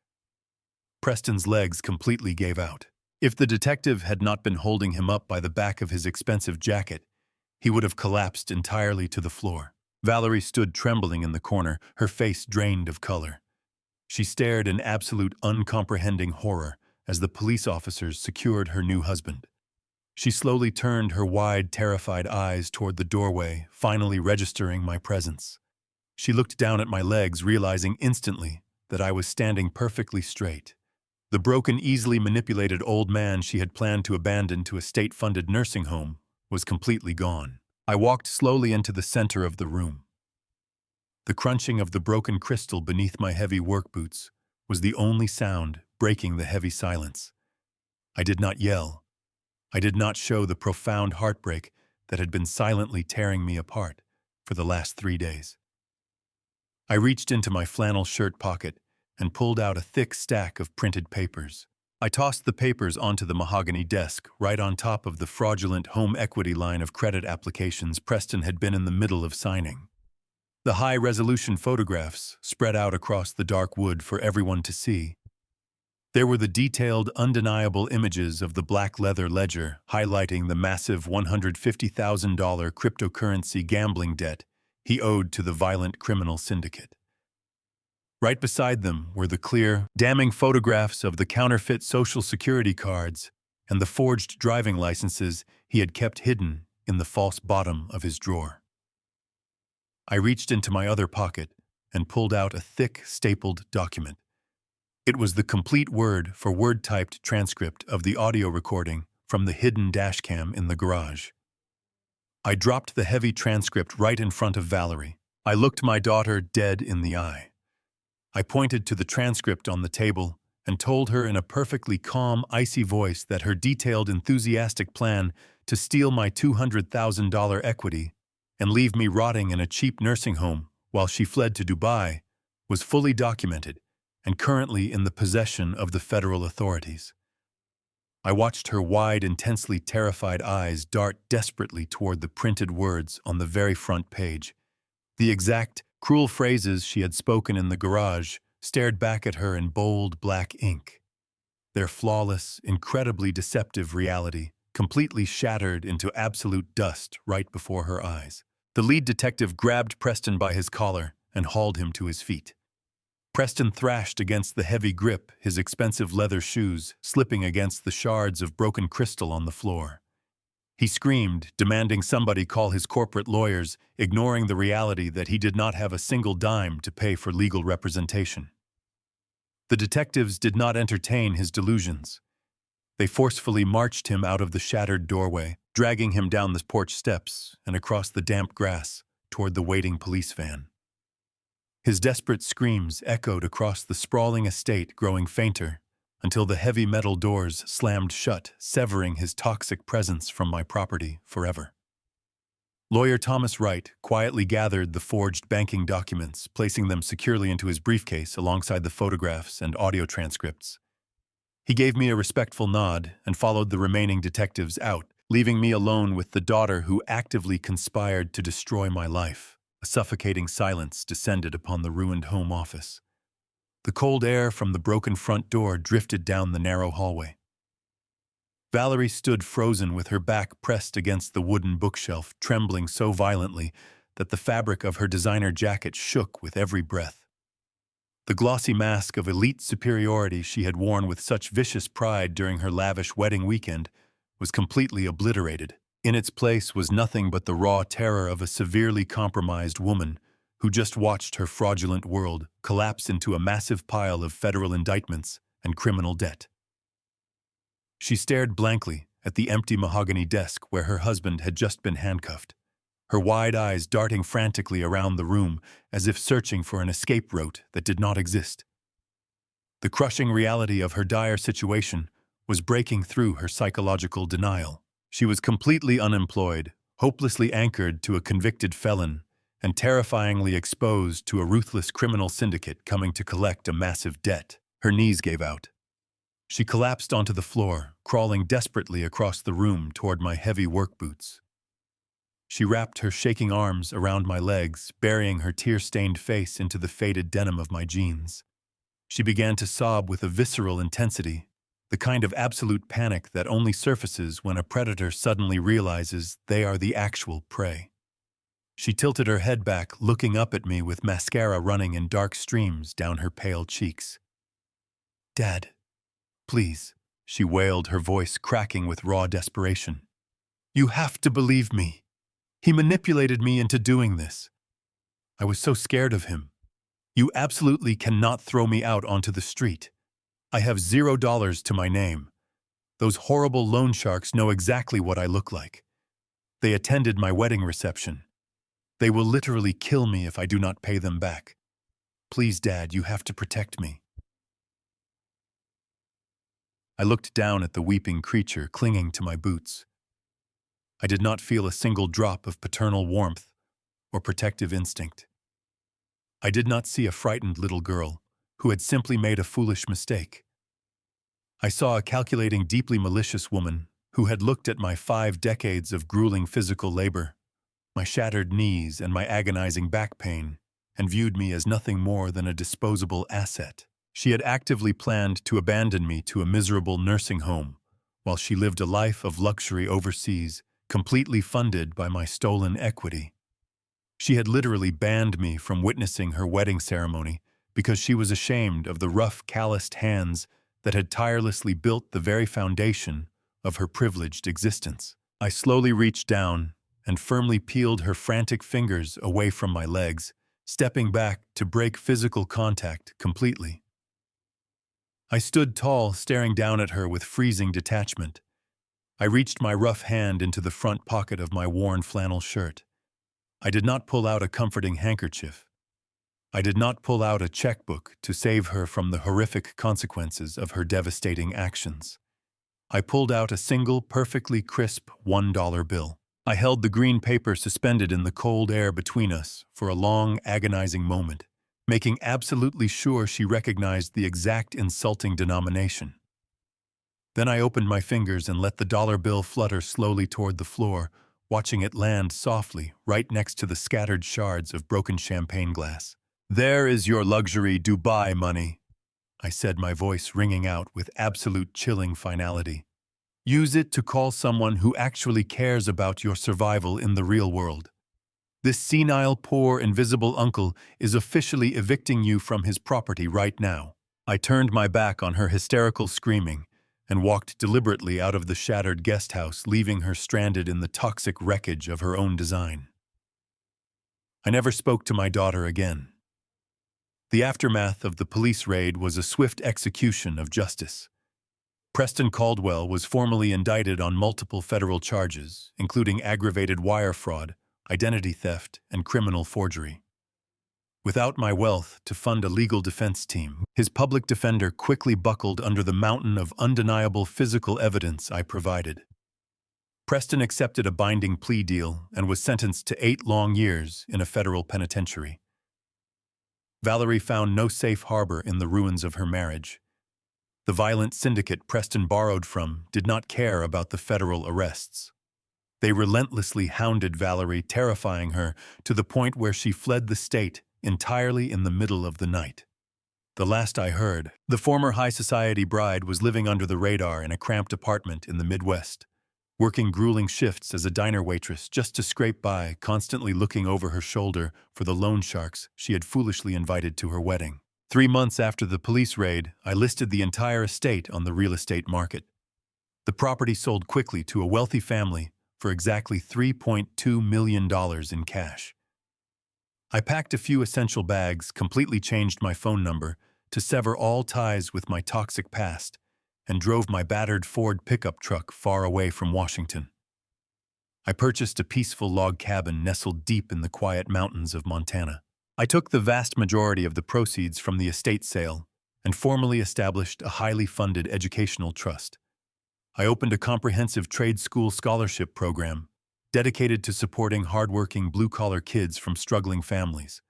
Preston's legs completely gave out. If the detective had not been holding him up by the back of his expensive jacket, he would have collapsed entirely to the floor. Valerie stood trembling in the corner, her face drained of color. She stared in absolute uncomprehending horror as the police officers secured her new husband. She slowly turned her wide, terrified eyes toward the doorway, finally registering my presence. She looked down at my legs, realizing instantly that I was standing perfectly straight. The broken, easily manipulated old man she had planned to abandon to a state-funded nursing home was completely gone. I walked slowly into the center of the room. The crunching of the broken crystal beneath my heavy work boots was the only sound breaking the heavy silence. I did not yell. I did not show the profound heartbreak that had been silently tearing me apart for the last 3 days. I reached into my flannel shirt pocket and pulled out a thick stack of printed papers. I tossed the papers onto the mahogany desk, right on top of the fraudulent home equity line of credit applications Preston had been in the middle of signing. The high-resolution photographs spread out across the dark wood for everyone to see. There were the detailed, undeniable images of the black leather ledger highlighting the massive $150,000 cryptocurrency gambling debt he owed to the violent criminal syndicate. Right beside them were the clear, damning photographs of the counterfeit Social Security cards and the forged driving licenses he had kept hidden in the false bottom of his drawer. I reached into my other pocket and pulled out a thick, stapled document. It was the complete word-for-word typed transcript of the audio recording from the hidden dashcam in the garage. I dropped the heavy transcript right in front of Valerie. I looked my daughter dead in the eye. I pointed to the transcript on the table and told her in a perfectly calm, icy voice that her detailed, enthusiastic plan to steal my $200,000 equity and leave me rotting in a cheap nursing home while she fled to Dubai was fully documented and currently in the possession of the federal authorities. I watched her wide, intensely terrified eyes dart desperately toward the printed words on the very front page. The exact, cruel phrases she had spoken in the garage stared back at her in bold black ink. Their flawless, incredibly deceptive reality completely shattered into absolute dust right before her eyes. The lead detective grabbed Preston by his collar and hauled him to his feet. Preston thrashed against the heavy grip, his expensive leather shoes slipping against the shards of broken crystal on the floor. He screamed, demanding somebody call his corporate lawyers, ignoring the reality that he did not have a single dime to pay for legal representation. The detectives did not entertain his delusions. They forcefully marched him out of the shattered doorway, dragging him down the porch steps and across the damp grass toward the waiting police van. His desperate screams echoed across the sprawling estate, growing fainter, until the heavy metal doors slammed shut, severing his toxic presence from my property forever. Lawyer Thomas Wright quietly gathered the forged banking documents, placing them securely into his briefcase alongside the photographs and audio transcripts. He gave me a respectful nod and followed the remaining detectives out, leaving me alone with the daughter who actively conspired to destroy my life. A suffocating silence descended upon the ruined home office. The cold air from the broken front door drifted down the narrow hallway. Valerie stood frozen with her back pressed against the wooden bookshelf, trembling so violently that the fabric of her designer jacket shook with every breath. The glossy mask of elite superiority she had worn with such vicious pride during her lavish wedding weekend was completely obliterated. In its place was nothing but the raw terror of a severely compromised woman who just watched her fraudulent world collapse into a massive pile of federal indictments and criminal debt. She stared blankly at the empty mahogany desk where her husband had just been handcuffed, her wide eyes darting frantically around the room as if searching for an escape route that did not exist. The crushing reality of her dire situation was breaking through her psychological denial. She was completely unemployed, hopelessly anchored to a convicted felon, and terrifyingly exposed to a ruthless criminal syndicate coming to collect a massive debt. Her knees gave out. She collapsed onto the floor, crawling desperately across the room toward my heavy work boots. She wrapped her shaking arms around my legs, burying her tear-stained face into the faded denim of my jeans. She began to sob with a visceral intensity, the kind of absolute panic that only surfaces when a predator suddenly realizes they are the actual prey. She tilted her head back, looking up at me with mascara running in dark streams down her pale cheeks. "Dad, please," she wailed, her voice cracking with raw desperation. "You have to believe me. He manipulated me into doing this. I was so scared of him. You absolutely cannot throw me out onto the street. I have $0 to my name. Those horrible loan sharks know exactly what I look like. They attended my wedding reception. They will literally kill me if I do not pay them back. Please, Dad, you have to protect me." I looked down at the weeping creature clinging to my boots. I did not feel a single drop of paternal warmth or protective instinct. I did not see a frightened little girl who had simply made a foolish mistake. I saw a calculating, deeply malicious woman who had looked at my 5 decades of grueling physical labor, my shattered knees and my agonizing back pain, and viewed me as nothing more than a disposable asset. She had actively planned to abandon me to a miserable nursing home while she lived a life of luxury overseas, completely funded by my stolen equity. She had literally banned me from witnessing her wedding ceremony because she was ashamed of the rough, calloused hands that had tirelessly built the very foundation of her privileged existence. I slowly reached down and firmly peeled her frantic fingers away from my legs, stepping back to break physical contact completely. I stood tall, staring down at her with freezing detachment. I reached my rough hand into the front pocket of my worn flannel shirt. I did not pull out a comforting handkerchief. I did not pull out a checkbook to save her from the horrific consequences of her devastating actions. I pulled out a single, perfectly crisp $1 bill. I held the green paper suspended in the cold air between us for a long, agonizing moment, making absolutely sure she recognized the exact insulting denomination. Then I opened my fingers and let the dollar bill flutter slowly toward the floor, watching it land softly right next to the scattered shards of broken champagne glass. "There is your luxury Dubai money," I said, my voice ringing out with absolute chilling finality. "Use it to call someone who actually cares about your survival in the real world. This senile, poor, invisible uncle is officially evicting you from his property right now." I turned my back on her hysterical screaming and walked deliberately out of the shattered guest house, leaving her stranded in the toxic wreckage of her own design. I never spoke to my daughter again. The aftermath of the police raid was a swift execution of justice. Preston Caldwell was formally indicted on multiple federal charges, including aggravated wire fraud, identity theft, and criminal forgery. Without my wealth to fund a legal defense team, his public defender quickly buckled under the mountain of undeniable physical evidence I provided. Preston accepted a binding plea deal and was sentenced to 8 long years in a federal penitentiary. Valerie found no safe harbor in the ruins of her marriage. The violent syndicate Preston borrowed from did not care about the federal arrests. They relentlessly hounded Valerie, terrifying her to the point where she fled the state entirely in the middle of the night. The last I heard, the former high society bride was living under the radar in a cramped apartment in the Midwest, working grueling shifts as a diner waitress just to scrape by, constantly looking over her shoulder for the loan sharks she had foolishly invited to her wedding. 3 months after the police raid, I listed the entire estate on the real estate market. The property sold quickly to a wealthy family for exactly $3.2 million in cash. I packed a few essential bags, completely changed my phone number to sever all ties with my toxic past, and drove my battered Ford pickup truck far away from Washington. I purchased a peaceful log cabin nestled deep in the quiet mountains of Montana. I took the vast majority of the proceeds from the estate sale and formally established a highly funded educational trust. I opened a comprehensive trade school scholarship program dedicated to supporting hardworking blue-collar kids from struggling families.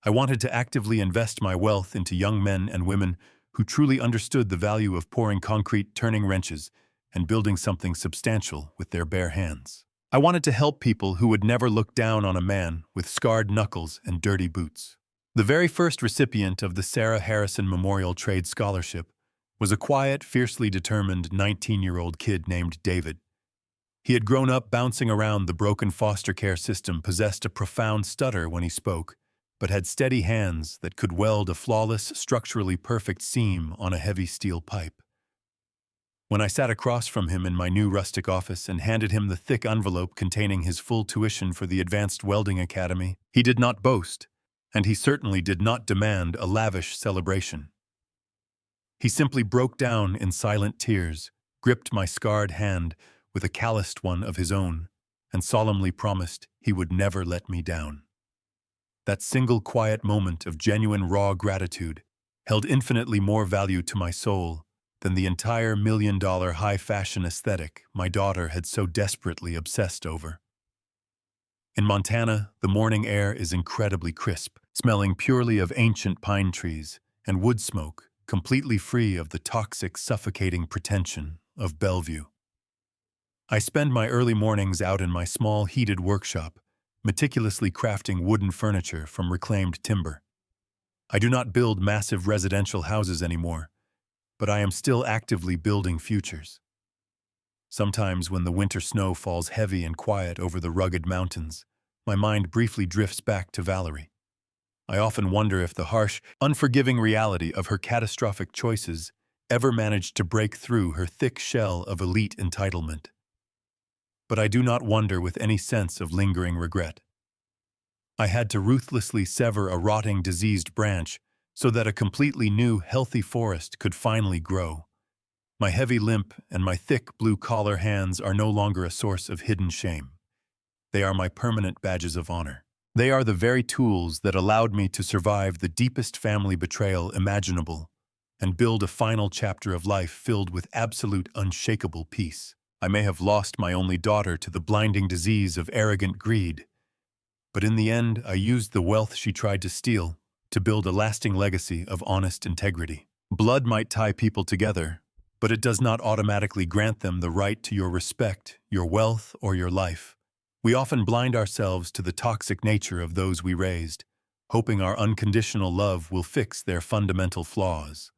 I wanted to actively invest my wealth into young men and women who truly understood the value of pouring concrete, turning wrenches, and building something substantial with their bare hands. I wanted to help people who would never look down on a man with scarred knuckles and dirty boots. The very first recipient of the Sarah Harrison Memorial Trade Scholarship was a quiet, fiercely determined 19-year-old kid named David. He had grown up bouncing around the broken foster care system, possessed a profound stutter when he spoke, but had steady hands that could weld a flawless, structurally perfect seam on a heavy steel pipe. When I sat across from him in my new rustic office and handed him the thick envelope containing his full tuition for the Advanced Welding Academy, he did not boast, and he certainly did not demand a lavish celebration. He simply broke down in silent tears, gripped my scarred hand with a calloused one of his own, and solemnly promised he would never let me down. That single quiet moment of genuine raw gratitude held infinitely more value to my soul than the entire million-dollar high-fashion aesthetic my daughter had so desperately obsessed over. In Montana, the morning air is incredibly crisp, smelling purely of ancient pine trees and wood smoke, completely free of the toxic, suffocating pretension of Bellevue. I spend my early mornings out in my small, heated workshop, meticulously crafting wooden furniture from reclaimed timber. I do not build massive residential houses anymore, but I am still actively building futures. Sometimes when the winter snow falls heavy and quiet over the rugged mountains, my mind briefly drifts back to Valerie. I often wonder if the harsh, unforgiving reality of her catastrophic choices ever managed to break through her thick shell of elite entitlement. But I do not wonder with any sense of lingering regret. I had to ruthlessly sever a rotting, diseased branch so that a completely new, healthy forest could finally grow. My heavy limp and my thick blue-collar hands are no longer a source of hidden shame. They are my permanent badges of honor. They are the very tools that allowed me to survive the deepest family betrayal imaginable and build a final chapter of life filled with absolute, unshakable peace. I may have lost my only daughter to the blinding disease of arrogant greed, but in the end, I used the wealth she tried to steal to build a lasting legacy of honest integrity. Blood might tie people together, but it does not automatically grant them the right to your respect, your wealth, or your life. We often blind ourselves to the toxic nature of those we raised, hoping our unconditional love will fix their fundamental flaws.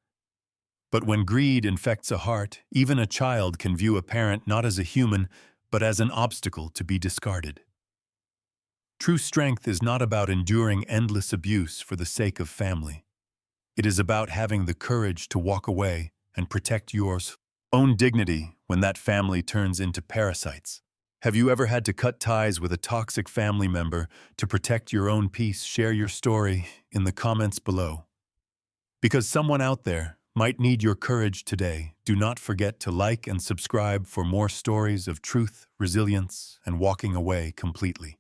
But when greed infects a heart, even a child can view a parent not as a human, but as an obstacle to be discarded. True strength is not about enduring endless abuse for the sake of family. It is about having the courage to walk away and protect your own dignity when that family turns into parasites. Have you ever had to cut ties with a toxic family member to protect your own peace? Share your story in the comments below. Because someone out there might need your courage today, do not forget to like and subscribe for more stories of truth, resilience, and walking away completely.